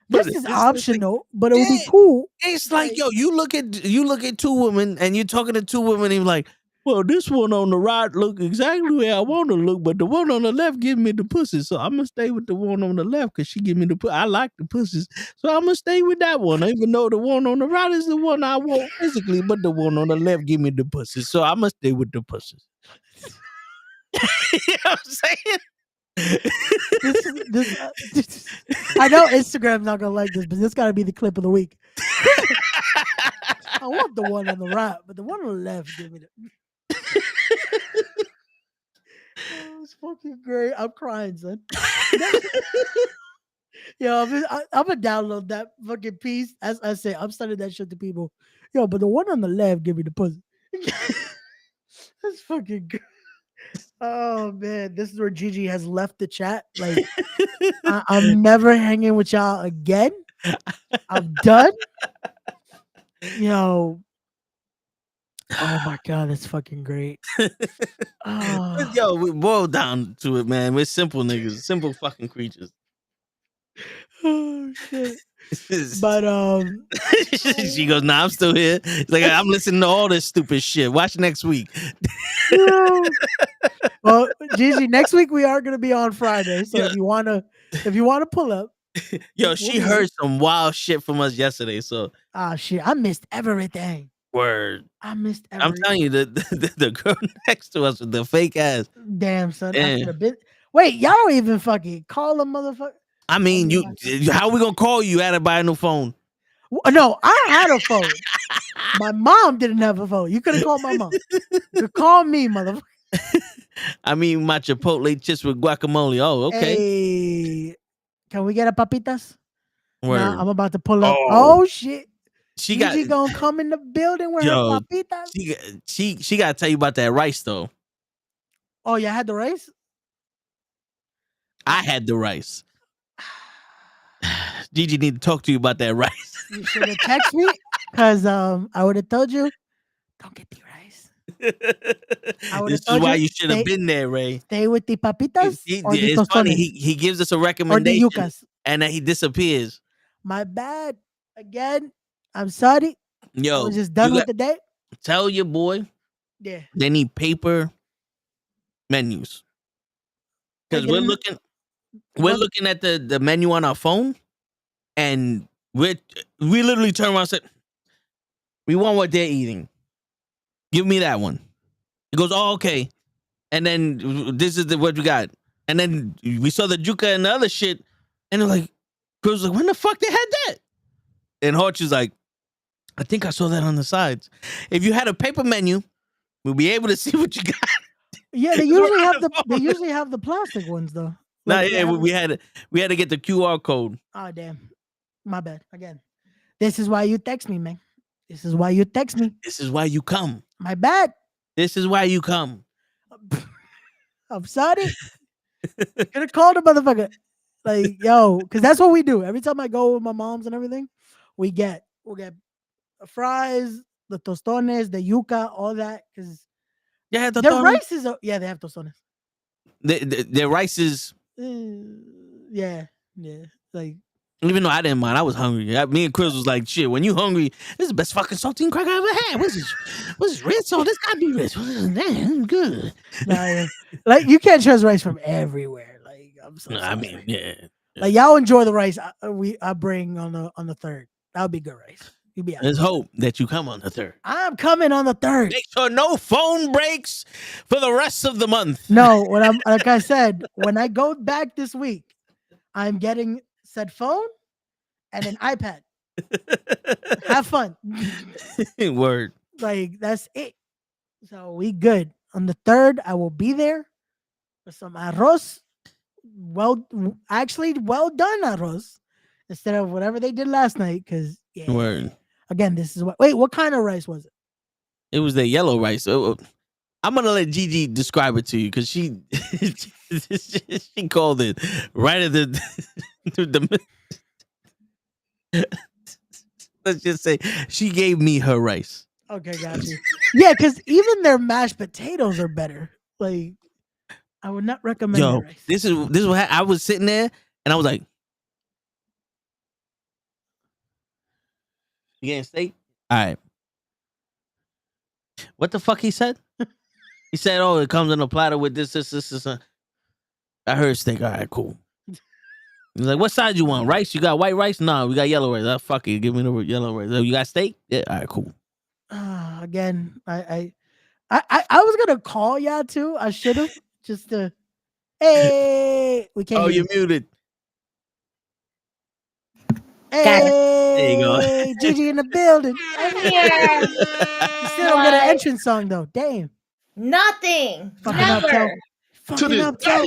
This is optional, but it would be cool. It's like, yo, you look at two women and you're talking to two women and you're like, well, this one on the right look exactly where I want to look, but the one on the left give me the pussy. So I'm going to stay with the one on the left because she give me the pussy. I like the pussies. So I'm going to stay with that one, even though the one on the right is the one I want physically, but the one on the left give me the pussy. So I'm going to stay with the pussies. You know what I'm saying? I know Instagram's not gonna like this, but this gotta be the clip of the week. I want the one on the right, but the one on the left, give me the. Oh, it's fucking great. I'm crying, son. Yo, I'm gonna download that fucking piece. As I say, I'm sending that shit to people. Yo, but the one on the left, give me the pussy. That's fucking good. Oh man, this is where Gigi has left the chat. Like, I'm never hanging with y'all again. I'm done. Yo. Oh my god, that's fucking great. Yo, we boil down to it, man. We're simple niggas, simple fucking creatures. Oh shit. But she goes, nah, I'm still here. It's like, I'm listening to all this stupid shit. Watch next week. Well, Gigi, next week we are gonna be on Friday. So if you wanna pull up. Yo, she heard some wild shit from us yesterday. So shit, I missed everything. Word. I missed everything. I'm telling you, the girl next to us with the fake ass. Damn, son. I should have been. Wait, y'all don't even fucking call them, motherfucker. I mean, how we gonna call you? Had to buy a new phone. No, I had a phone. My mom didn't have a phone. You could have called my mom. You could call me, motherfucker. I mean, my Chipotle chips with guacamole. Oh, okay. Hey, can we get a papitas? Word. Nah, I'm about to pull up. Oh shit. She gonna come in the building with her papitas. She gotta tell you about that rice though. Oh, you had the rice? I had the rice. Gigi need to talk to you about that rice. You should have texted me, because I would have told you, don't get the rice. This is why you should have been there, Ray. Stay with the papitas. It's funny. He gives us a recommendation and then he disappears. My bad. Again, I'm sorry. Yo, I was just done with the day. Tell your boy. Yeah. They need paper menus. Because we're looking at the menu on our phone, and we literally turn around and say, we want what they're eating. Give me that one. He goes, oh, okay. And then this is what we got. And then we saw the juca and the other shit, and they're like, girls like, when the fuck they had that? And Horch like, I think I saw that on the sides. If you had a paper menu, we'll be able to see what you got. Yeah, they usually have the plastic ones though. Like, we had to get the QR code. Oh damn. My bad. Again. This is why you text me, man. This is why you text me. This is why you come. My bad. This is why you come. I'm sorry. Could have called a motherfucker. Like, yo, because that's what we do. Every time I go with my moms and everything, we'll get fries, the tostones, the yuca, all that, because Yeah, their tostones. rice is yeah, they have tostones. Their rice is. Yeah, like. Even though I didn't mind, I was hungry. Me and Chris was like, "Shit, when you hungry, this is the best fucking saltine cracker I ever had. What's this red salt? This gotta be red. Damn, good." Like you can't trust rice from everywhere. Like I'm so sorry. I mean, yeah. Like y'all enjoy the rice I bring on the 3rd. That'll be good rice. You'll be out. Let's hope that you come on the 3rd. I'm coming on the 3rd. Make sure no phone breaks for the rest of the month. No, when I'm like I said, when I go back this week, I'm getting said phone and an iPad. Have fun. Word. Like that's it. So we good. On the 3rd, I will be there with some arroz. Well done arroz instead of whatever they did last night. Because Word. Again, this is what kind of rice was it? It was the yellow rice. I'm gonna let Gigi describe it to you because she she called it right at the let's just say she gave me her rice. Okay, got you. Yeah, because even their mashed potatoes are better. Like, I would not recommend their rice. This is what I was sitting there and I was like, "You getting steak? All right." What the fuck he said? He said, "Oh, it comes in a platter with this." I heard steak. All right, cool. He's like, "What side you want? Rice? You got white rice? No, we got yellow rice. Fuck it, give me the yellow rice. You got steak? Yeah, all right, cool." Again, I was gonna call y'all too. I should have just to. Hey, we can't. Oh, you're muted. Hey, there you go. Gigi in the building. I'm here. You still don't get an entrance song though. Damn. Nothing. Fucking up, Never. Toe. Fucking up, Toe.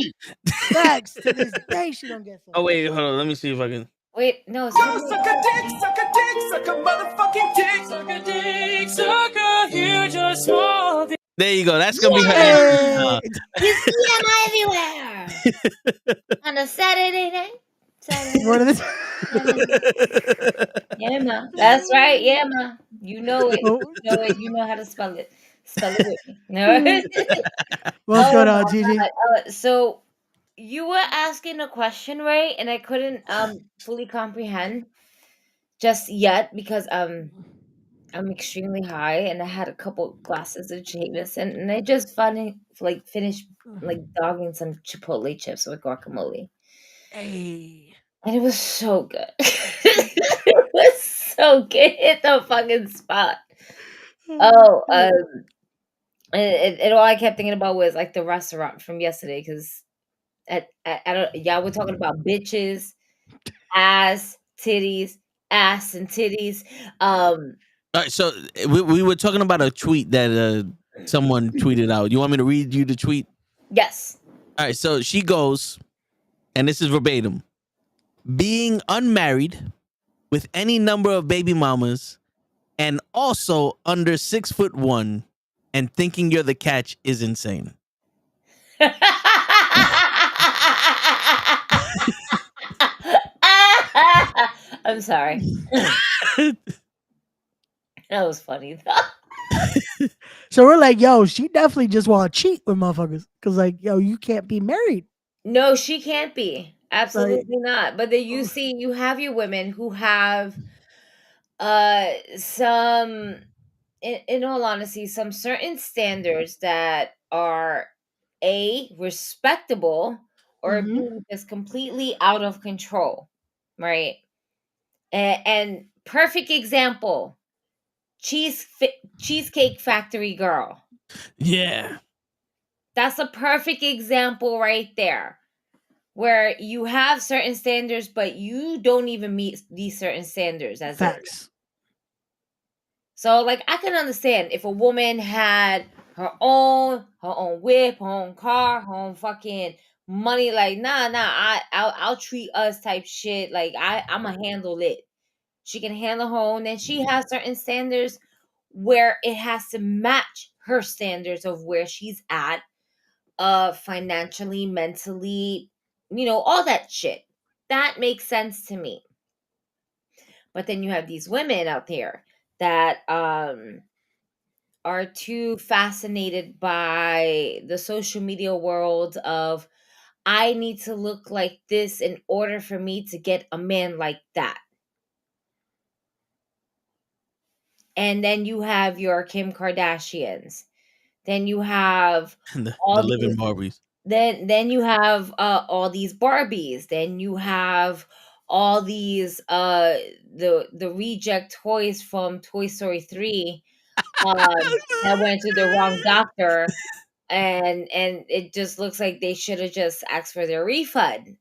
Facts. To this day, she don't get. Oh wait, hold on. Let me see if I can. Wait, no. Suck a dick, suck a dick, suck a motherfucking dick. Suck a dick, suck a huge or small dick. There you go. That's gonna be her. You see him everywhere. On a Saturday night. What is Yeah, ma. That's right. Yeah, ma. You know it. You know it. You know how to spell it. Spell it with me. No. What's going on, Gigi? So you were asking a question, right? And I couldn't fully comprehend just yet because I'm extremely high and I had a couple glasses of Jameson and I just finished dogging some Chipotle chips with guacamole. Hey. And it was so good. It was so good. Hit the fucking spot. Oh, and all I kept thinking about was like the restaurant from yesterday because I don't, y'all were talking about bitches, ass, titties, ass and titties. All right, so we were talking about a tweet that someone tweeted out. You want me to read you the tweet? Yes. All right, so she goes, and this is verbatim: being unmarried with any number of baby mamas and also under 6'1" and thinking you're the catch is insane. I'm sorry. That was funny. So we're like, yo, she definitely just want to cheat with motherfuckers. Because, like, yo, you can't be married. No, she can't be. Absolutely not. But then you see, you have your women who have some, in all honesty, some certain standards that are respectable or B, just completely out of control, right? And perfect example, Cheesecake Factory girl. Yeah. That's a perfect example right there. Where you have certain standards, but you don't even meet these certain standards as facts. So, like, I can understand if a woman had her own whip, her own car, her own fucking money. Like, I'll treat us type shit. Like, I'ma handle it. She can handle her own, and she has certain standards where it has to match her standards of where she's at, financially, mentally, all that shit. That makes sense to me. But then you have these women out there that are too fascinated by the social media world of, I need to look like this in order for me to get a man like that. And then you have your Kim Kardashians. Then you have the all living these Barbies. then you have all these Barbies. Then you have all these the reject toys from Toy Story 3 that went to the wrong doctor, and it just looks like they should have just asked for their refund.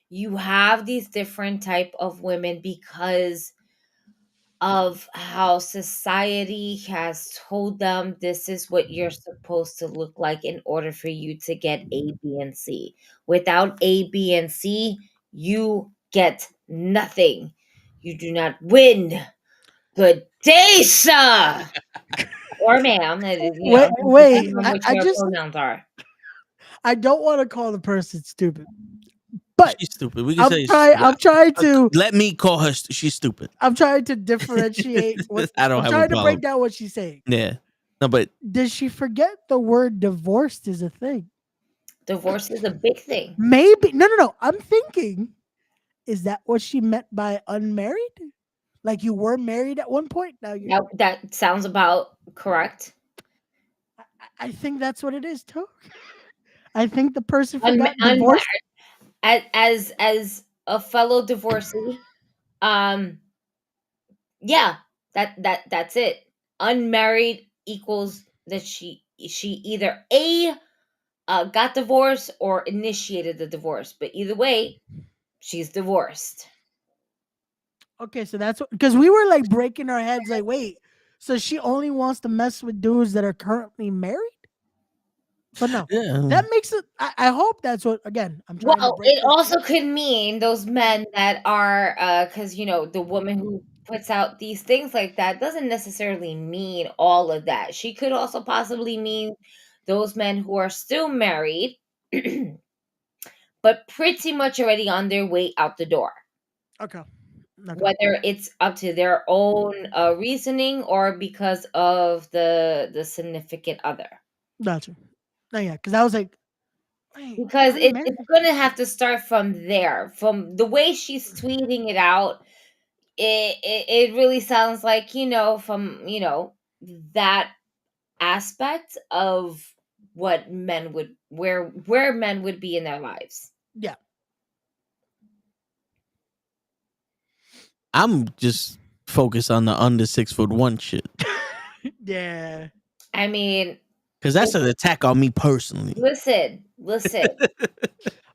You have these different type of women because of how society has told them this is what you're supposed to look like in order for you to get A, B, and C. Without A, B, and C, you get nothing. You do not win. Good day, sir. Or ma'am. Wait, Depending on what I your just pronouns are. I don't want to call the person stupid, but She's stupid. We can say I'm trying to let me call her. She's stupid. I'm trying to differentiate what I don't I'm have a trying to problem. break down what she's saying. Yeah, no, but Does she forget the word divorced is a thing? Divorce is a big thing. Maybe no. I'm thinking, is that what she meant by unmarried? Like you were married at one point, now you're. That sounds about correct. I think that's what it is too. I think the person Unmarried. forgot divorce. As a fellow divorcee, yeah, that's it. Unmarried equals that she either got divorced or initiated the divorce, but either way, she's divorced. Okay, so that's because we were like breaking our heads, like, wait, so she only wants to mess with dudes that are currently married? But no, that makes it. I hope that's what. Again, I'm trying to Well, break. it also could mean those men that are, because the woman who puts out these things like that doesn't necessarily mean all of that. She could also possibly mean those men who are still married, but pretty much already on their way out the door. Okay. Whether it's up to their own reasoning or because of the significant other. Gotcha. No, yeah, because I was like, wait, Because unmarried? it's gonna have to start from there. From the way she's tweeting it out, it really sounds like, from that aspect of what men would where men would be in their lives. Yeah. I'm just focused on the under 6'1" shit. Yeah. I mean, Because that's an attack on me personally. listen.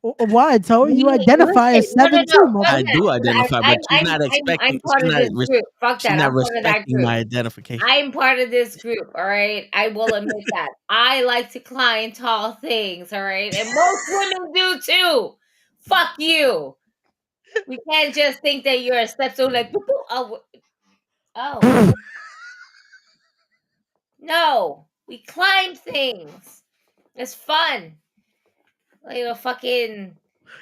Why? Tell you identify as 7'2". I do identify, but she's not I'm expecting. part of this group. Fuck She's that. not I'm part of that respecting group. my identification. I'm part of this group, all right? I will admit that. I like to climb tall things, all right? And most women do too. Fuck you. We can't just think that you're a stepstool like, boop, boop. Oh. No. We climb things. It's fun. Like a fucking...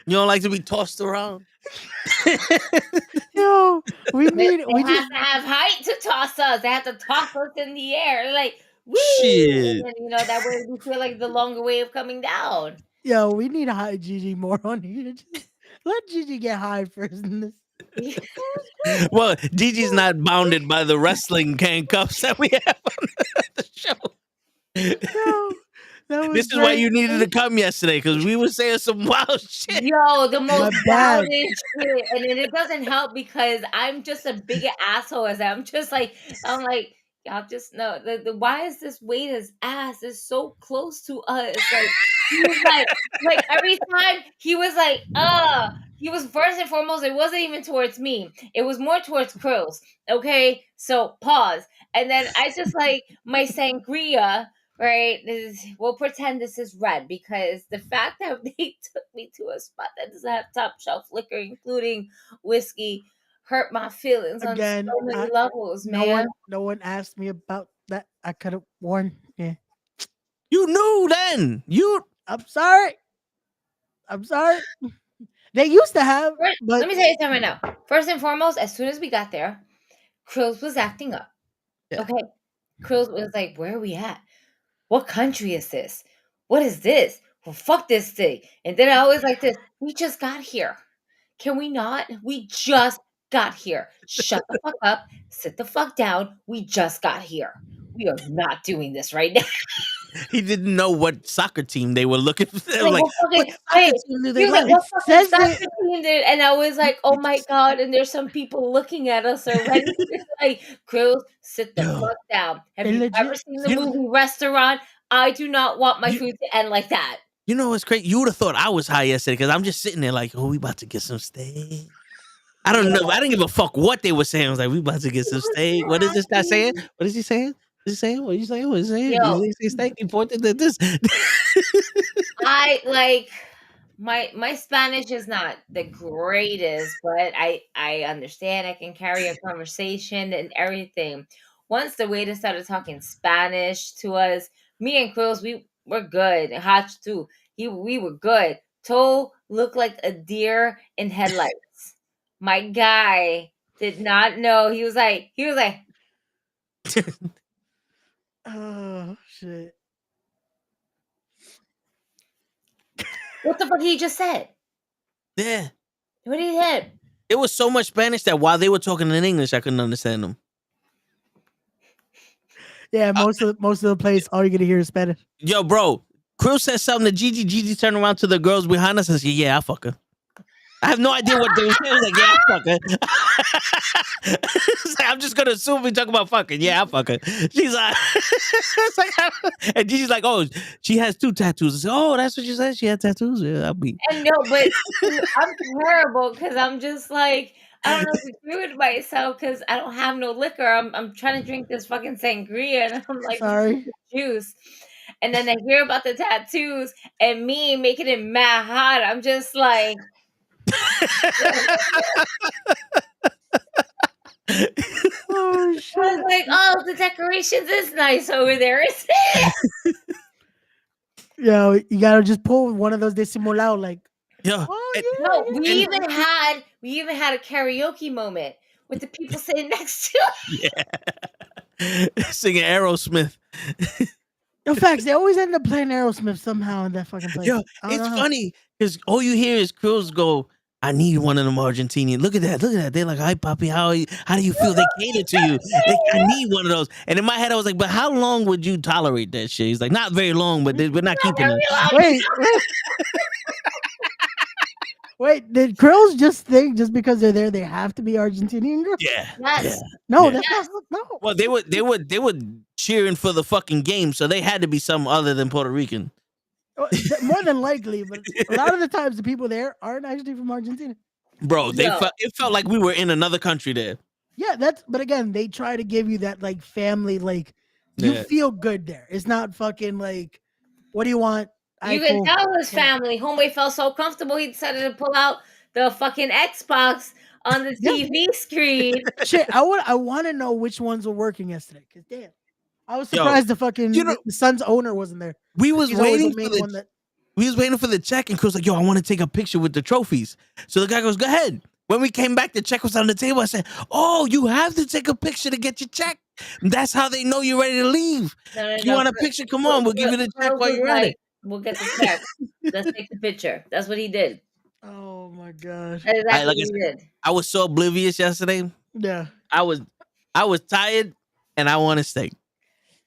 You don't like to be tossed around? Yo, we They need. We have just. to have height to toss us. They have to toss us in the air. Like, woo! Shit. And then, that way we feel like the longer way of coming down. Yo, we need a high Gigi more on here. Just let Gigi get high first in this. Well, Gigi's not bounded by the wrestling handcuffs that we have on the show. This is why you needed to come yesterday, because we were saying some wild shit. Yo, the most wildest shit. And then it doesn't help because I'm just a bigger asshole as I'm like, y'all just know why is this waiter's ass is so close to us? Like he was like every time he was like, he was first and foremost, it wasn't even towards me. It was more towards Krills. Okay, so pause. And then I just like my sangria. Right, we'll pretend this is red because the fact that they took me to a spot that doesn't have top shelf liquor, including whiskey, hurt my feelings Again, on so many levels, man. No one asked me about that. I could have warned. Yeah, you knew then. I'm sorry. They used to have, but let me tell you something right now. First and foremost, as soon as we got there, Krills was acting up. Yeah. Okay. Krills was like, where are we at? What country is this? What is this? Well, fuck this thing. And then I always like this. We just got here. Can we not? We just got here. Shut the fuck up. Sit the fuck down. We just got here. We are not doing this right now. He didn't know what soccer team they were looking for. They were Like, like, what what fucking soccer wait, team do he they was like, like? what It fucking says soccer it. team did? And I was like, oh my god! And there's some people looking at us already. It's like, Krills, sit the Yo. fuck down. Have It you legit- ever seen the You know- movie Restaurant? I do not want my food to end like that. You know what's crazy? You would have thought I was high yesterday because I'm just sitting there like, oh, we about to get some steak. I don't know. I didn't give a fuck what they were saying. I was like, we about to get some steak. What is this guy saying? What is he saying? What is he saying? What are you saying? What is he saying? Yo. Did he say steak? He pointed at this. I like my Spanish is not the greatest, but I understand. I can carry a conversation and everything. Once the waiter started talking Spanish to us, me and Quills, we were good. And Hotch too. We were good. Toe looked like a deer in headlights. My guy did not know. He was like, Oh shit. what the fuck he just said? Yeah. What did he say? It was so much Spanish that while they were talking in English, I couldn't understand them. Yeah, most of the place, all you're gonna hear is Spanish. Yo, bro, Krill said something to Gigi. Gigi turned around to the girls behind us and said, yeah, I fuck her. I have no idea what they were saying. I was like, yeah, I fuck her. It's like, I'm just going to assume we talk about fucking. Yeah, I fuck her. She's like, it's like, and Gigi's like, oh, she has 2 tattoos. I said, oh, that's what you said? She had tattoos? Yeah, I'll be. And no, but I'm terrible because I'm just like, I don't know if to do with myself because I don't have no liquor. I'm trying to drink this fucking sangria and I'm like, sorry, juice. And then I hear about the tattoos and me making it mad hot. I'm just like, oh shit! I was like, oh, the decorations is nice over there, isn't it? Yo, you gotta just pull one of those disimulado, like. Yeah. No, we even had a karaoke moment with the people sitting next to us. Yeah. Singing Aerosmith. No facts. They always end up playing Aerosmith somehow in that fucking place. Yo, it's funny because all you hear is Krills go, I need one of them Argentinian. Look at that. Look at that. They're like, hi, Papi. How do you feel? They cater to you. I need one of those. And in my head, I was like, but how long would you tolerate that shit? He's like, not very long, but we're not keeping it. Wait, did Krills just think just because they're there, they have to be Argentinian girls? Yeah. Yes. No, Yeah. that's not. No. Well, they were cheering for the fucking game, so they had to be some other than Puerto Rican. More than likely, but a lot of the times the people there aren't actually from Argentina. Bro, it felt like we were in another country there. Yeah, but again, they try to give you that like family, like you feel good there. It's not fucking like, what do you want? You can tell his family. Homeboy felt so comfortable he decided to pull out the fucking Xbox on the TV screen. Shit, I want to know which ones were working yesterday. Cause damn, I was surprised the fucking the son's owner wasn't there. We was He's always waiting the main for one that. We was waiting for the check, and Chris was like, yo, I want to take a picture with the trophies. So the guy goes, go ahead. When we came back, the check was on the table. I said, oh, you have to take a picture to get your check. That's how they know you're ready to leave. You want a picture? Come on, we'll give you the check while you're at it. We'll get the check. Let's take the picture. That's what he did. Oh my gosh. That's exactly what he did. I was so oblivious yesterday. Yeah. I was tired and I wanted steak.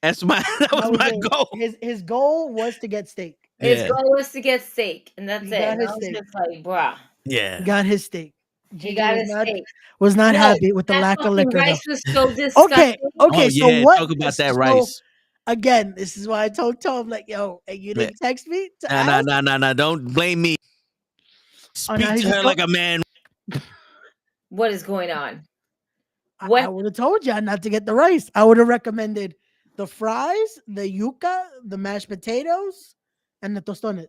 That was my goal. His goal was to get steak. His goal was to get steak, and that's it. And I was just like, bruh. Yeah. He got his steak. He got his steak. Was not happy with the lack of liquor. Rice was so disgusting. Okay. So yeah, what? Talk about that rice. Again, this is why I told Tom, like, yo, hey, you didn't text me to ask? No. Don't blame me. Speak to her like a man. What is going on? I would have told you not to get the rice. I would have recommended the fries, the yuca, the mashed potatoes, and the tostones.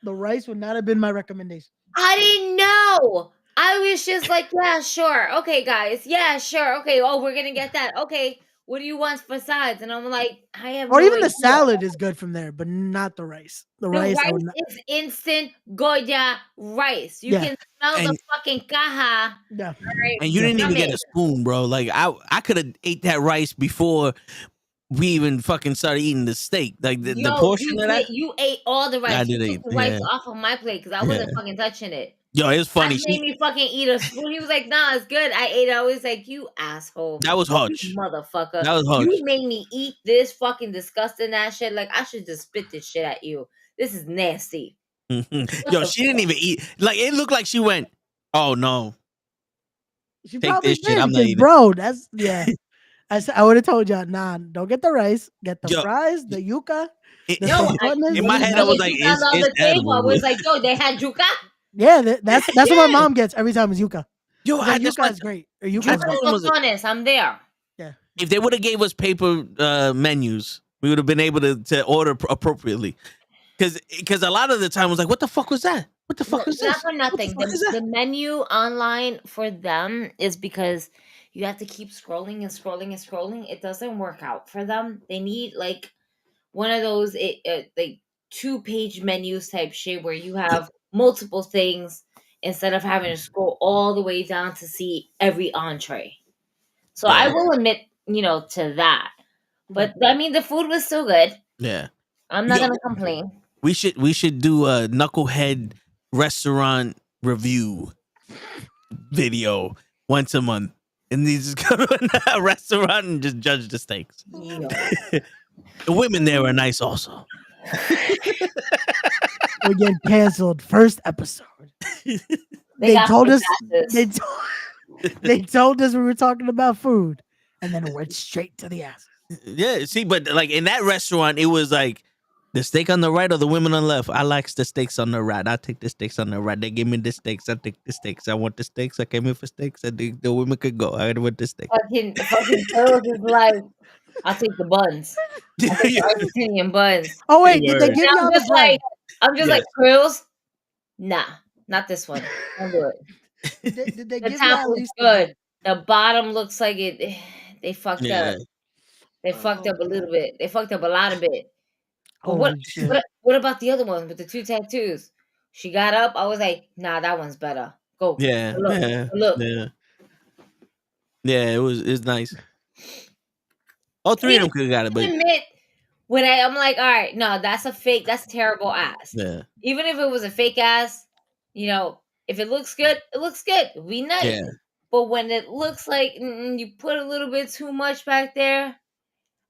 The rice would not have been my recommendation. I didn't know. I was just like, yeah, sure. Okay, guys. Yeah, sure. Okay. Oh, we're going to get that. Okay. what do you want for sides? And I'm like, I have Or no even the idea. salad is good from there, but not the rice. The The rice, I would rice not. is instant Goya rice. You Yeah. can smell the And fucking caja. Yeah. All right, and you didn't from even get it. a spoon, bro. Like I could have ate that rice before we even fucking started eating the steak. Like the Yo, portion of that. you ate all the rice. I You did took eat. the rice Yeah. off of my plate because I Yeah. wasn't fucking touching it. Yo, it was funny. That made me fucking eat a spoon. He was like, "Nah, it's good." I ate it. I was like, "You asshole." That was You Hutch. motherfucker. That was Hutch. You made me eat this fucking disgusting ass shit. Like I should just spit this shit at you. This is nasty. Yo, she didn't even eat. Like it looked like she went, "Oh no, She take probably this shit. did I'm not because, eating." bro, that's yeah. I would have told y'all, nah, don't get the rice, get the Yo. fries, the yuca, the No, tostones. In my head, I was like, on the "It's other table. I edible." was like, "Yo, they had yuca." Yeah, that's what my Yeah. mom gets every time is yuca. Yo, She's like, that's yuca is great. Or yuca I is told great. him was honest. I'm there. Yeah. if they would have gave us paper menus, we would have been able to order appropriately. Because a lot of the time I was like, "What the fuck was that? What the fuck was Not this? for nothing. The menu online for them is because you have to keep scrolling and scrolling and scrolling. It doesn't work out for them. They need like one of those like 2-page menus type shit where you have multiple things instead of having to scroll all the way down to see every entree. So I Yeah. will admit, to that. But I mean, the food was still good. Yeah. I'm not Yo, gonna complain. We should do a Knucklehead restaurant review video once a month. And these just go to a restaurant and just judge the steaks. The women there are nice also. We're getting canceled. First episode. They got told us asses. they told us we were talking about food, and then it went straight to the ass. Yeah, see, but like in that restaurant, it was like the steak on the right or the women on the left. I like the steaks on the right. I take the steaks on the right. They give me the steaks. I take the steaks. I want the steaks. I came here for steaks. I think the women could go. I want the steak. Fucking girls is like, I'll take the buns. I'll take the Argentinian buns. Oh wait, did they give And y'all the bread? I'm just like, Krills? Nah, not this one. Don't do it. Did they The give top y'all at looks least good. The bottom looks like it. They fucked Yeah. up. They fucked up a little bit. They fucked up a lot of it. But Holy shit. what about the other one with the 2 tattoos? She got up. I was like, nah, that one's better. Go. Yeah, Go look. yeah, Go look. yeah. Yeah, it's nice. All three of them could have got it, but Admit when I'm like, all right, no, that's a fake. That's terrible ass. yeah, Even if it was a fake ass, if it looks good, it looks good. It'd be nice. yeah. But when it looks like you put a little bit too much back there,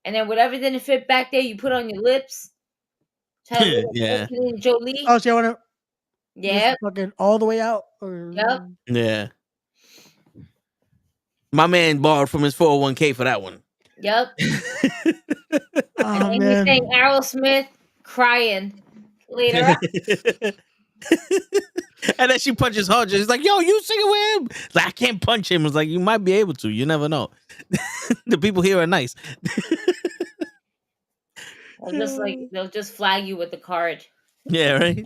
and then whatever didn't fit back there, you put on your lips. Try to look like Yeah. Angelina Jolie. Oh, so you want to? Yeah. Fucking all the way out. Or... Yep. Yeah. My man borrowed from his 401k for that one. Yep. Oh, and then he sang Aerosmith crying later. And then she punches Hodges. He's like, "Yo, you singing with him?" Like, I can't punch him. It's like, you might be able to. You never know. The people here are nice. They'll just flag you with the card. Yeah, right.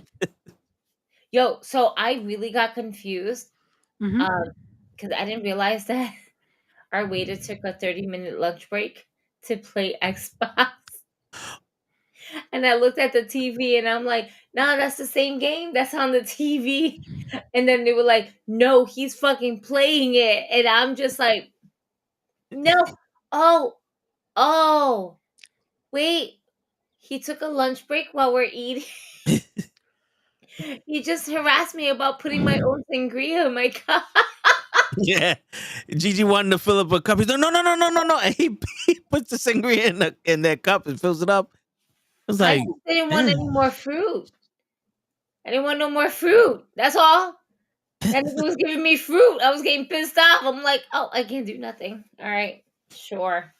Yo, so I really got confused Mhm. because I didn't realize that our waiter took a 30-minute lunch break to play Xbox. And I looked at the TV and I'm like, nah, that's the same game. That's on the TV. And then they were like, no, he's fucking playing it. And I'm just like, no. Oh, wait. He took a lunch break while we're eating. He just harassed me about putting my own sangria in my cup. Yeah, Gigi wanted to fill up a cup. He's like, no. And he puts the sangria in that cup and fills it up. I was I like, just didn't want any more fruit. I didn't want no more fruit. That's all. And if it was giving me fruit, I was getting pissed off. I'm like, oh, I can't do nothing. All right, sure.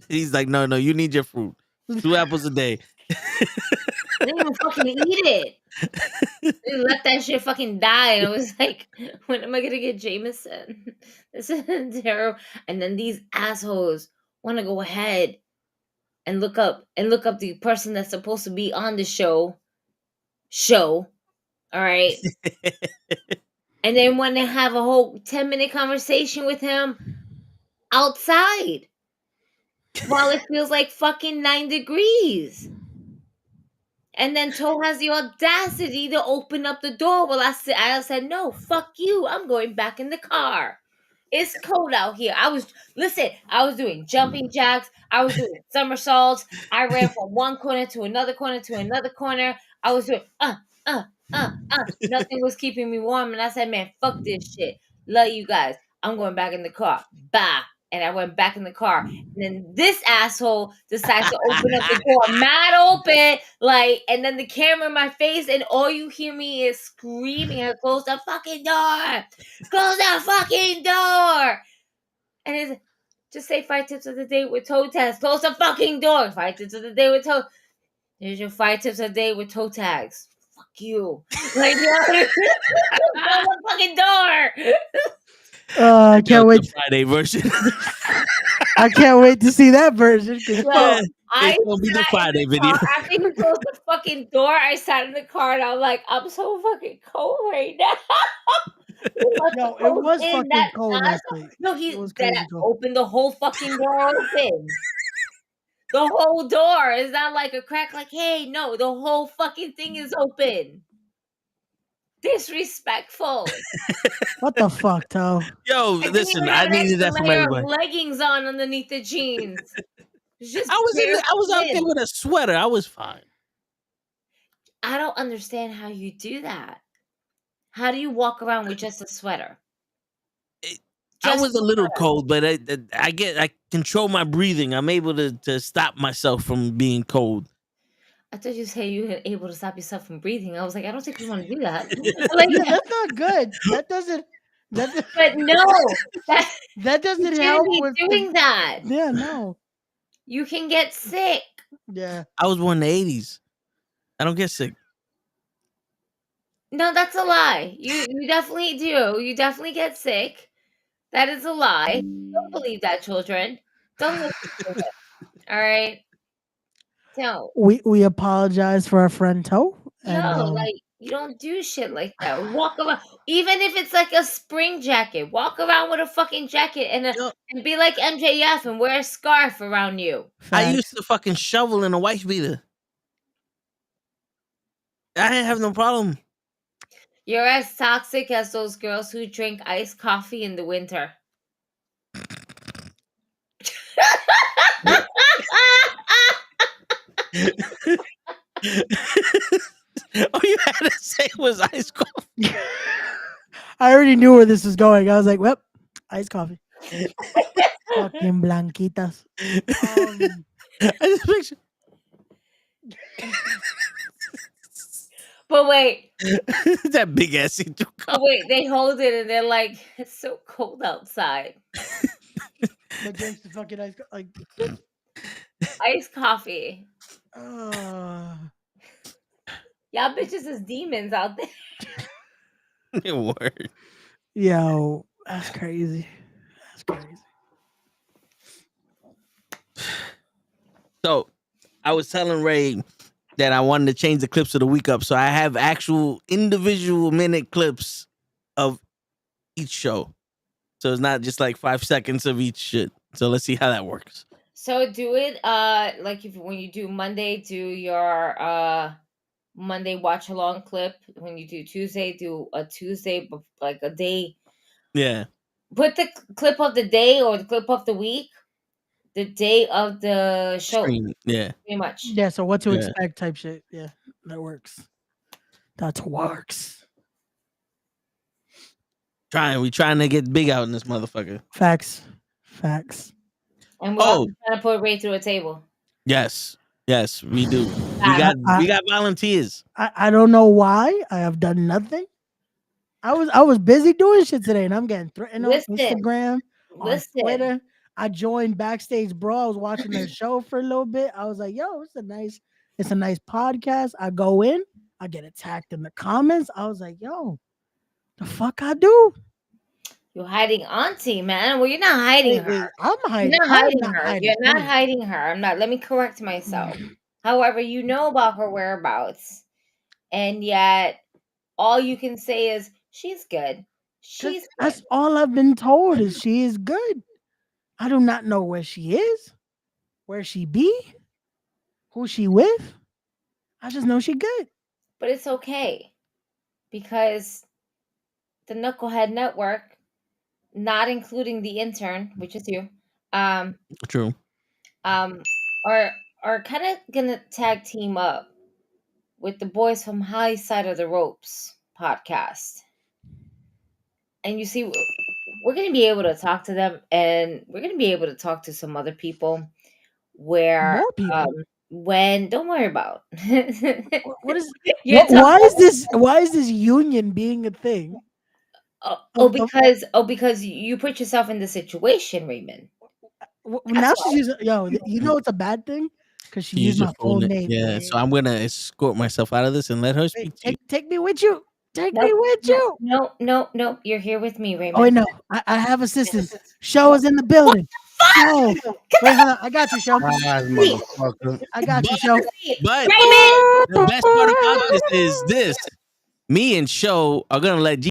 he's like, no, you need your fruit. 2 apples a day. I didn't even fucking eat it. I let that shit fucking die. And I was like, when am I gonna get Jameson? This is terrible. And then these assholes want to go ahead and look up the person that's supposed to be on the show. All right. And then want to have a whole 10-minute conversation with him outside. while it feels like fucking 9 degrees. And then Toe has the audacity to open up the door. Well, I said, no, fuck you. I'm going back in the car. It's cold out here. I was doing jumping jacks. I was doing somersaults. I ran from one corner to another corner to another corner. I was doing Nothing was keeping me warm. And I said, man, fuck this shit. Love you guys. I'm going back in the car. Bah. And I went back in the car. And then this asshole decides to open up the door mad open. And then the camera in my face, and all you hear me is screaming, close the fucking door. Close the fucking door. And it's just say 5 tips of the day with toe tags. Close the fucking door. 5 tips of the day with toe. Here's your 5 tips of the day with toe tags. Fuck you. Close the fucking door. I can't wait. Friday version. I can't wait to see that version. It's gonna be the Friday video. After he closed the fucking door, I sat in the car and I'm like, I'm so fucking cold right now. No, it was fucking cold last night. No, he opened the whole fucking door open. The whole door is not like a crack. Like, hey, no, the whole fucking thing is open. Disrespectful. What the fuck, Toe? Yo, listen, I needed that from everybody. Leggings on underneath the jeans. I was out there with a sweater. I was fine. I don't understand how you do that. How do you walk around with just a sweater? I was a little cold, but I control my breathing. I'm able to stop myself from being cold. I thought you said you were able to stop yourself from breathing. I was like, I don't think you want to do that. That's not good. That doesn't. But no, that doesn't you help be with doing that. Yeah, no. You can get sick. Yeah. I was born in the 80s. I don't get sick. No, that's a lie. You definitely do. You definitely get sick. That is a lie. Don't believe that, children. Don't listen to it. All right. No. We apologize for our friend Toe. No, you don't do shit like that. Walk around, even if it's like a spring jacket. Walk around with a fucking jacket and be like MJF and wear a scarf around you. I used to fucking shovel in a wife beater. I didn't have no problem. You're as toxic as those girls who drink iced coffee in the winter. All you had to say was iced coffee. I already knew where this was going. I was like, well, iced coffee. Fucking blanquitas. I just picture. But wait. That big ass cup. But wait, they hold it and they're like, it's so cold outside. But drinks the fucking iced coffee. Y'all bitches is demons out there. Word. Yo, that's crazy. That's crazy. So, I was telling Ray that I wanted to change the clips of the week up, so I have actual individual minute clips of each show. So it's not just like 5 seconds of each shit. So let's see how that works. So do it like when you do Monday, do your Monday watch along clip. When you do Tuesday, do a Tuesday like a day. Yeah. Put the clip of the day or the clip of the week, the day of the show. Yeah. Pretty much. Yeah, so what to expect type shit. Yeah, that works. That works. We trying to get big out in this motherfucker. Facts. And we're also trying to put Ray through a table. Yes, we do. We got volunteers. I don't know why. I have done nothing. I was busy doing shit today, and I'm getting threatened on Instagram, on Twitter. I joined Backstage Bro. I was watching their show for a little bit. I was like, yo, it's a nice podcast. I go in, I get attacked in the comments. I was like, yo, the fuck I do? You're hiding Auntie, man. Well, you're not hiding her. I'm hiding. You're not hiding her. You're not hiding her. I'm not. Let me correct myself. However, you know about her whereabouts, and yet all you can say is she's good. That's all I've been told is she is good. I do not know where she is. Where she be? Who she with? I just know she good. But it's okay because the Knucklehead Network, not including the intern, which is you, True. are kind of gonna tag team up with the boys from High Side of the Ropes podcast. And you see, we're going to be able to talk to them, and we're going to be able to talk to some other people where More people. when don't worry about What is You're why is this union being a thing? Because you put yourself in the situation, Raymond. Now she's using you know it's a bad thing because she used my full name. Yeah, so I'm gonna escort myself out of this and let her speak to you. Take me with you. Take me with you. No. You're here with me, Raymond. Oh wait, no. I have assistance. Show is in the building. Show. Wait, hold on. I got you, Show. Motherfucker. I got you, Show. But Raymond! the best part about this is this: me and Show are gonna let G.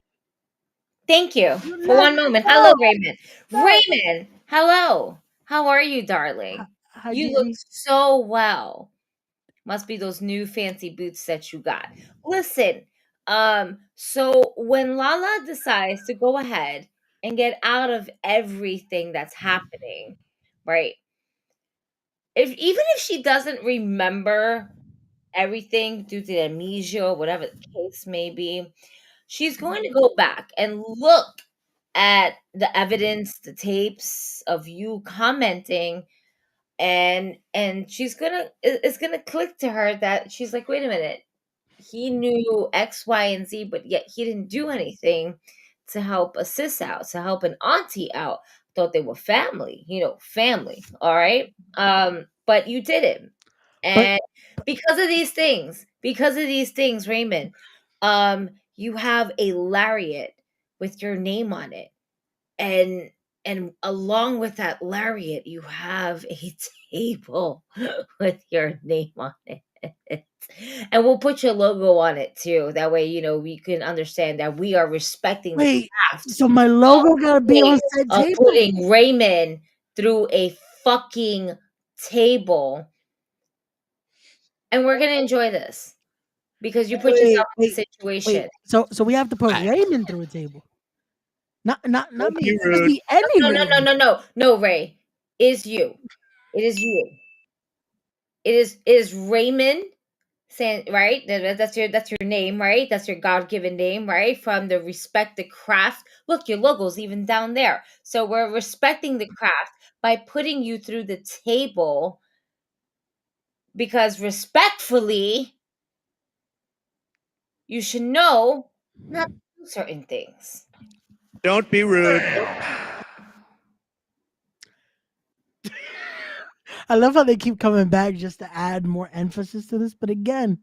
Thank you for one moment. Hello, Raymond. Raymond, hello. How are you, darling? Hi, You Gigi. look so well. Must be those new fancy boots that you got. Listen, so when Lala decides to go ahead and get out of everything that's happening, right? Even if she doesn't remember everything due to amnesia or whatever the case may be, she's going to go back and look at the evidence, the tapes of you commenting, and it's gonna click to her that she's like, wait a minute, he knew X, Y, and Z, but yet he didn't do anything to help a sis out, to help an auntie out. Thought they were family, family. All right. But you didn't. And because of these things, Raymond, you have a lariat with your name on it. And along with that lariat, you have a table with your name on it. And we'll put your logo on it too. That way, we can understand that we are respecting the craft. So my logo gotta be on said of table. putting Raymond through a fucking table. And we're gonna enjoy this because you put yourself in a situation. So we have to put Raymond through a table. Not me. It could be any Raymond. No, Ray. Is you. It is you. It is Raymond saying, right? That's your name, right? That's your God-given name, right? From the respect the craft. Look, your logo's even down there. So we're respecting the craft by putting you through the table because respectfully, you should know not to do certain things. Don't be rude. I love how they keep coming back just to add more emphasis to this. But again,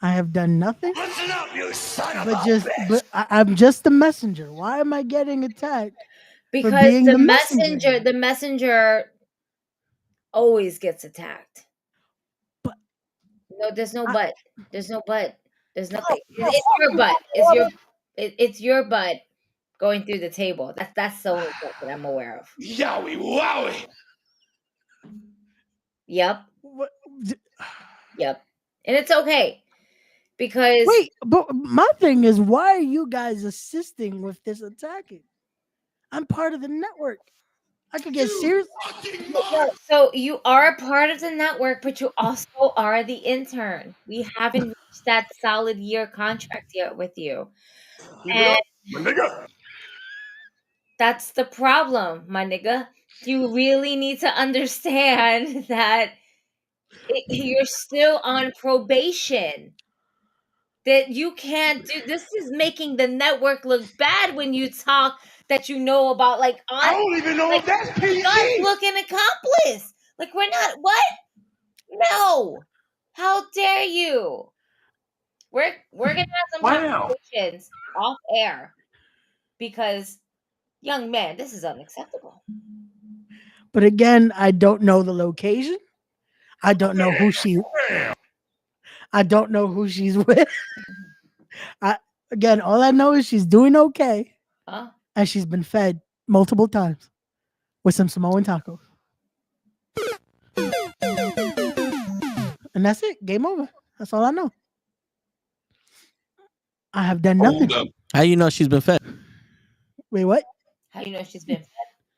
I have done nothing. Listen up, you son of But I'm just the messenger. Why am I getting attacked? Because for being the messenger. messenger always gets attacked. No, there's no but. There's no but. There's nothing. It's your butt. It's your butt going through the table. That's the only thing that I'm aware of. Yowie wowie. Yep. Yep. And it's okay. Because wait, but my thing is, why are you guys assisting with this attacking? I'm part of the network. I could get serious. So you are a part of the network, but you also are the intern. We haven't reached that solid year contract yet with you. And that's the problem, my nigga. You really need to understand that you're still on probation. That you can't do this is making the network look bad when you talk that you know about I don't even know if that's PC. Look an accomplice. Like we're not what? No. How dare you? We're gonna have some conversations off air because young man, this is unacceptable. But again, I don't know the location. I don't know who I don't know who she's with. Again, all I know is she's doing okay. And she's been fed multiple times with some Samoan tacos. And that's it. Game over. That's all I know. I have done nothing. How you know she's been fed? Wait, what? How you know she's been fed?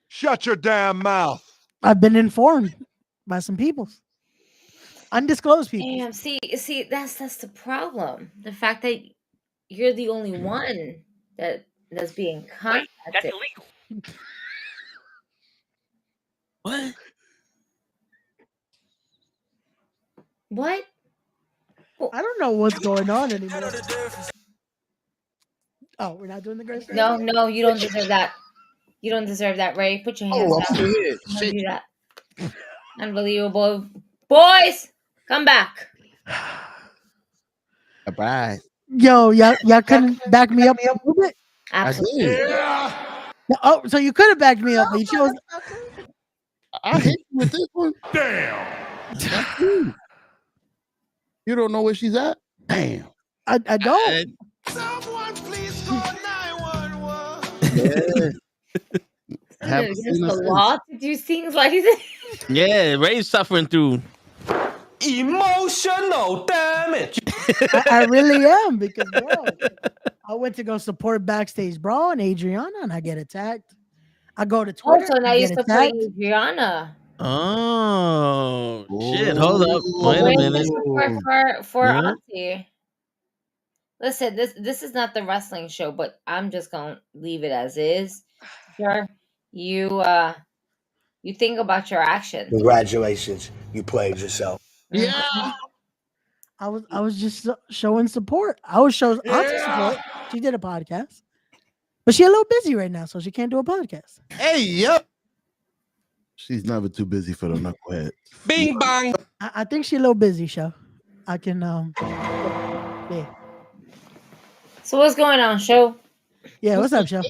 Shut your damn mouth. I've been informed by some people. Undisclosed people. Damn, see, that's the problem. The fact that you're the only one that's being contacted. That's illegal. What? What? I don't know what's going on anymore. Oh, we're not doing the grace. No, you don't deserve that. You don't deserve that, Ray. Put your hands I'm down. still here. Don't Shit. do that. Unbelievable. Boys, come back. Bye. Yo, y'all couldn't back me up a little bit? Absolutely. Oh, so you could have backed me up, but you chose. I hit you with this one. Damn. That's you. You don't know where she's at? Damn. I don't. Someone please call 911. Yeah. Haven't Against seen her the since. law to do things like this. Yeah, Ray's suffering through Emotional damage. I really am because, bro, I went to go support Backstage Brawl and Adriana, and I get attacked. I go to Twitter. Also, now I you're get supporting attacked. Adriana. Oh shit! Hold up. Wait a minute. For Yeah. Auntie. Listen, this is not the wrestling show, but I'm just gonna leave it as is. Sure, you think about your actions. Congratulations, you played yourself. Yeah. I was just showing support. I was showing Auntie support. She did a podcast, but she's a little busy right now, so she can't do a podcast. Hey, yep. She's never too busy for the knuckleheads. Bing bang. I think she's a little busy, show. I can yeah. So what's going on, show? Yeah, what's up, show?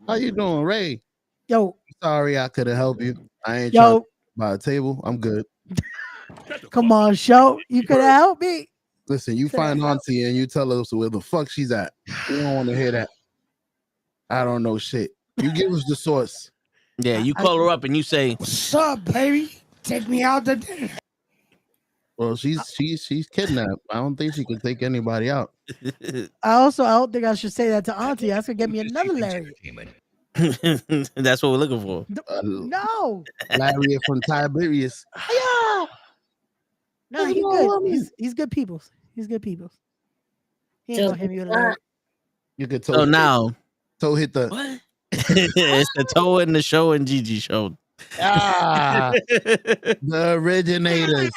How you doing, Ray? Yo, sorry I couldn't help you. I ain't Yo. trying to buy a table. I'm good. Come on, show. You could have helped me. Listen, you find Auntie and you tell us where the fuck she's at. We don't want to hear that. I don't know shit. You give us the source. Yeah, you call her up and you say, What's up, baby? Take me out to dinner. Well, she's kidnapped. I don't think she can take anybody out. I don't think I should say that to Auntie. That's gonna get me another Larry. That's what we're looking for. No. Larry from Tiberius. Yeah. No, he's good. He's good people. He's good people. He ain't gonna hit me with a Larry. You could So now, toe hit the what? It's the Toe in the Show and Gigi show. The originators.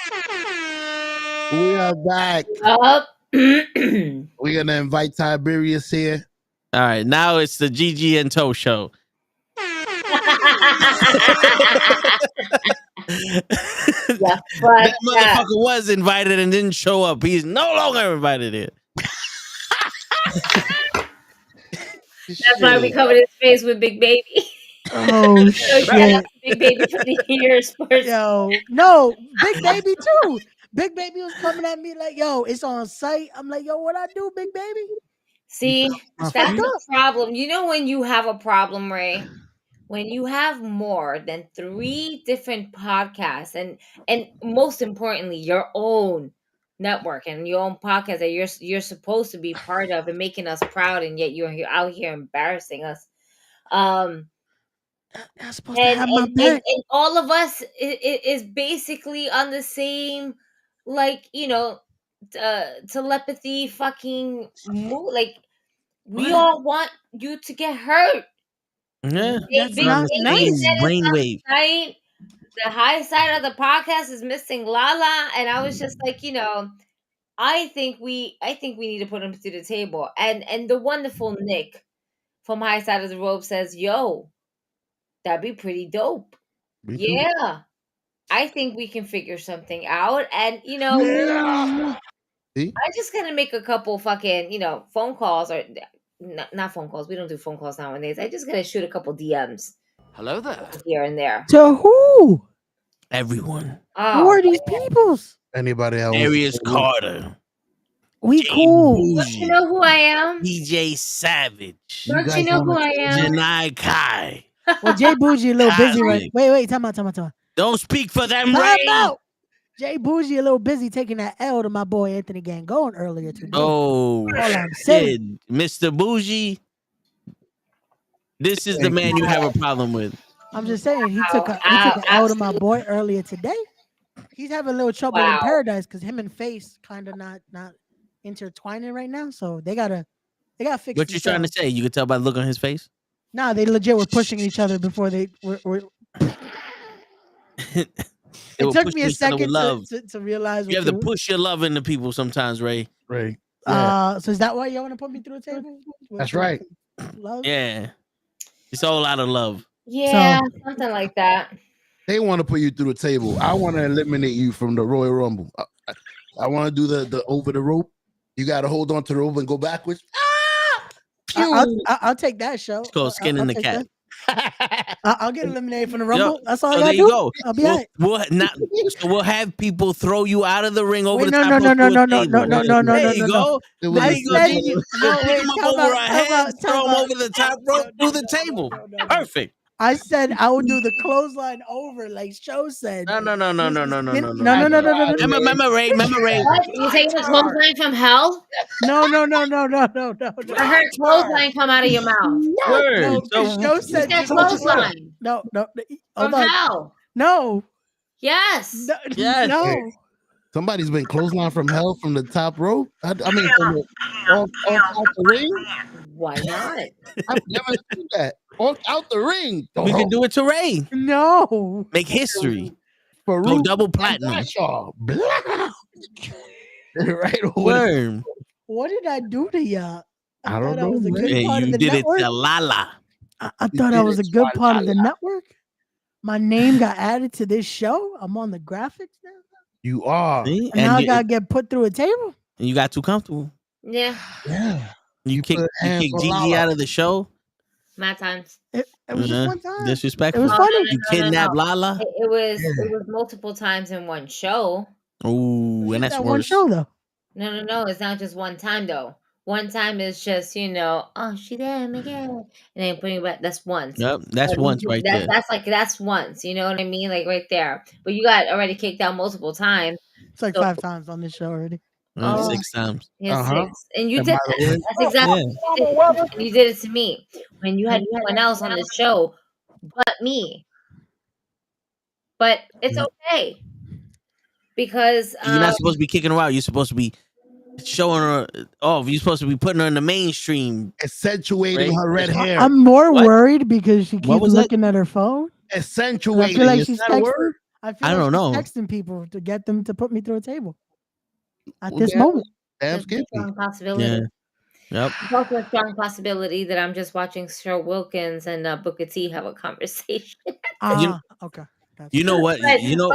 We are back. We're gonna invite Tiberius here. All right, now it's the Gigi and Toe show. That motherfucker was invited and didn't show up. He's no longer invited here. That's why we covered his face with Big Baby. Oh shit. Big Baby for the years. Yo, no, Big Baby too. Big Baby was coming at me like, yo, it's on site. I'm like, yo, what I do, Big Baby? See, that's the problem. You know when you have a problem, Ray? When you have more than 3 different podcasts and most importantly, your own network and your own podcast that you're supposed to be part of and making us proud, and yet you're out here embarrassing us. You're supposed to have my back. And all of us is basically on the same, like, telepathy fucking mood. Like, we all want you to get hurt. Yeah, That's not nice. Brainwave. Right? The high side of the podcast is missing Lala, and I was just like, I think we need to put him to the table. And the wonderful Nick from High Side of the Rope says, "Yo, that'd be pretty dope." Yeah, I think we can figure something out. And I'm just gonna make a couple fucking phone calls or. Not phone calls. We don't do phone calls nowadays. I'm just gonna shoot a couple DMs. Hello there. Here and there. To who? Everyone. Who are these peoples? Anybody else? Darius Carter. We cool. Don't you know who I am? DJ Savage. Don't you know who I am? Janai Kai. Well, Jay Bougie a little busy right. Wait, time out. Don't speak for them, Time Ray. out. Jay Bougie a little busy taking that L to my boy Anthony Gangone earlier today. Oh, all I'm saying. shit. Mr. Bougie. This is the man you have a problem with. I'm just saying he took an L to my boy earlier today. He's having a little trouble in paradise because him and Face kind of not intertwining right now. So they gotta fix. What you trying to say? You can tell by the look on his face. Nah, they legit were pushing each other before they were It took me a second to realize. You have to push your love into people sometimes, Ray. Right. So is that why you want to put me through a table? That's right. Love? Yeah. It's all out of love. Yeah, something like that. They want to put you through the table. I want to eliminate you from the Royal Rumble. I want to do the over the rope. You got to hold on to the rope and go backwards. I'll take that show. It's called skinning the cat. I'll get eliminated from the Rumble. Yep. That's all So I gotta there do. you go. I'll be all right. We'll have people throw you out of the ring over Wait, the top no. of the table. There you go. There you go. Pick him up over our heads, throw him over the top rope through the table. Perfect. I said I would do the clothesline over, like Show said. No. No. Remember Ray. What? You taking the clothesline from hell? No. I heard clothesline come out of your mouth. No, Show said clothesline. No. From hell. No. Yes. Yes. No. Somebody's been clothesline from hell from the top rope. I mean, from off the ring. Why not? I've never seen that. Out the ring. We can do it to Ray. No. Make history. For Go double platinum. Right over. Word. What did I do to y'all? I don't know. Was a good And part of you the did network. it to Lala. I thought I was a good part of the network. My name got added to this show. I'm on the graphics now. You are. See? And now I gotta get put through a table. And you got too comfortable. Yeah. You kicked Gigi out of the show. Mad times. It was just one time. Disrespectful. It was funny. You kidnapped Lala. It was multiple times in one show. Ooh, and that's that worse. one show though. No. It's not just one time though. One time is just oh she did again, and then putting it back. That's once. Yep, that's once right there. That's once. You know what I mean? Like right there. But you got already kicked out multiple times. It's like 5 times on this show already. 6 times. Yeah, 6. And you did that. That's exactly what you did. You did it to me when you had no one else on the show but me. But it's okay because You're not supposed to be kicking her out. You're supposed to be showing her off. You're supposed to be putting her in the mainstream, accentuating her red hair. I'm more worried because she keeps looking at her phone. Accentuating. I feel like Is she's that a word? I don't know. Texting people to get them to put me through a table at this moment. Damn strong possibility. Yeah. Yep. It's also a strong possibility that I'm just watching Cheryl Wilkins and Booker T have a conversation. Okay. You know what? You know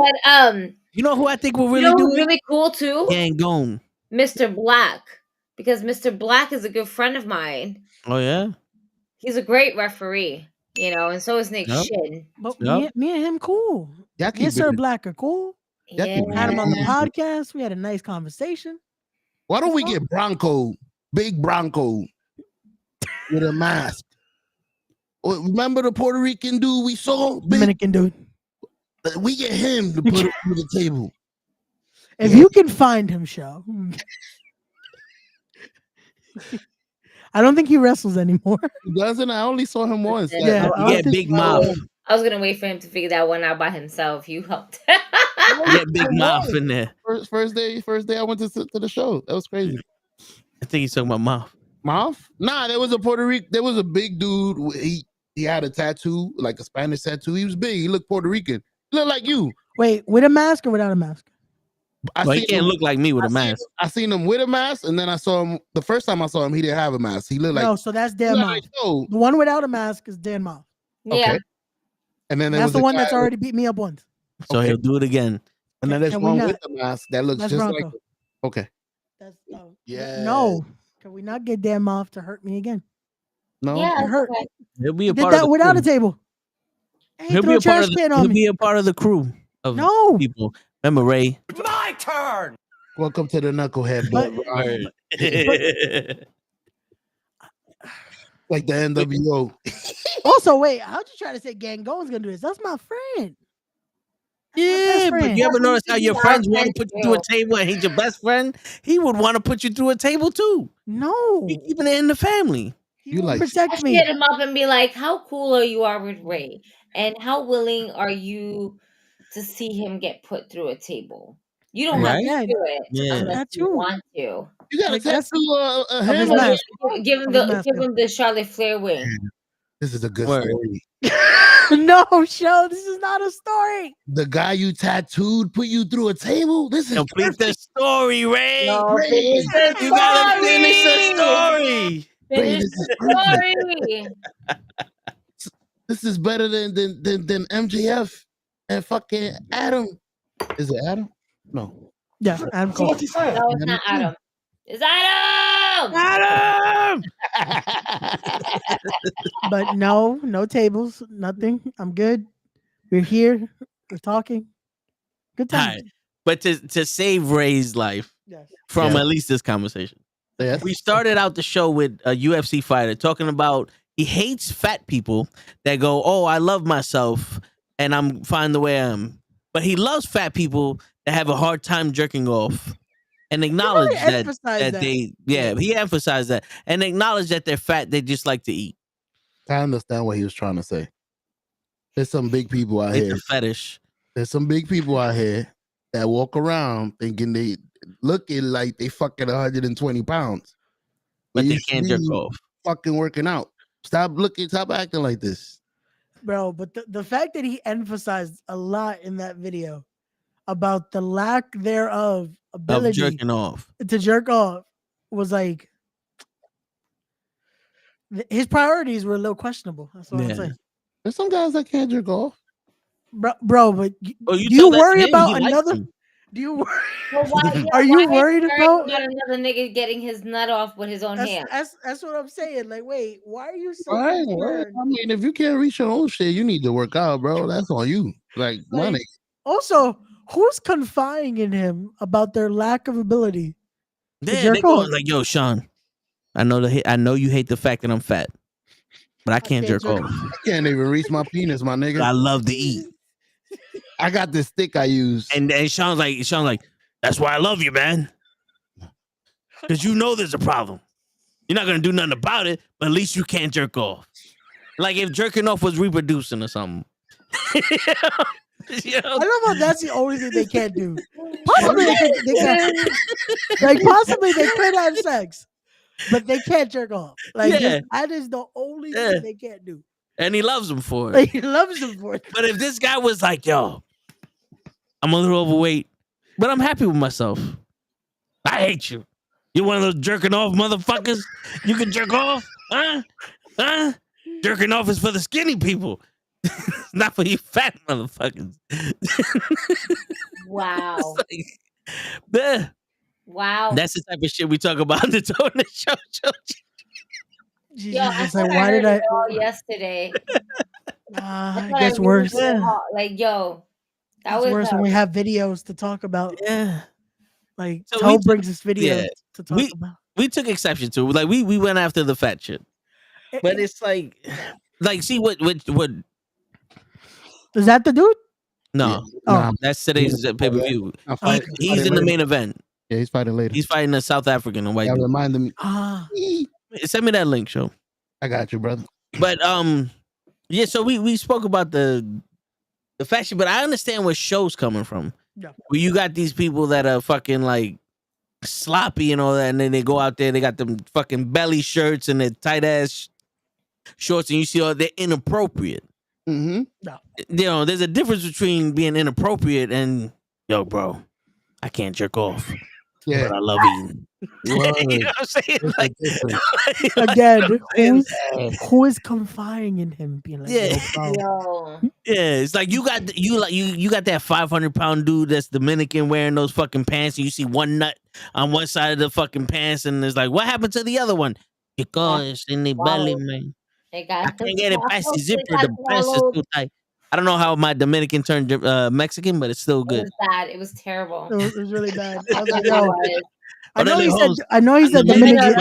who I think will really do it? Really cool too. Gangone. Mr. Black, because Mr. Black is a good friend of mine. Oh yeah. He's a great referee, and so is Nick Shin. But me and him cool. Yes, Sir Black are cool. Yeah. Had him on the podcast. We had a nice conversation. Why don't we get Bronco, Big Bronco, with a mask? Remember the Puerto Rican dude we saw? Dominican dude. We get him to put it on the table. If you can find him, Show. I don't think he wrestles anymore. He doesn't. I only saw him once. Yeah, get Big Mouth. I was gonna wait for him to figure that one out by himself. You helped. Get Big Mouth in there. First day I went to the show. That was crazy. I think he's talking about Mouth. Mouth? Nah, there was a Puerto Rican. There was a big dude. He had a tattoo, like a Spanish tattoo. He was big. He looked Puerto Rican. He looked like you. Wait, with a mask or without a mask? He can't look like me with a mask. I seen him with a mask, and then I saw him the first time I saw him. He didn't have a mask. He looked like no. So that's Dan Mouth. The one without a mask is Dan Mouth. Yeah. Okay. And then that's the one that's already beat me up once. So he'll do it again. And then there's one with the mask that looks just like. Okay. Yeah. No. Can we not get Dan Mouth to hurt me again? No. Yeah, hurt. okay. He'll be a Did part of that the without crew. a table. He'll be a part of the crew of people. Remember Ray? My turn. Welcome to the Knucklehead. Like the NWO. Also, wait, how'd you try to say Gangone's gonna do this? That's my friend. Yeah, but you ever notice how your friends want to put you through a True. table and he's your best friend? He would want to put you through a table too. No, You keeping it in the family. he will protect I me. hit him up and be like, "How cool are you are with Ray, and how willing are you to see him get put through a table? You don't have to Right? do it Yeah. unless That you too. want to. You got a Like, that's tattoo of him his on mask. Give him Of his the mask. give him the Charlotte Flair wing." This is a good Word. story. No, show. This is not a story. The guy you tattooed put you through a table. This is Complete the story, Ray. No, finish the You gotta finish the story. story. Ray, Finish this is the perfect. story. This is better than MJF and fucking Adam. Is it Adam? No. Yeah, Adam Cole. No, it's not Adam. It's Adam. Adam. But no tables, nothing. I'm good. We're here. We're talking. Good All time. right. But to save Ray's life from at least this conversation, we started out the show with a UFC fighter talking about he hates fat people that go, "Oh, I love myself and I'm fine the way I am," but he loves fat people that have a hard time jerking off. And acknowledge really that emphasized that. he emphasized that and acknowledge that they're fat. They just like to eat. I understand what he was trying to say. There's some big people out It's here. a fetish. There's some big people out here that walk around thinking they looking like they fucking 120 pounds. But they you can't should jerk be off. Fucking working out. Stop acting like this. Bro, but the fact that he emphasized a lot in that video about the lack thereof ability Of jerking off. to jerk off was like his priorities were a little questionable. That's what I'm saying. There's some guys that can't jerk off. Bro, but do tell you that worry to him, about he likes another? them. Do you worry? Well, why, Are you worried about? another nigga getting his nut off with his own hand? That's what I'm saying. Like, wait, why are you so I concerned? mean, if you can't reach your own shit, you need to work out, bro. That's on you. Like money. Also, who's confiding in him about their lack of ability to Yeah, jerk they go off? like, "Yo, Sean, I know you hate the fact that I'm fat, but I can't jerk off. I can't even reach my penis, my nigga. I love to eat." I got this stick I use. And Sean's like, "That's why I love you, man. Because you know there's a problem. You're not gonna do nothing about it, but at least you can't jerk off. Like if jerking off was reproducing or something." I don't know if that's the only thing they can't do. Possibly they can, like possibly they could have sex, but they can't jerk off. Like that is the only thing they can't do. And he loves him for it. Like, he loves them for it. But if this guy was like, "Yo, I'm a little overweight, but I'm happy with myself. I hate you. You're one of those jerking off motherfuckers. You can jerk off? Huh? Jerking off is for the skinny people. Not for you fat motherfuckers." Wow. Wow. That's the type of shit we talk about on the Tony Show. Jesus, Yo, I it's like, thought why I did heard I? it all yesterday. It gets worse. Like, yo, that It's was worse when we have videos to talk about. Yeah. Like, So Toe we brings us videos to talk about. We took exception to it. Like we went after the fat shit. But it's like see what is that the dude? No. Oh. That's today's pay-per-view. He's in the main event. Yeah, he's fighting later. He's fighting a South African, a white That dude. reminded me. Send me that link, show. I got you, brother. But yeah, so we spoke about the fashion, but I understand where show's coming from. Yeah. Where you got these people that are fucking like sloppy and all that, and then they go out there, they got them fucking belly shirts and their tight ass shorts, and you see all they're inappropriate. Mm-hmm. No. You know, there's a difference between being inappropriate and, "Yo, bro, I can't jerk off. Yeah. But I love eating." You know what I'm saying? Like, Again, who is confiding in him? Being like, Yeah. bro. Yeah, it's like you got that 500-pound dude that's Dominican wearing those fucking pants, and you see one nut on one side of the fucking pants, and it's like, what happened to the other one? Because in the belly, man. I can't get it past the zipper. The pants is too tight. I don't know how my Dominican turned Mexican, but it's still It good. was bad. It was terrible. It was really bad. I was like, It yo. was. I know he said Dominican.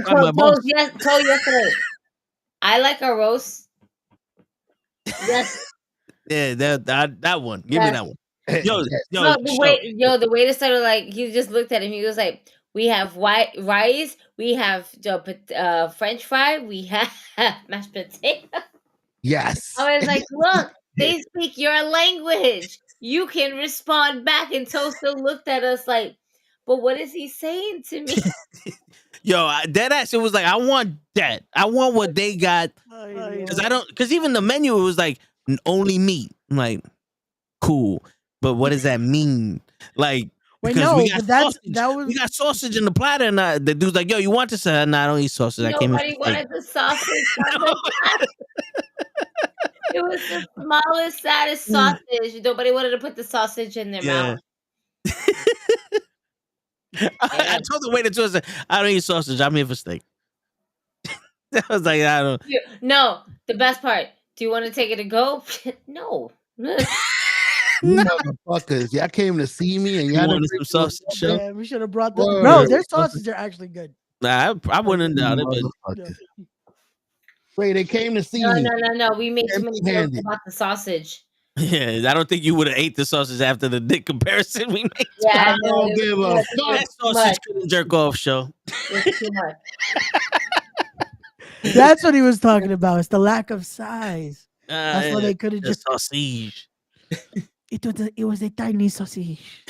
Told yesterday. I like a roast. Yes. Yeah, that one. Give me that one. Yo, No, the waiter started like he just looked at him. He was like, "We have white rice, we have French fry, we have mashed potato." Yes. I was like, "Look, they speak your language. You can respond back." And Toaster looked at us like, "But what is he saying to me?" Yo, that ass. It was like, I want that. I want what they got. Because even the menu, it was like only meat. I'm like, cool, but what does that mean? Like, Wait, because no, we got but that's sausage. that was We got sausage in the platter, and the dude's like, "Yo, you want this?" No, I don't eat sausage. I came here Nobody for steak. wanted the sausage on the platter. It was the smallest, saddest sausage. Nobody wanted to put the sausage in their Yeah. mouth. I told the waiter to us, I don't eat sausage. I'm here for steak. I was like, I don't. No, the best part. Do you want to take it to go? No. You motherfuckers. Y'all came to see me and y'all wanted done some sausage. Show? Yeah, we should have brought the. Word. Bro, their sausages are actually good. Nah, I wouldn't doubt it, but Motherfuckers. Wait, they came to see me. No. We made too many jokes Empty-handed. about the sausage. yeah, I don't think you would have ate the sausage after the dick comparison we made. Yeah, I don't give a fuck. That sausage couldn't jerk off, show. It's too much. That's what he was talking about. It's the lack of size. That's why they could have the just. sausage. It was a tiny sausage.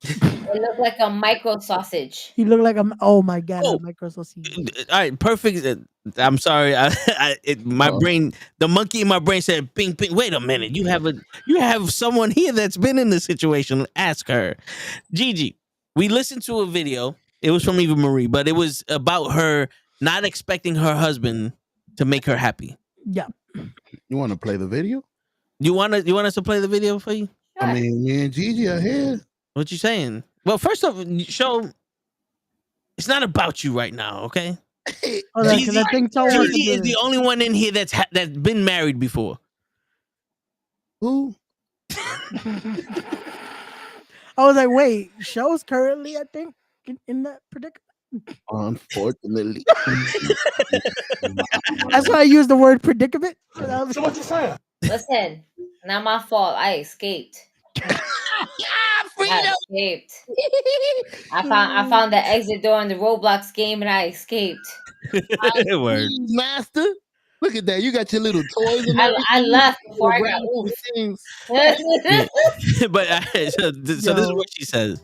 It looked like a micro sausage. He looked like a. Oh my god, a micro sausage. All right, perfect. I'm sorry. My brain, the monkey in my brain said, "Ping, ping." Wait a minute. You have someone here that's been in this situation. Ask her, Gigi. We listened to a video. It was from Eva Marie, but it was about her not expecting her husband to make her happy. Yeah. You want to play the video? You want us to play the video for you? I mean, me and Gigi are here. What you saying? Well, first off, show. It's not about you right now, okay? Oh, because I think Gigi is the only one in here that's been married before. Who? I was like, wait, show's currently, I think, in that predicament. Unfortunately. That's why I used the word predicament. So what you saying? Listen, not my fault. I escaped. I escaped. I found the exit door in the Roblox game and I escaped. Word. Master. Look at that. You got your little toys and I left before I got things. But so this is what she says.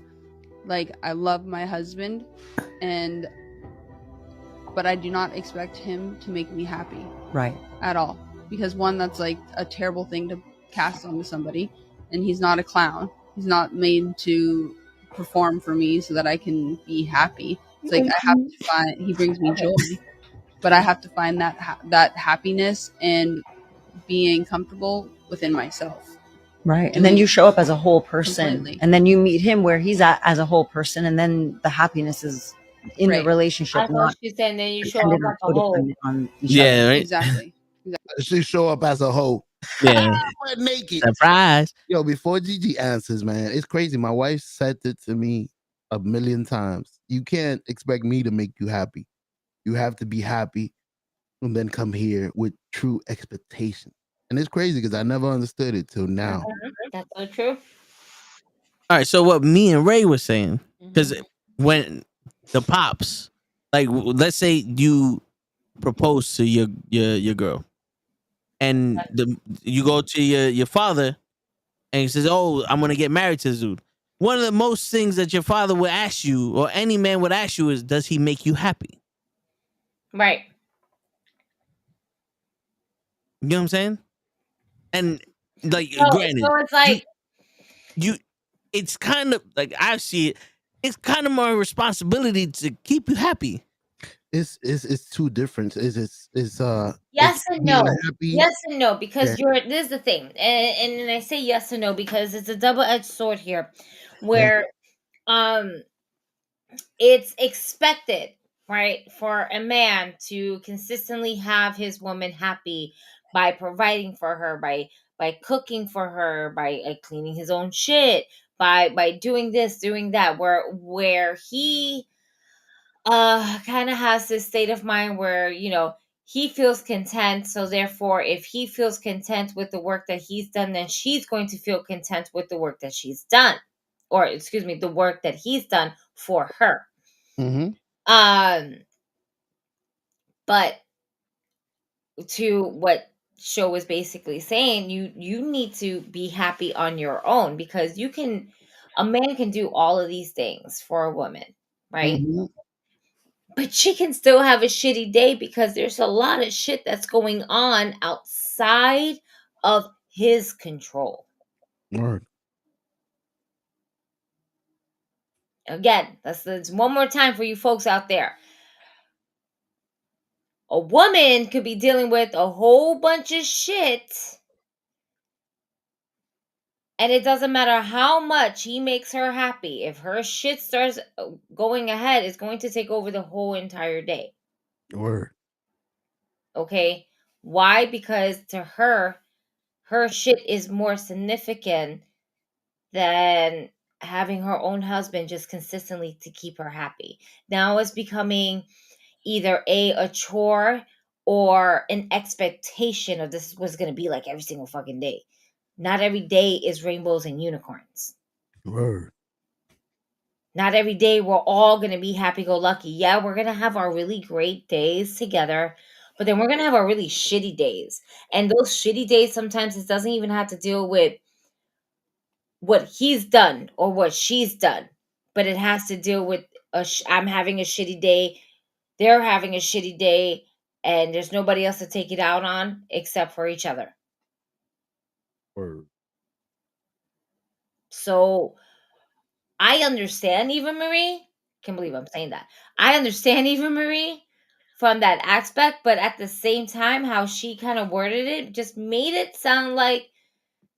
Like, I love my husband, but I do not expect him to make me happy. Right. At all. Because one, that's like a terrible thing to cast onto somebody, and he's not a clown. He's not made to perform for me so that I can be happy. It's like I have to find. He brings me joy, but I have to find that happiness and being comfortable within myself. Right. And then you show up as a whole person. Completely. And then you meet him where he's at as a whole person. And then the happiness is in the relationship. I thought Not she said then you show up dependent like or a whole. codependent on each Yeah, other. right. Exactly. She show up as a hoe. Yeah. But naked. Surprise. Yo, before Gigi answers, man, it's crazy. My wife said it to me a million times. You can't expect me to make you happy. You have to be happy and then come here with true expectation. And it's crazy because I never understood it till now. That's so true. All right, so what me and Ray was saying, because when the pops, like, let's say you propose to your girl, and you go to your father, and he says, "Oh, I'm gonna get married to this dude." One of the most things that your father would ask you, or any man would ask you, is, "Does he make you happy?" Right. You know what I'm saying? And like, So, granted, so it's like you it's kind of like I see it. It's kind of my responsibility to keep you happy. It's too different. It's yes and no. Happy. Yes and no, because this is the thing, and I say yes and no because it's a double-edged sword here, where it's expected, right, for a man to consistently have his woman happy by providing for her, by cooking for her, by cleaning his own shit, by doing this, doing that, where he kind of has this state of mind where, you know, he feels content. So therefore, if he feels content with the work that he's done, then she's going to feel content with the work that she's done, or excuse me, the work that he's done for her. But to what show is basically saying, you need to be happy on your own, because a man can do all of these things for a woman, right? But she can still have a shitty day because there's a lot of shit that's going on outside of his control. Word. Again, that's one more time for you folks out there. A woman could be dealing with a whole bunch of shit, and it doesn't matter how much he makes her happy. If her shit starts going ahead, it's going to take over the whole entire day. Word. Okay? Why? Because to her shit is more significant than having her own husband just consistently to keep her happy. Now it's becoming either a chore or an expectation of this was going to be like every single fucking day. Not every day is rainbows and unicorns. Word. Not every day we're all going to be happy-go-lucky. Yeah, we're going to have our really great days together, but then we're going to have our really shitty days. And those shitty days, sometimes it doesn't even have to deal with what he's done or what she's done, but it has to deal with I'm having a shitty day, they're having a shitty day, and there's nobody else to take it out on except for each other. Word. So I understand Eva Marie. Can't believe I'm saying that. I understand Eva Marie from that aspect, but at the same time, how she kind of worded it just made it sound like,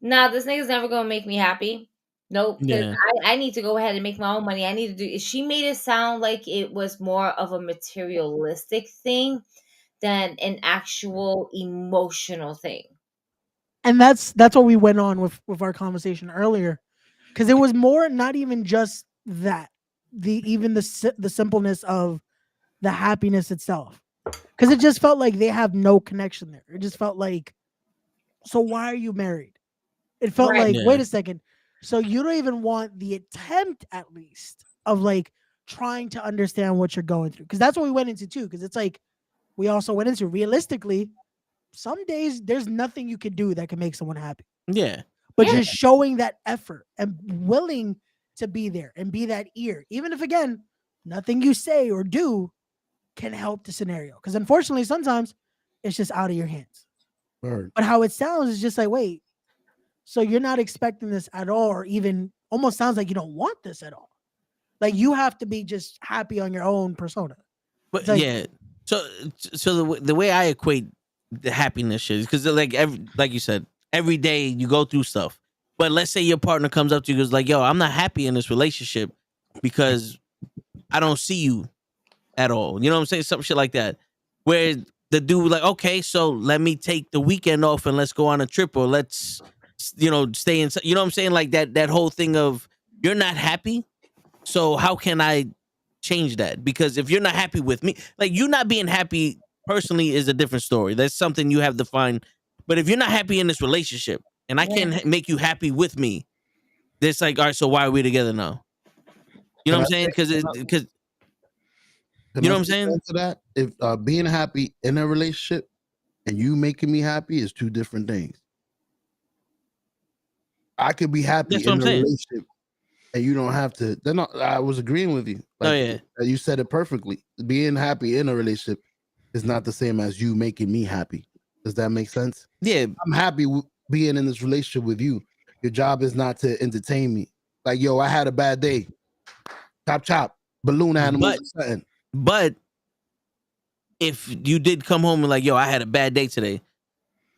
nah, this nigga's never gonna make me happy. Nope, because Yeah. I need to go ahead and make my own money. I need to do. She made it sound like it was more of a materialistic thing than an actual emotional thing. And that's what we went on with our conversation earlier, because it was more not even just that, the simpleness of the happiness itself, because it just felt like they have no connection there. It just felt like, so why are you married? It felt Right. like, Yeah. wait a second, so you don't even want the attempt at least of like trying to understand what you're going through, because that's what we went into too. Because it's like we also went into, realistically, some days there's nothing you can do that can make someone happy. Yeah. But Yeah. just showing that effort and willing to be there and be that ear, even if again nothing you say or do can help the scenario, because unfortunately sometimes it's just out of your hands. Word. But how it sounds is just like, wait, so you're not expecting this at all, or even almost sounds like you don't want this at all. Like you have to be just happy on your own persona. But It's like, yeah, so the way I equate the happiness shit is because like like you said, every day you go through stuff. But let's say your partner comes up to you and goes like, "Yo, I'm not happy in this relationship because I don't see you at all." You know what I'm saying? Some shit like that. Where the dude like, "Okay, so let me take the weekend off and let's go on a trip, or let's stay in." You know what I'm saying? Like that whole thing of you're not happy, so how can I change that? Because if you're not happy with me, like you not being happy personally is a different story. That's something you have to find. But if you're not happy in this relationship and I can't make you happy with me, it's like, all right, so why are we together now? You know what I'm saying? Because Can you know I what I'm speak saying? into that? If being happy in a relationship and you making me happy is two different things. I could be happy That's what in I'm a saying. relationship and you don't have to. I was agreeing with you. Oh, yeah. You said it perfectly. Being happy in a relationship is not the same as you making me happy. Does that make sense? Yeah. I'm happy being in this relationship with you. Your job is not to entertain me. Like, yo, I had a bad day. Chop chop. Balloon animals or something. But if you did come home and like, yo, I had a bad day today,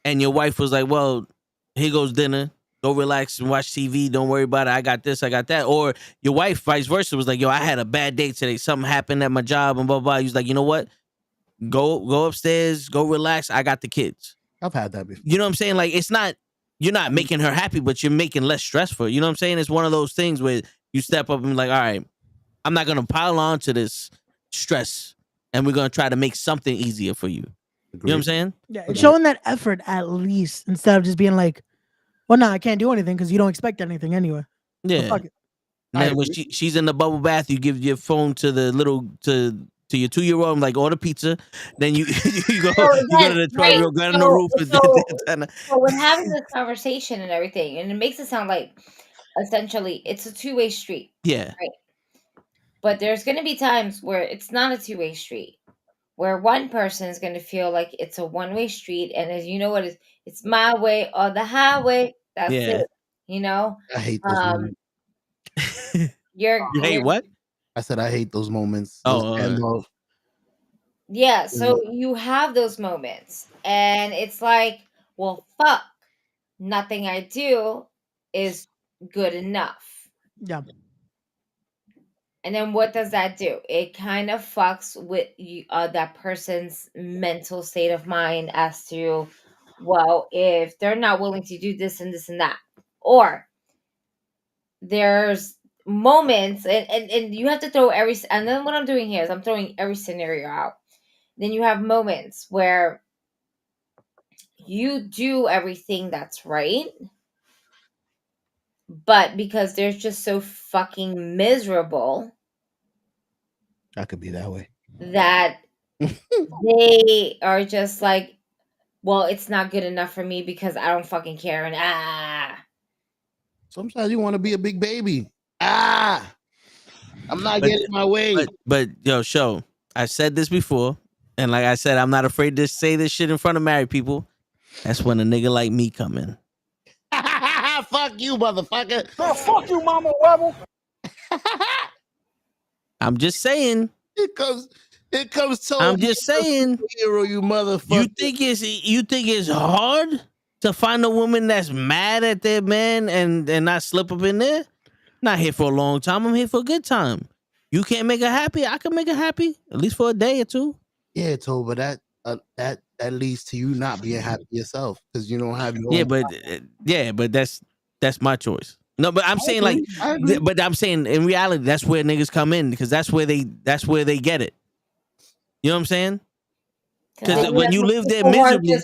and your wife was like, well, here goes dinner. Go relax and watch TV. Don't worry about it. I got this, I got that. Or your wife, vice versa, was like, yo, I had a bad day today. Something happened at my job and blah, blah. He was like, you know what? Go upstairs, go relax. I got the kids. I've had that before. You know what I'm saying? Like, you're not making her happy, but you're making less stress for her. You know what I'm saying? It's one of those things where you step up and be like, all right, I'm not going to pile on to this stress, and we're going to try to make something easier for you. You know what I'm saying? Yeah, it's showing that effort at least instead of just being like, well, no, I can't do anything because you don't expect anything anyway. So Yeah. fuck it. And then when she's in the bubble bath, you give your phone to the little to your 2-year-old, like order pizza. Then you you go So to then, the right? 12-year-old, get on the roof. So when having this conversation and everything, and it makes it sound like essentially it's a two-way street. Yeah. Right. But there's going to be times where it's not a two-way street, where one person is going to feel like it's a one-way street, and as you know what, it's my way or the highway. That's Yeah. it. You know. I hate those moments. You're You hate what? I said I hate those moments. Oh, Those handoff. Yeah, so you have those moments, and it's like, well, fuck, nothing I do is good enough. Yeah. And then what does that do? It kind of fucks with you, that person's mental state of mind as to, well, if they're not willing to do this and this and that, or there's moments, and you have to throw and then what I'm doing here is I'm throwing every scenario out. Then you have moments where you do everything that's right, but because they're just so fucking miserable I could be that way. that they are just like, well, it's not good enough for me because I don't fucking care. And Sometimes you want to be a big baby. I'm not getting my way. But yo, show. I said this before, and like I said, I'm not afraid to say this shit in front of married people. That's when a nigga like me come in. Fuck you, motherfucker. Oh, fuck you, Mama Rebel. I'm just saying. It comes to. I'm just saying. Hero, you motherfucker. You think it's hard to find a woman that's mad at their man and not slip up in there? Not here for a long time. I'm here for a good time. You can't make her happy. I can make her happy, at least for a day or two. Yeah, Toe, but that leads to you not being happy yourself because you don't have your own but that's my choice. No, but I'm saying I agree. but I'm saying in reality that's where niggas come in because that's where they get it. You know what I'm saying? Because when you live there miserably,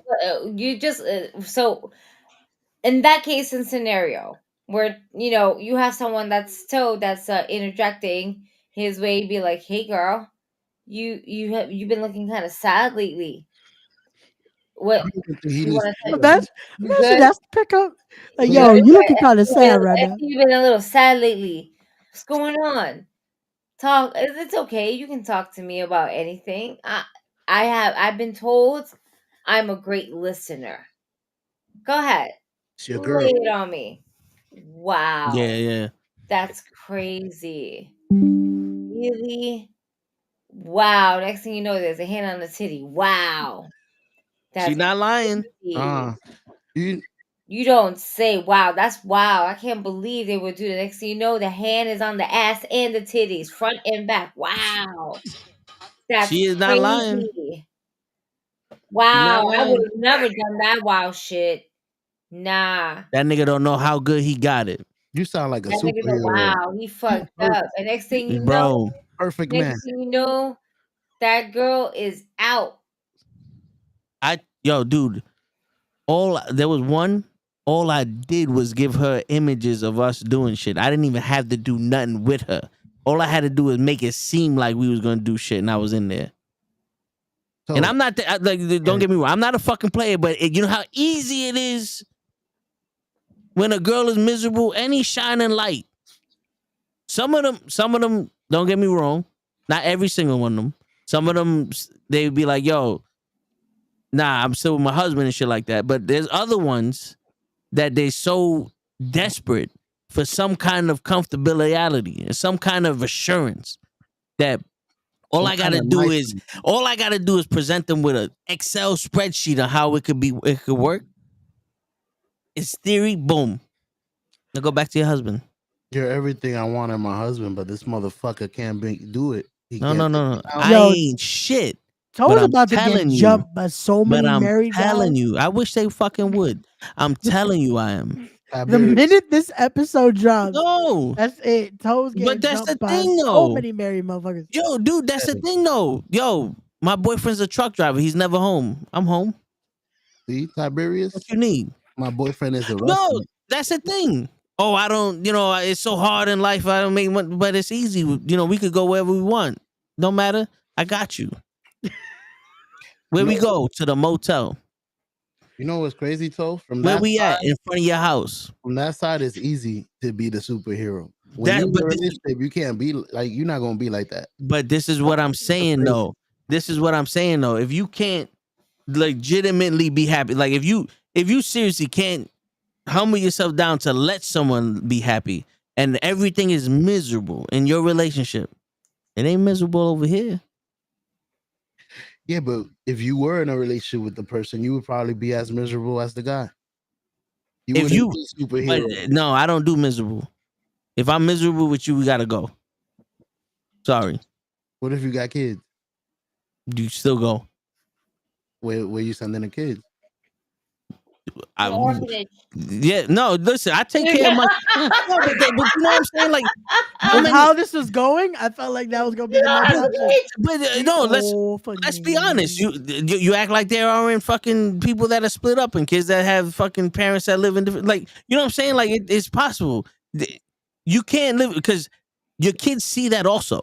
so in that case and scenario where you have someone that's interjecting his way, be like, hey girl, you've been looking kind of sad lately. What you want to say? Imagine that's the pickup. Like, yo, you looking kind of sad right now. You've been a little sad lately. What's going on? Talk. It's okay. You can talk to me about anything. I've been told I'm a great listener. Go ahead. It's your girl. Lay it on me. Wow. Yeah. That's crazy. Really? Wow. Next thing you know, there's a hand on the titty. Wow. She's not lying. You don't say, wow, that's wow. I can't believe they would do the next thing you know, the hand is on the ass and the titties, front and back. Wow. That's she is not crazy. lying. Wow. I would have never done that wow shit. Nah. That nigga don't know how good he got it. You sound like a That nigga superhero. wow, he fucked up. And next thing you know, Bro. Perfect man. next thing you know, that girl is out. Dude, there was one. All I did was give her images of us doing shit. I didn't even have to do nothing with her. All I had to do was make it seem like we was gonna do shit, and I was in there. So, and I'm not don't get me wrong. I'm not a fucking player, but you know how easy it is when a girl is miserable. Any shining light. Some of them. Don't get me wrong. Not every single one of them. Some of them they'd be like, "Yo, nah, I'm still with my husband and shit like that." But there's other ones that they're so desperate for some kind of comfortability and some kind of assurance that all I gotta do is present them with an Excel spreadsheet on how it could work. It's theory, boom. Now go back to your husband. You're everything I want in my husband, but this motherfucker can't do it. No. I ain't shit. I was about to get jumped by so many married guys. I'm telling you. I wish they fucking would. I'm telling you I am. The minute this episode drops, that's it. Toes getting but that's jumped the by thing, so though. many married motherfuckers. Yo, dude, that's the thing, though. Yo, My boyfriend's a truck driver. He's never home. I'm home. See, Tiberius. What you need? My boyfriend is a No, wrestler. that's the thing. Oh, I don't. It's so hard in life. I don't make money, but it's easy. We could go wherever we want. Don't matter. I got you. Where we go? To the motel. You know what's crazy, Toe? From Where that we side, at? In front of your house. From that side, it's easy to be the superhero. When you're in a relationship, you can't be like, you're not gonna be like that. But this is what I'm saying though. This is what I'm saying though. If you can't legitimately be happy, like if you seriously can't humble yourself down to let someone be happy, and everything is miserable in your relationship, it ain't miserable over here. Yeah, but if you were in a relationship with the person, you would probably be as miserable as the guy. If you, be superhero. no, I don't do miserable. If I'm miserable with you, we gotta go. Sorry. What if you got kids? You still go. Where you sending the kids? Yeah, no, listen, I take care of my. No, but you know what I'm saying? Like, how this was going, I felt like that was gonna be the next option. But no, let's be honest. You act like there aren't fucking people that are split up and kids that have fucking parents that live in different. Like, you know what I'm saying? Like, it's possible. You can't live because your kids see that also.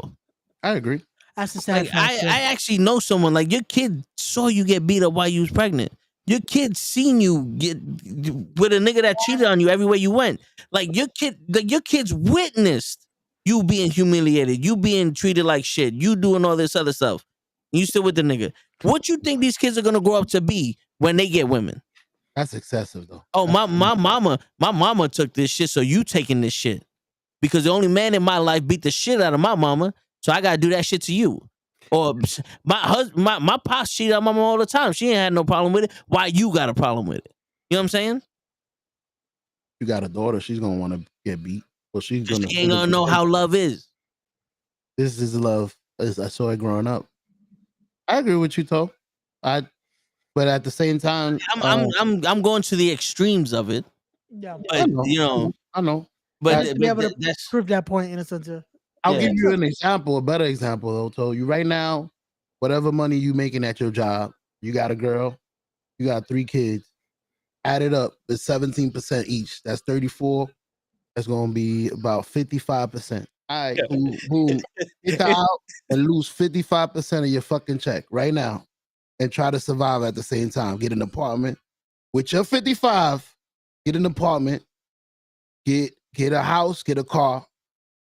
I agree. That's the sad fact. I actually know someone like your kid saw you get beat up while you was pregnant. Your kid seen you get with a nigga that cheated on you everywhere you went. Like your kids witnessed you being humiliated, you being treated like shit, you doing all this other stuff. You still with the nigga. What you think these kids are gonna grow up to be when they get women? That's excessive though. Oh, my mama took this shit, so you taking this shit. Because the only man in my life beat the shit out of my mama, so I gotta do that shit to you. Or my pops cheated on my mom all the time. She ain't had no problem with it. Why you got a problem with it? You know what I'm saying? You got a daughter, she's gonna want to get beat. Well, she ain't gonna know how love is. This is love. I saw it growing up. I agree with you, Toe. But at the same time, I'm going to the extremes of it. Yeah, but I know. But to be able to prove that point in a sense. I'll give you an example, a better example though. So you right now, whatever money you making at your job, you got a girl, you got 3 kids, add it up, it's 17% each. That's 34. That's gonna be about 55%. All right, boom. Get out and lose 55% of your fucking check right now and try to survive at the same time. Get an apartment with your 55, get an apartment, get a house, get a car,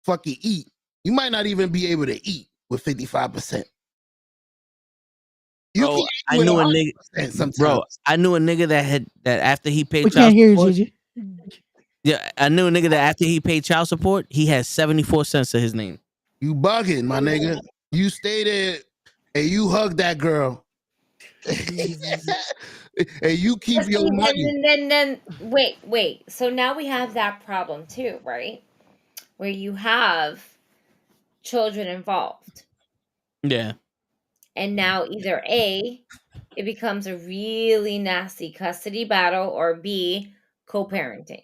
fucking eat. You might not even be able to eat with 55%. Bro, I knew a nigga. Bro, I knew a nigga that after he paid. We can't hear you, Gigi. Yeah, I knew a nigga that after he paid child support, he had 74 cents to his name. You bugging, my nigga. You stay there and you hug that girl. And you keep your money. And then wait. So now we have that problem too, right? Where you have children involved. Yeah. And now either A, it becomes a really nasty custody battle, or B, co-parenting.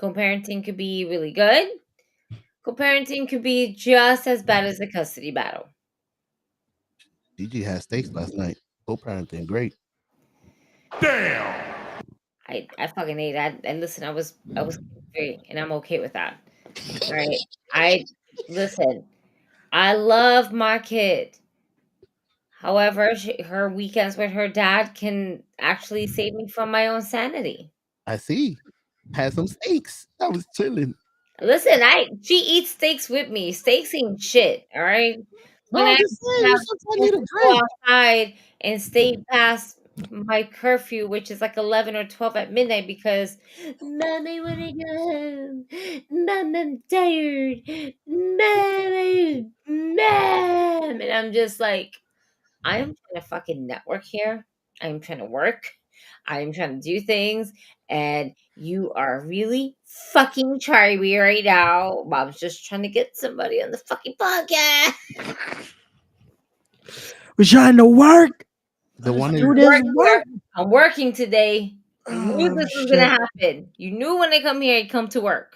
Co-parenting could be really good. Co-parenting could be just as bad as the custody battle. Gigi had steaks last night. Co-parenting, great. Damn. I fucking ate that. And listen, I was great, and I'm okay with that. Right? I love my kid. However, her weekends with her dad can actually save me from my own sanity. I see. Had some steaks. I was chilling. Listen, she eats steaks with me. Steaks ain't shit, all right? When I go outside and stay past my curfew, which is like 11 or 12 at midnight, because Mom, I want to go home. Mom, I'm tired. Mom. And I'm just like, I am trying to fucking network here. I am trying to work. I am trying to do things. And you are really fucking trying me right now. Mom's just trying to get somebody on the fucking podcast. We're trying to work. The one I'm working today. You knew this was gonna happen. You knew when I come here, I'd come to work.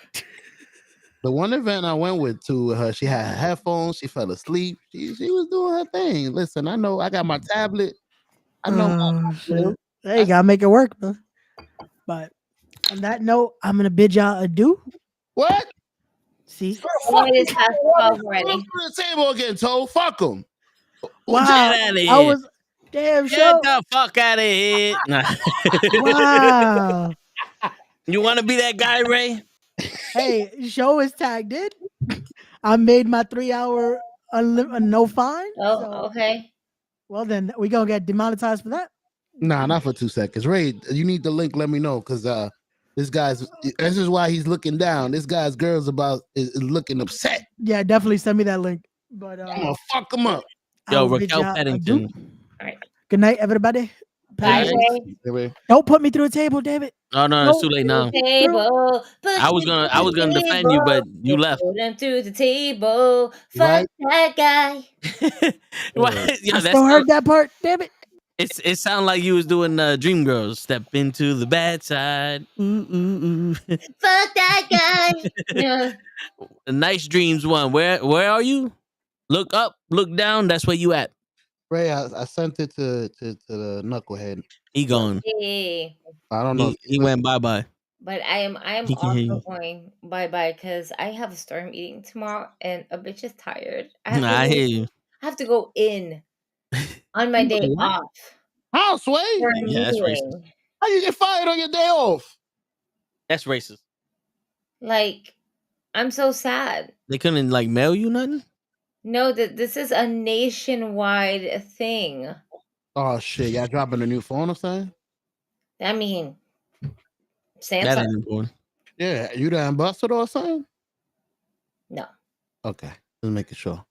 The one event I went with to her, she had headphones. She fell asleep. She was doing her thing. Listen, I know I got my tablet. I know my shit. Hey, you gotta make it work, man. But on that note, I'm gonna bid y'all adieu. What? See, It is past 12 already. To the table again, Toe. Fuck them. Wow, Get out of I here. was damn Get show. the fuck out of here. Wow. You want to be that guy, Ray? Hey, show is tagged in. I made my 3-hour no fine. Oh, so, okay. Well, then we gonna get demonetized for that. Nah, not for 2 seconds. Ray, you need the link. Let me know because this is why he's looking down. This guy's girl's is looking upset. Yeah, definitely send me that link. But I'm gonna fuck him up. Yo, I'll bid Raquel y'all Pennington. All right. Good night, everybody. Bye, Ray. Don't put me through a table, David. Oh no, it's too late now. Table. I was gonna defend you, but you left. Put him through the table. Fuck Right. that guy. What? Yo, I still heard that part, damn it. It sounded like you was doing Dream Girls. Step into the bad side. Ooh, ooh, ooh. Fuck that guy. Yeah. Nice Dreams one. Where are you? Look up, look down. That's where you at. Ray, I sent it to the knucklehead. He gone. Hey. I don't know. He went bye. But I am He can hear also you. going bye because I have a storm meeting tomorrow and a bitch is tired. I hear you. I have to go in on my day off. How, Sway? For a Yeah, that's meeting. racist. How you get fired on your day off? That's racist. Like, I'm so sad. They couldn't like mail you nothing. No, that this is a nationwide thing. Oh shit! Y'all dropping a new phone or something? I mean, That Samsung. ain't important. Yeah, you the ambassador or something? No. Okay, just making sure.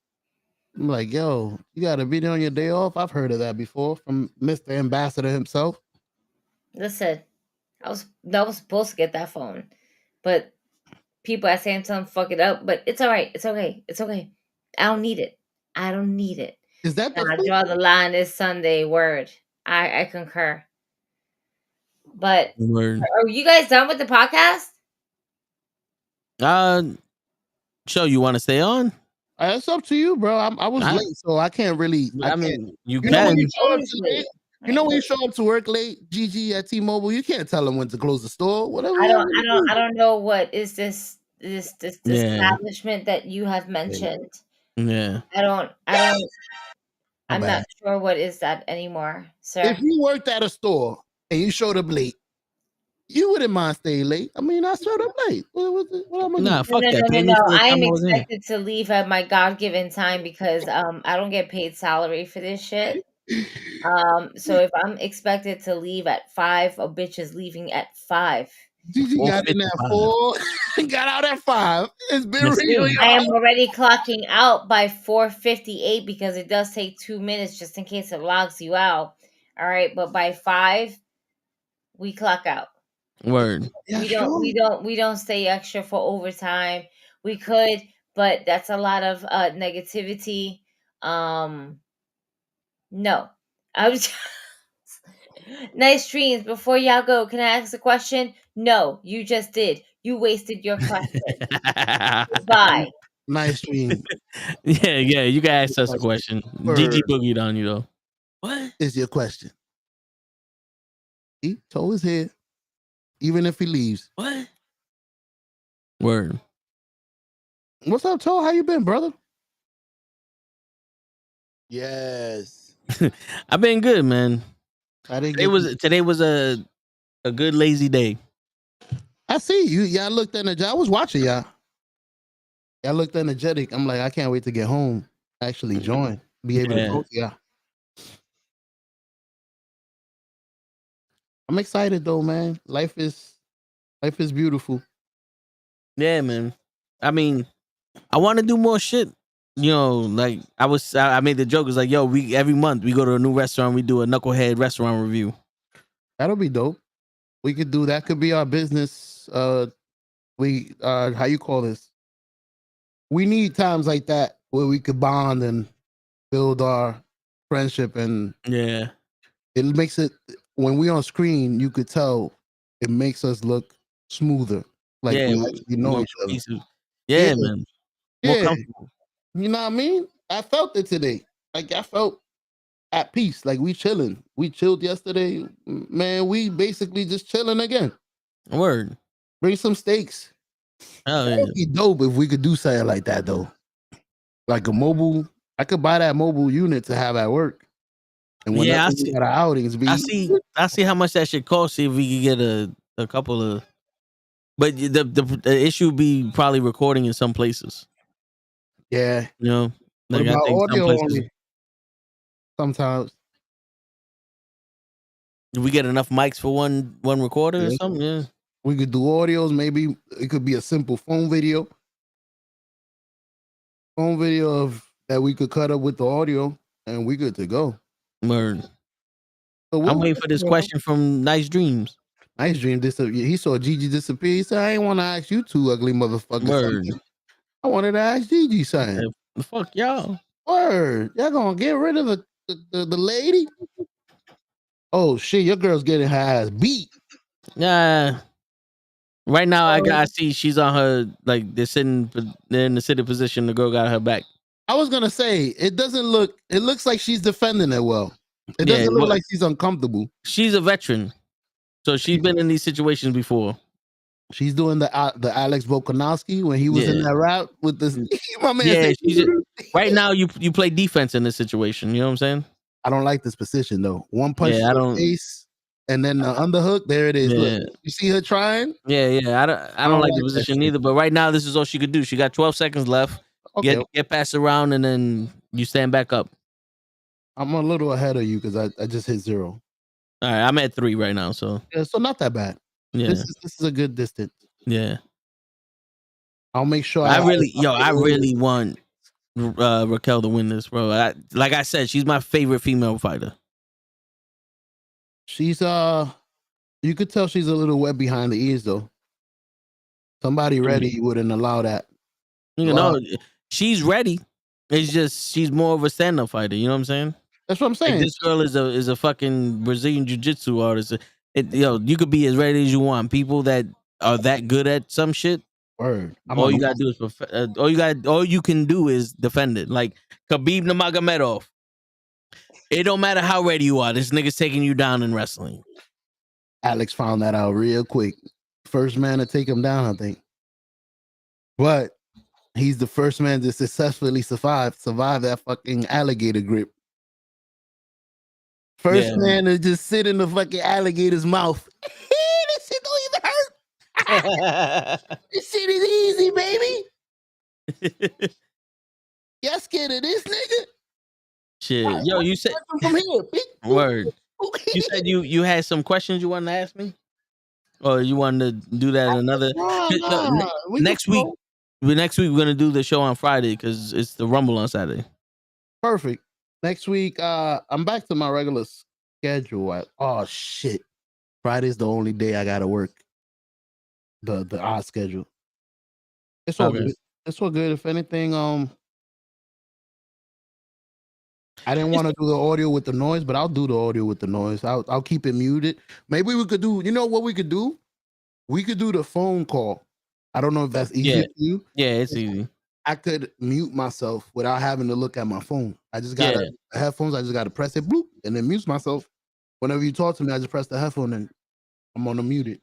I'm like, yo, you got a video on your day off? I've heard of that before from Mr. Ambassador himself. Listen, I was supposed to get that phone, but people at Samsung fuck it up. But it's all right. It's okay. It's okay. I don't need it. I don't need it. Is that the I draw the line this Sunday. Word. I concur. But Word. are you guys done with the podcast? So you want to stay on? It's up to you, bro. I was late, so I can't really. I mean, you know when can. you show up to late? You know when you show up to work late, GG at T-Mobile, you can't tell them when to close the store. Whatever. I don't know what is this Yeah. establishment that you have mentioned. Yeah. I'm not sure what is that anymore, sir. If you worked at a store and you showed up late, you wouldn't mind staying late. I mean, I showed up late. What am I Nah, doing? fuck that. Pay me No. for the I am time I was in. expected to leave at my God-given time because I don't get paid salary for this shit. So if I'm expected to leave at 5, a bitch is leaving at 5. GG got in at 4, got out at 5. It's been real. I am already clocking out by 4:58 because it does take 2 minutes just in case it logs you out. All right, but by 5, we clock out. Word. We don't stay extra for overtime. We could, but that's a lot of negativity. No. I was nice dreams. Before y'all go, can I ask a question? No, you just did. You wasted your question. Goodbye. Nice dream. Yeah. You can ask us a question. Word. GG boogied on you though. What is your question? He told his head, even if he leaves. What? Word. What's up, Toe? How you been, brother? Yes. I've been good, man. Today was a good lazy day. I see you. Y'all looked energetic. I was watching y'all. Y'all looked energetic. I'm like, I can't wait to get home. Actually join. Be able to talk to y'all. I'm excited though, man. Life is beautiful. Yeah, man. I mean, I want to do more shit. You know, like I made the joke. It's like, yo, every month we go to a new restaurant. We do a Knucklehead restaurant review. That'll be dope. We could do that. Could be our business. How you call this? We need times like that where we could bond and build our friendship, and yeah, it makes it when we on screen. You could tell it makes us look smoother, like we actually know each other. Yeah, man. More Yeah. comfortable. You know what I mean? I felt it today. Like I felt at peace. Like we chilling. We chilled yesterday. Man, we basically just chilling again. Word. Bring some steaks. Oh, That yeah. would be dope if we could do something like that though. Like a mobile. I could buy that mobile unit to have at work. And whenever Yeah, I we see. got our outings, I see how much that should cost. See if we could get a couple of. But the issue would be probably recording in some places. Yeah. You know, What like I about think some audio places. only? Sometimes. Do we get enough mics for one recorder or Yeah. something? Yeah. We could do audios. Maybe it could be a simple phone video. Phone video of that we could cut up with the audio, and we good to go. Word. So I'm waiting for this question from Nice Dreams. Nice Dream disappear. He saw Gigi disappear. He said, "I ain't want to ask you two ugly motherfuckers Word. something. I wanted to ask Gigi something." The fuck y'all. Word. Y'all gonna get rid of the lady? Oh shit, your girl's getting her ass beat. Nah. Right now, I see she's on her, like they're in the sitting position. The girl got her back. I was gonna say it doesn't look. It looks like she's defending it well. It Yeah, doesn't look well, like she's uncomfortable. She's a veteran, so she's been in these situations before. She's doing the Alex Volkanovski when he was in Yeah. that route with this. My man Yeah, said, right now you play defense in this situation. You know what I'm saying? I don't like this position though. One punch Yeah, to the face, and then the underhook. There it is. Yeah. Look, you see her trying. Yeah. I don't like the that position shit. either. But right now, this is all she could do. She got 12 seconds left. Okay. Get passed around, and then you stand back up. I'm a little ahead of you because I just hit 0. All right, I'm at 3 right now. So Yeah, so not that bad. yeah, This is a good distance. yeah. I'll make sure. I really want Raquel to win this, bro. Like I said, she's my favorite female fighter. She's you could tell she's a little wet behind the ears though. Somebody ready wouldn't allow that. You know, she's ready. It's just she's more of a stand-up fighter. You know what I'm saying? That's what I'm saying. Like, this girl is a fucking Brazilian jiu-jitsu artist. You could be as ready as you want. People that are that good at some shit. Word. All you gotta do is all you can do is defend it. Like Khabib Nurmagomedov. It don't matter how ready you are. This nigga's taking you down in wrestling. Alex found that out real quick. First man to take him down, I think. But he's the first man to successfully survive that fucking alligator grip. First man to just sit in the fucking alligator's mouth. This shit don't even hurt. This shit is easy, baby. Y'all scared of this nigga? Shit. Yo, you said from here. Word. You said you had some questions you wanted to ask me? Or you wanted to do that another next week? Next week we're gonna do the show on Friday because it's the Rumble on Saturday. Perfect. Next week, I'm back to my regular schedule. Oh shit. Friday's the only day I gotta work. The odd schedule. It's all good. It's all good. If anything, I didn't want to do the audio with the noise, but I'll do the audio with the noise. I'll keep it muted. Maybe we could do, you know what we could do? We could do the phone call. I don't know if that's easy for you. Yeah, it's easy. I could mute myself without having to look at my phone. I just got headphones. I just got to press it, bloop, and then mute myself. Whenever you talk to me, I just press the headphone and I'm on the muted.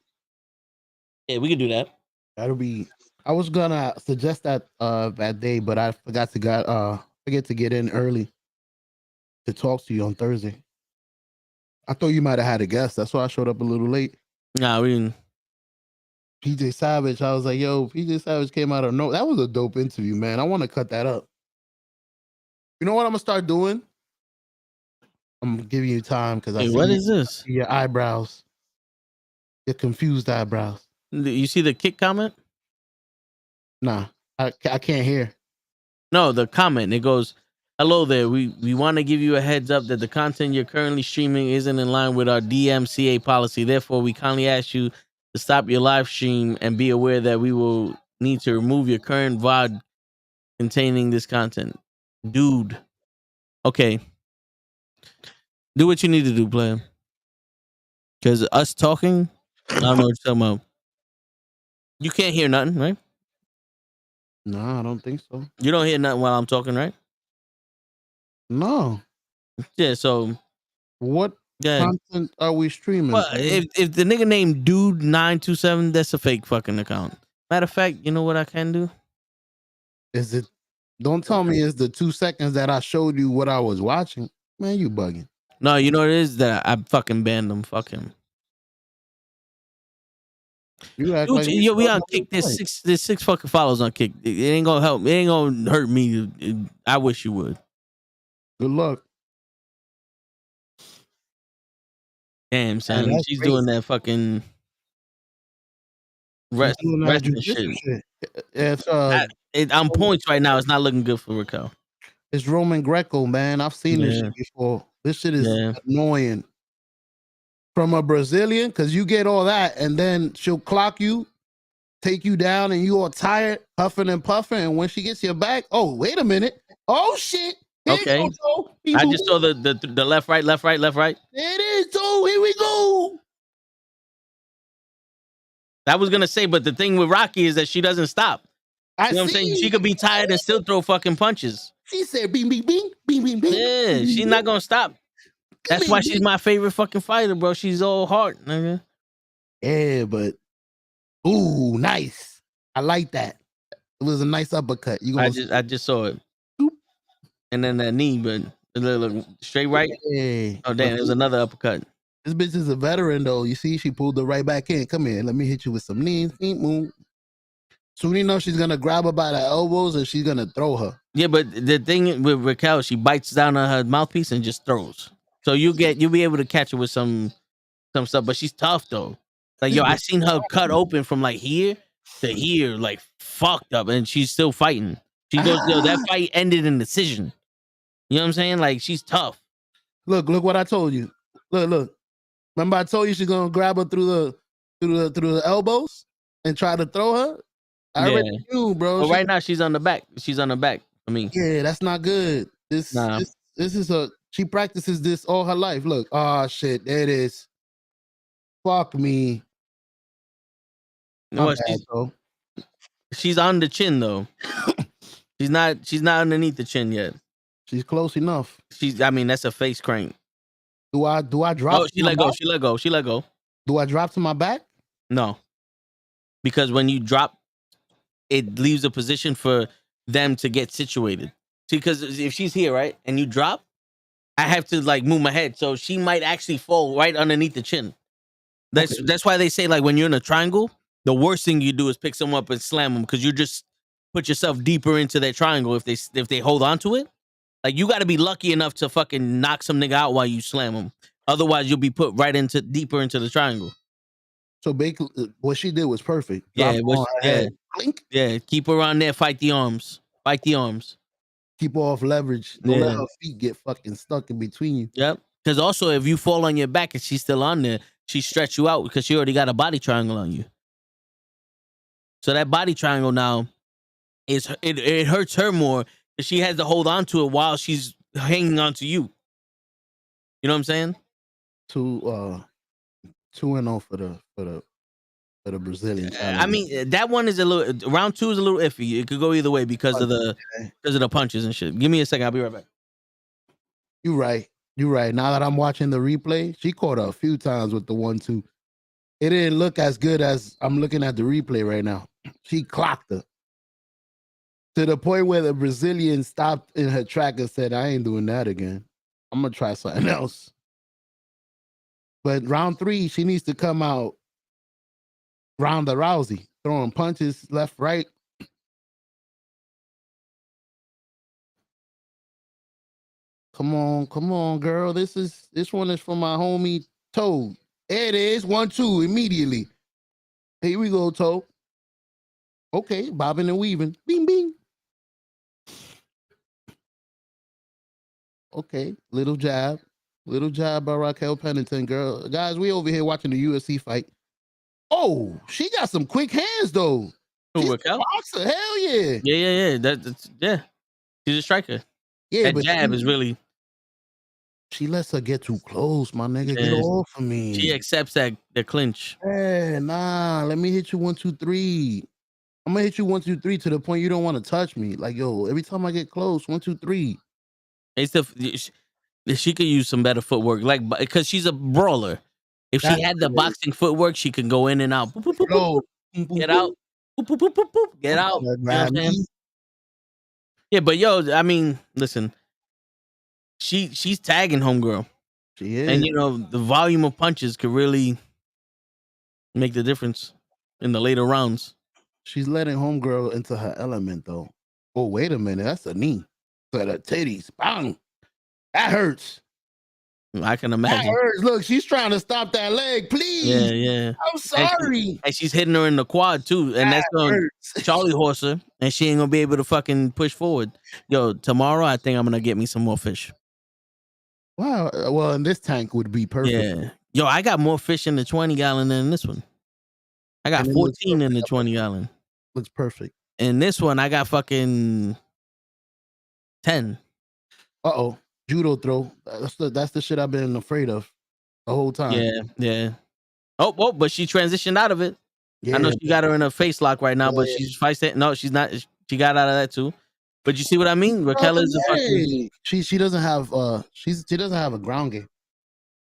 Yeah, we could do that. That'll be. I was gonna suggest that that day, but I forgot to forget to get in early to talk to you on Thursday. I thought you might have had a guest. That's why I showed up a little late. Nah, we didn't. PJ Savage. I was like, yo, PJ Savage came out of no. That was a dope interview, man. I want to cut that up. You know what I'm gonna start doing? I'm gonna give you time because I see what is this? Your eyebrows. Your confused eyebrows. You see the kick comment? Nah, I can't hear. No, the comment. It goes, hello there. We want to give you a heads up that the content you're currently streaming isn't in line with our DMCA policy. Therefore, we kindly ask you to stop your live stream and be aware that we will need to remove your current VOD containing this content. Dude. Okay. Do what you need to do, player. Because us talking, I don't know what you're talking about. You can't hear nothing, right? No, I don't think so. You don't hear nothing while I'm talking, right? No. Yeah. So what yeah. content are we streaming? Well, if the nigga named Dude 927, that's a fake fucking account. Matter of fact, you know what I can do? Is it? Don't tell me it's the 2 seconds that I showed you what I was watching. Man, you bugging. No, you know what it is that I fucking banned him. Fuck him. You act Dude, like yo, we on started Kick. the fight. There's six fucking followers on Kick. It ain't gonna help. It ain't gonna hurt me. I wish you would. Good luck. Damn, son. that's She's crazy. doing that fucking She's doing that wrestling jujitsu shit. It's On points right now. It's not looking good for Raquel. it's Roman Greco, man. I've seen this Yeah. shit before. This shit is Yeah. annoying. From a Brazilian, because you get all that, and then she'll clock you, take you down, and you all tired, huffing and puffing. And when she gets your back, oh, wait a minute. Oh shit. Here you Okay. go, Joe. I just saw the left, right, left, right, left, right. There it is, Joe. Here we go. I was gonna say, but the thing with Rocky is that she doesn't stop. You know what I'm saying? She could be tired and still throw fucking punches. She said, "Bing, bing, bing, bing, bing, bing." Yeah, she's not gonna stop. That's why she's my favorite fucking fighter, bro. She's all heart, nigga. Yeah, but ooh, nice. I like that. It was a nice uppercut. You I gonna just saw it. And then that knee, but look, straight right. Hey, Oh damn, there's another uppercut. This bitch is a veteran though. You see, she pulled her right back in. Come here, let me hit you with some knees. Move. Soon you know she's gonna grab her by the elbows and she's gonna throw her. Yeah, but the thing with Raquel, she bites down on her mouthpiece and just throws. So you'll be able to catch her with some stuff, but she's tough though. Like yo, I seen her cut open from like here to here, like fucked up, and she's still fighting. She goes, yo, that fight ended in decision. You know what I'm saying? Like she's tough. Look what I told you. Look. Remember I told you she's gonna grab her through the elbows and try to throw her? I already knew, bro. But right now she's on the back. She's on the back. I mean, yeah, that's not good. This is she practices this all her life. Look, oh shit, there it is. Fuck me. Well, she's on the chin though. She's not underneath the chin yet. She's close enough. I mean, that's a face crank. Do I drop? Oh, she let go. She let go. She let go. Do I drop to my back? No. Because when you drop, it leaves a position for them to get situated. See, because if she's here, right, and you drop, I have to like move my head. So she might actually fall right underneath the chin. That's why they say like when you're in a triangle, the worst thing you do is pick someone up and slam them because you just put yourself deeper into that triangle if they hold on to it. Like you got to be lucky enough to fucking knock some nigga out while you slam him. Otherwise, you'll be put right deeper into the triangle. So basically, what she did was perfect. Yeah, yeah. Keep her on there. Fight the arms. Fight the arms. Keep her off leverage. Don't let her feet get fucking stuck in between you. Yep. Because also, if you fall on your back and she's still on there, she stretch you out because she already got a body triangle on you. So that body triangle now it hurts her more because she has to hold on to it while she's hanging on to you. You know what I'm saying? 2-0 for the Brazilian. I mean, that one is a little. Round 2 is a little iffy. It could go either way because of the punches and shit. Give me a second. I'll be right back. You're right. Now that I'm watching the replay, she caught her a few times with the 1-2. It didn't look as good as I'm looking at the replay right now. She clocked her to the point where the Brazilian stopped in her track and said, "I ain't doing that again. I'm gonna try something else." But round 3, she needs to come out Ronda Rousey, throwing punches left, right. Come on, girl. This one is for my homie Toad. There it is. 1-2 immediately. Here we go, Toad. Okay, bobbing and weaving. Bing, bing. Okay, little jab by Raquel Pennington, girl. Guys, we over here watching the UFC fight. Oh, she got some quick hands though. Who, Raquel? Boxer, hell yeah. Yeah. That's she's a striker. Yeah, that but jab is really. She lets her get too close, my nigga. Get off of me. She accepts the clinch. Hey, nah. Let me hit you 1, 2, 3. I'm gonna hit you 1, 2, 3 to the point you don't want to touch me. Like, yo, every time I get close, 1, 2, 3. It's she could use some better footwork, like because she's a brawler. If she had the boxing footwork, she can go in and out. Boop, boop, boop, boop, boop. Get out. Boop, boop, boop, boop, boop. Get out. You know what I'm saying? Yeah, but yo, I mean, listen, she's tagging homegirl. She is. And you know, the volume of punches could really make the difference in the later rounds. She's letting homegirl into her element though. Oh, wait a minute. That's a knee. So the titties. Bang. That hurts. I can imagine. That hurts. Look, she's trying to stop that leg. Please. Yeah. I'm sorry. And she's hitting her in the quad too. And that's going to Charlie horse her. And she ain't gonna be able to fucking push forward. Yo, tomorrow I think I'm gonna get me some more fish. Wow. Well, and this tank would be perfect. Yeah. Yo, I got more fish in the 20 gallon than this one. I got 14 in the 20 gallon. Looks perfect. And this one, I got fucking 10. Uh-oh. Judo throw. That's the shit I've been afraid of the whole time. Yeah. Oh, but she transitioned out of it. Yeah. I know she got her in a face lock right now, but she's fighting. No, she's not. She got out of that too. But you see what I mean? Raquel is a fucking. She doesn't have she doesn't have a ground game.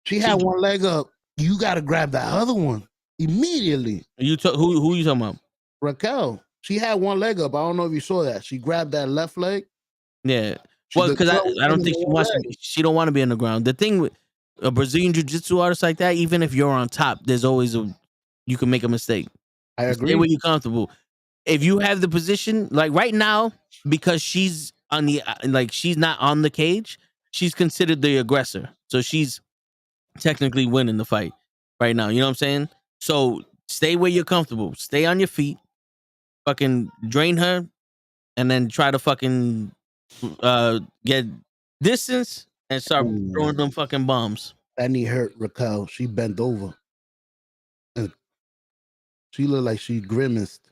She had one leg up. You got to grab that other one immediately. Who you talking about? Raquel. She had one leg up. I don't know if you saw that. She grabbed that left leg. Yeah. Well, because I don't think she wants to. She don't want to be on the ground. The thing with a Brazilian jiu-jitsu artist like that, even if you're on top, there's always you can make a mistake. I agree. Stay where you're comfortable. If you have the position, like right now, because she's on the she's not on the cage, she's considered the aggressor. So she's technically winning the fight right now. You know what I'm saying? So stay where you're comfortable. Stay on your feet. Fucking drain her, and then try to fucking get distance and start throwing them fucking bombs. That knee hurt Raquel. She bent over. And she looked like she grimaced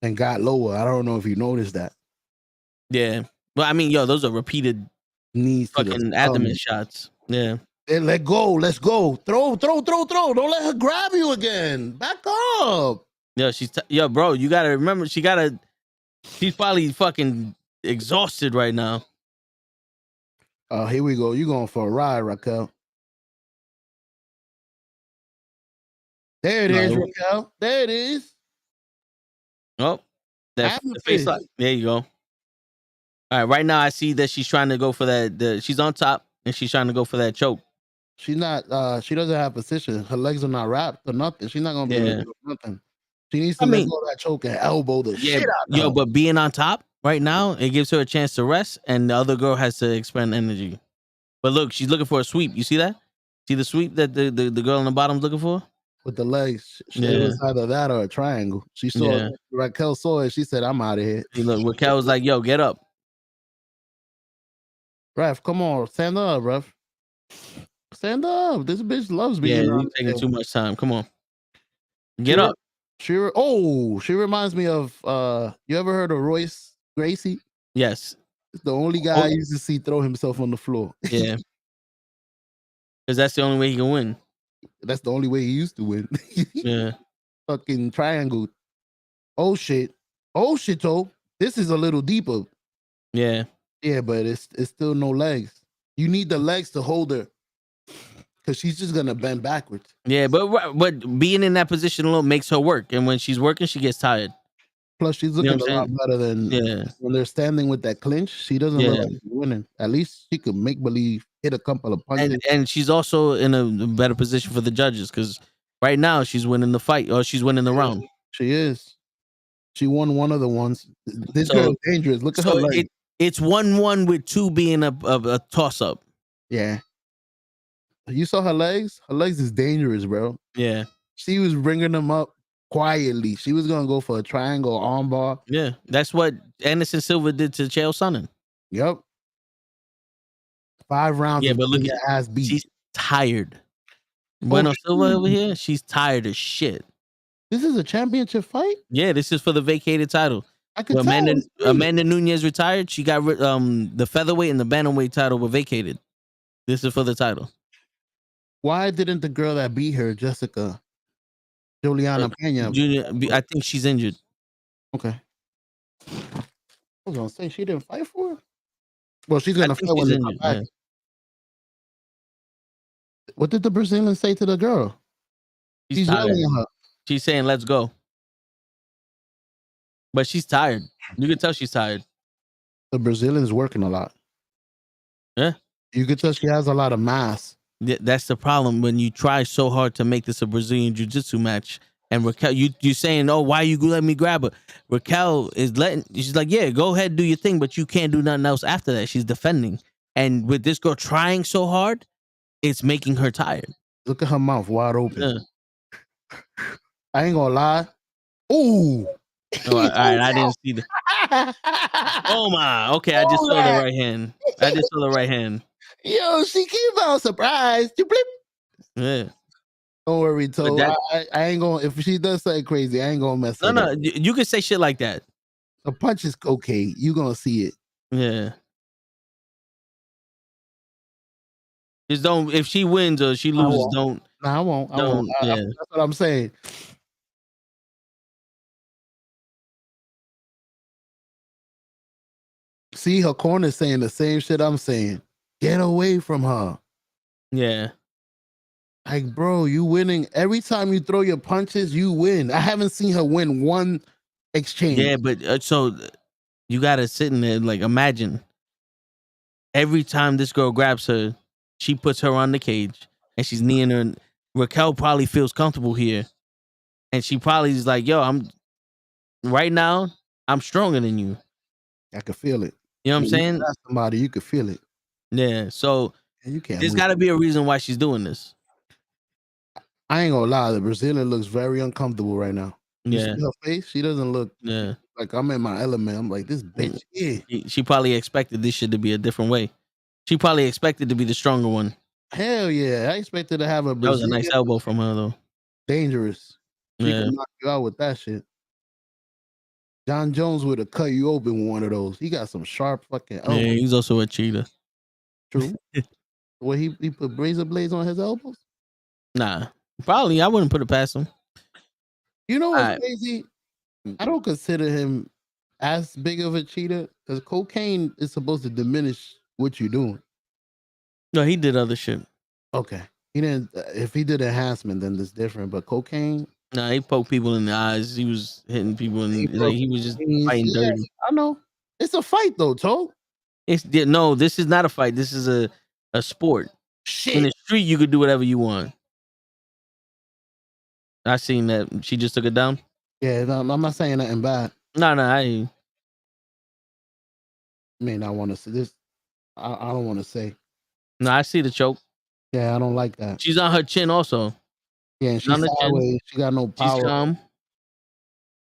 and got lower. I don't know if you noticed that. Yeah. Well, I mean, yo, those are repeated knees fucking abdomen shots. Yeah. And let go. Let's go. Throw. Don't let her grab you again. Back up. Yo, yo, bro, you gotta remember, she's probably fucking exhausted right now. Oh, here we go. You going for a ride, Raquel. There it is, Raquel. There it is. Oh, that's the face lock. There you go. All right, right now I see that she's trying to go for that. She's on top and she's trying to go for that choke. She's not. She doesn't have position. Her legs are not wrapped or nothing. She's not gonna be able to do nothing. She needs to let go of that choke and elbow the shit out. Yo, but being on top right now, it gives her a chance to rest, and the other girl has to expend energy. But look, she's looking for a sweep. You see that? See the sweep that the girl on the bottom's looking for? With the legs. It was either that or a triangle. She saw it. Raquel saw it. She said, I'm out of here. See, look, Raquel was like, yo, get up. Ref, come on. Stand up, ref. Stand up. This bitch loves me. Yeah, you're taking too much time. Come on. Get up. She reminds me of you ever heard of Royce Gracie? Yes. It's the only guy I used to see throw himself on the floor. Yeah. Because that's the only way he can win. That's the only way he used to win. Yeah. Fucking triangle. Oh shit. Oh. This is a little deeper. Yeah. Yeah, but it's still no legs. You need the legs to hold her. Because she's just gonna bend backwards. Yeah, but being in that position alone makes her work, and when she's working, she gets tired. Plus, she's looking a lot better than when they're standing with that clinch. She doesn't look like she's winning. At least she could make believe hit a couple of punches. And she's also in a better position for the judges because right now she's winning the fight or she's winning the round. She is. She won one of the ones. This girl's dangerous. Look at her leg. It's 1-1 with 2 being a toss up. Yeah. You saw her legs? Her legs is dangerous, bro. Yeah. She was bringing them up quietly. She was going to go for a triangle armbar. Yeah. That's what Anderson Silva did to Chael Sonnen. Yep. 5 rounds. Yeah, but look at ass beat. She's tired. Bueno Silva over here, she's tired as shit. This is a championship fight? Yeah, this is for the vacated title. I could tell. Amanda Nunes retired. She got the featherweight and the bantamweight title were vacated. This is for the title. Why didn't the girl that beat her, Jessica, Juliana Pena. Junior, I think she's injured. Okay. I was gonna say she didn't fight for it. Well, she's gonna fight when she's they injured. come back. What did the Brazilian say to the girl? She's yelling tired. at her. She's saying, "Let's go," but she's tired. You can tell she's tired. The Brazilian's working a lot. Yeah, you can tell she has a lot of mass. That's the problem when you try so hard to make this a Brazilian jiu-jitsu match. And Raquel, you saying, "Oh, why you let me grab her?" Raquel is letting. She's like, "Yeah, go ahead, do your thing, but you can't do nothing else after that." She's defending, and with this girl trying so hard, it's making her tired. Look at her mouth wide open. Yeah. I ain't gonna lie. Ooh. Oh, all right, I didn't see the. Oh my. Okay, I just saw the right hand. I just saw the right hand. Yo, she came out surprised. Yeah. Don't worry, Toe. That, I ain't gonna. If she does something crazy, I ain't gonna mess with her. No, you can say shit like that. A punch is okay. You gonna see it. Yeah. Just don't. If she wins or she loses, don't. No, I won't. I don't. won't. Yeah. That's what I'm saying. See, her corner saying the same shit I'm saying. Get away from her. Yeah. Like, bro, you winning. Every time you throw your punches, you win. I haven't seen her win one exchange. Yeah, but so you gotta sit in there, like, imagine every time this girl grabs her, she puts her on the cage and she's kneeing her. And Raquel probably feels comfortable here, and she probably is like, "Yo, I'm right now. I'm stronger than you." I can feel it. You know what I'm saying? Somebody, you could feel it. Yeah. So you can't. There's got to be a reason why she's doing this. I ain't gonna lie, the Brazilian looks very uncomfortable right now. You Yeah. see her face? She doesn't look Yeah. like I'm in my element. I'm like, this bitch. Yeah. She probably expected this shit to be a different way. She probably expected to be the stronger one. Hell yeah. I expected to have a That was a Brazilian. nice elbow from her though. Dangerous. She Yeah. can knock you out with that shit. John Jones would have cut you open with one of those. He got some sharp fucking elbows. Yeah, he's also a cheater. True. Well, he put razor blades on his elbows? Nah. Probably I wouldn't put it past him. You know what's Alright. crazy? I don't consider him as big of a cheater because cocaine is supposed to diminish what you're doing. No, he did other shit. Okay. He didn't. If he did enhancement, then it's different. But cocaine, Nah, he poked people in the eyes. He was hitting people and he was just fighting yeah, dirty. I know. It's a fight though, Toe. No, this is not a fight. This is a sport. Shit. In the street, you could do whatever you want. I seen that. She just took it down. Yeah, I'm not saying nothing bad. No, I may not want to say this. I don't want to say. No, I see the choke. Yeah, I don't like that. She's on her chin also. Yeah, and she's on the chin. sideways. She got no power. She's calm.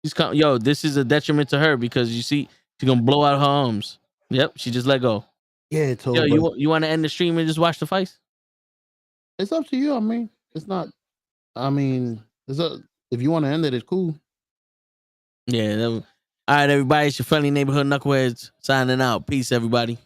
She's calm. Yo, this is a detriment to her because you see, she's gonna blow out her arms. Yep, she just let go. Yeah, Toe. Yo, you want to end the stream and just watch the fights? It's up to you. I mean, it's not. I mean, if you want to end it, it's cool. Yeah. All right, everybody. It's your friendly neighborhood knuckleheads signing out. Peace, everybody.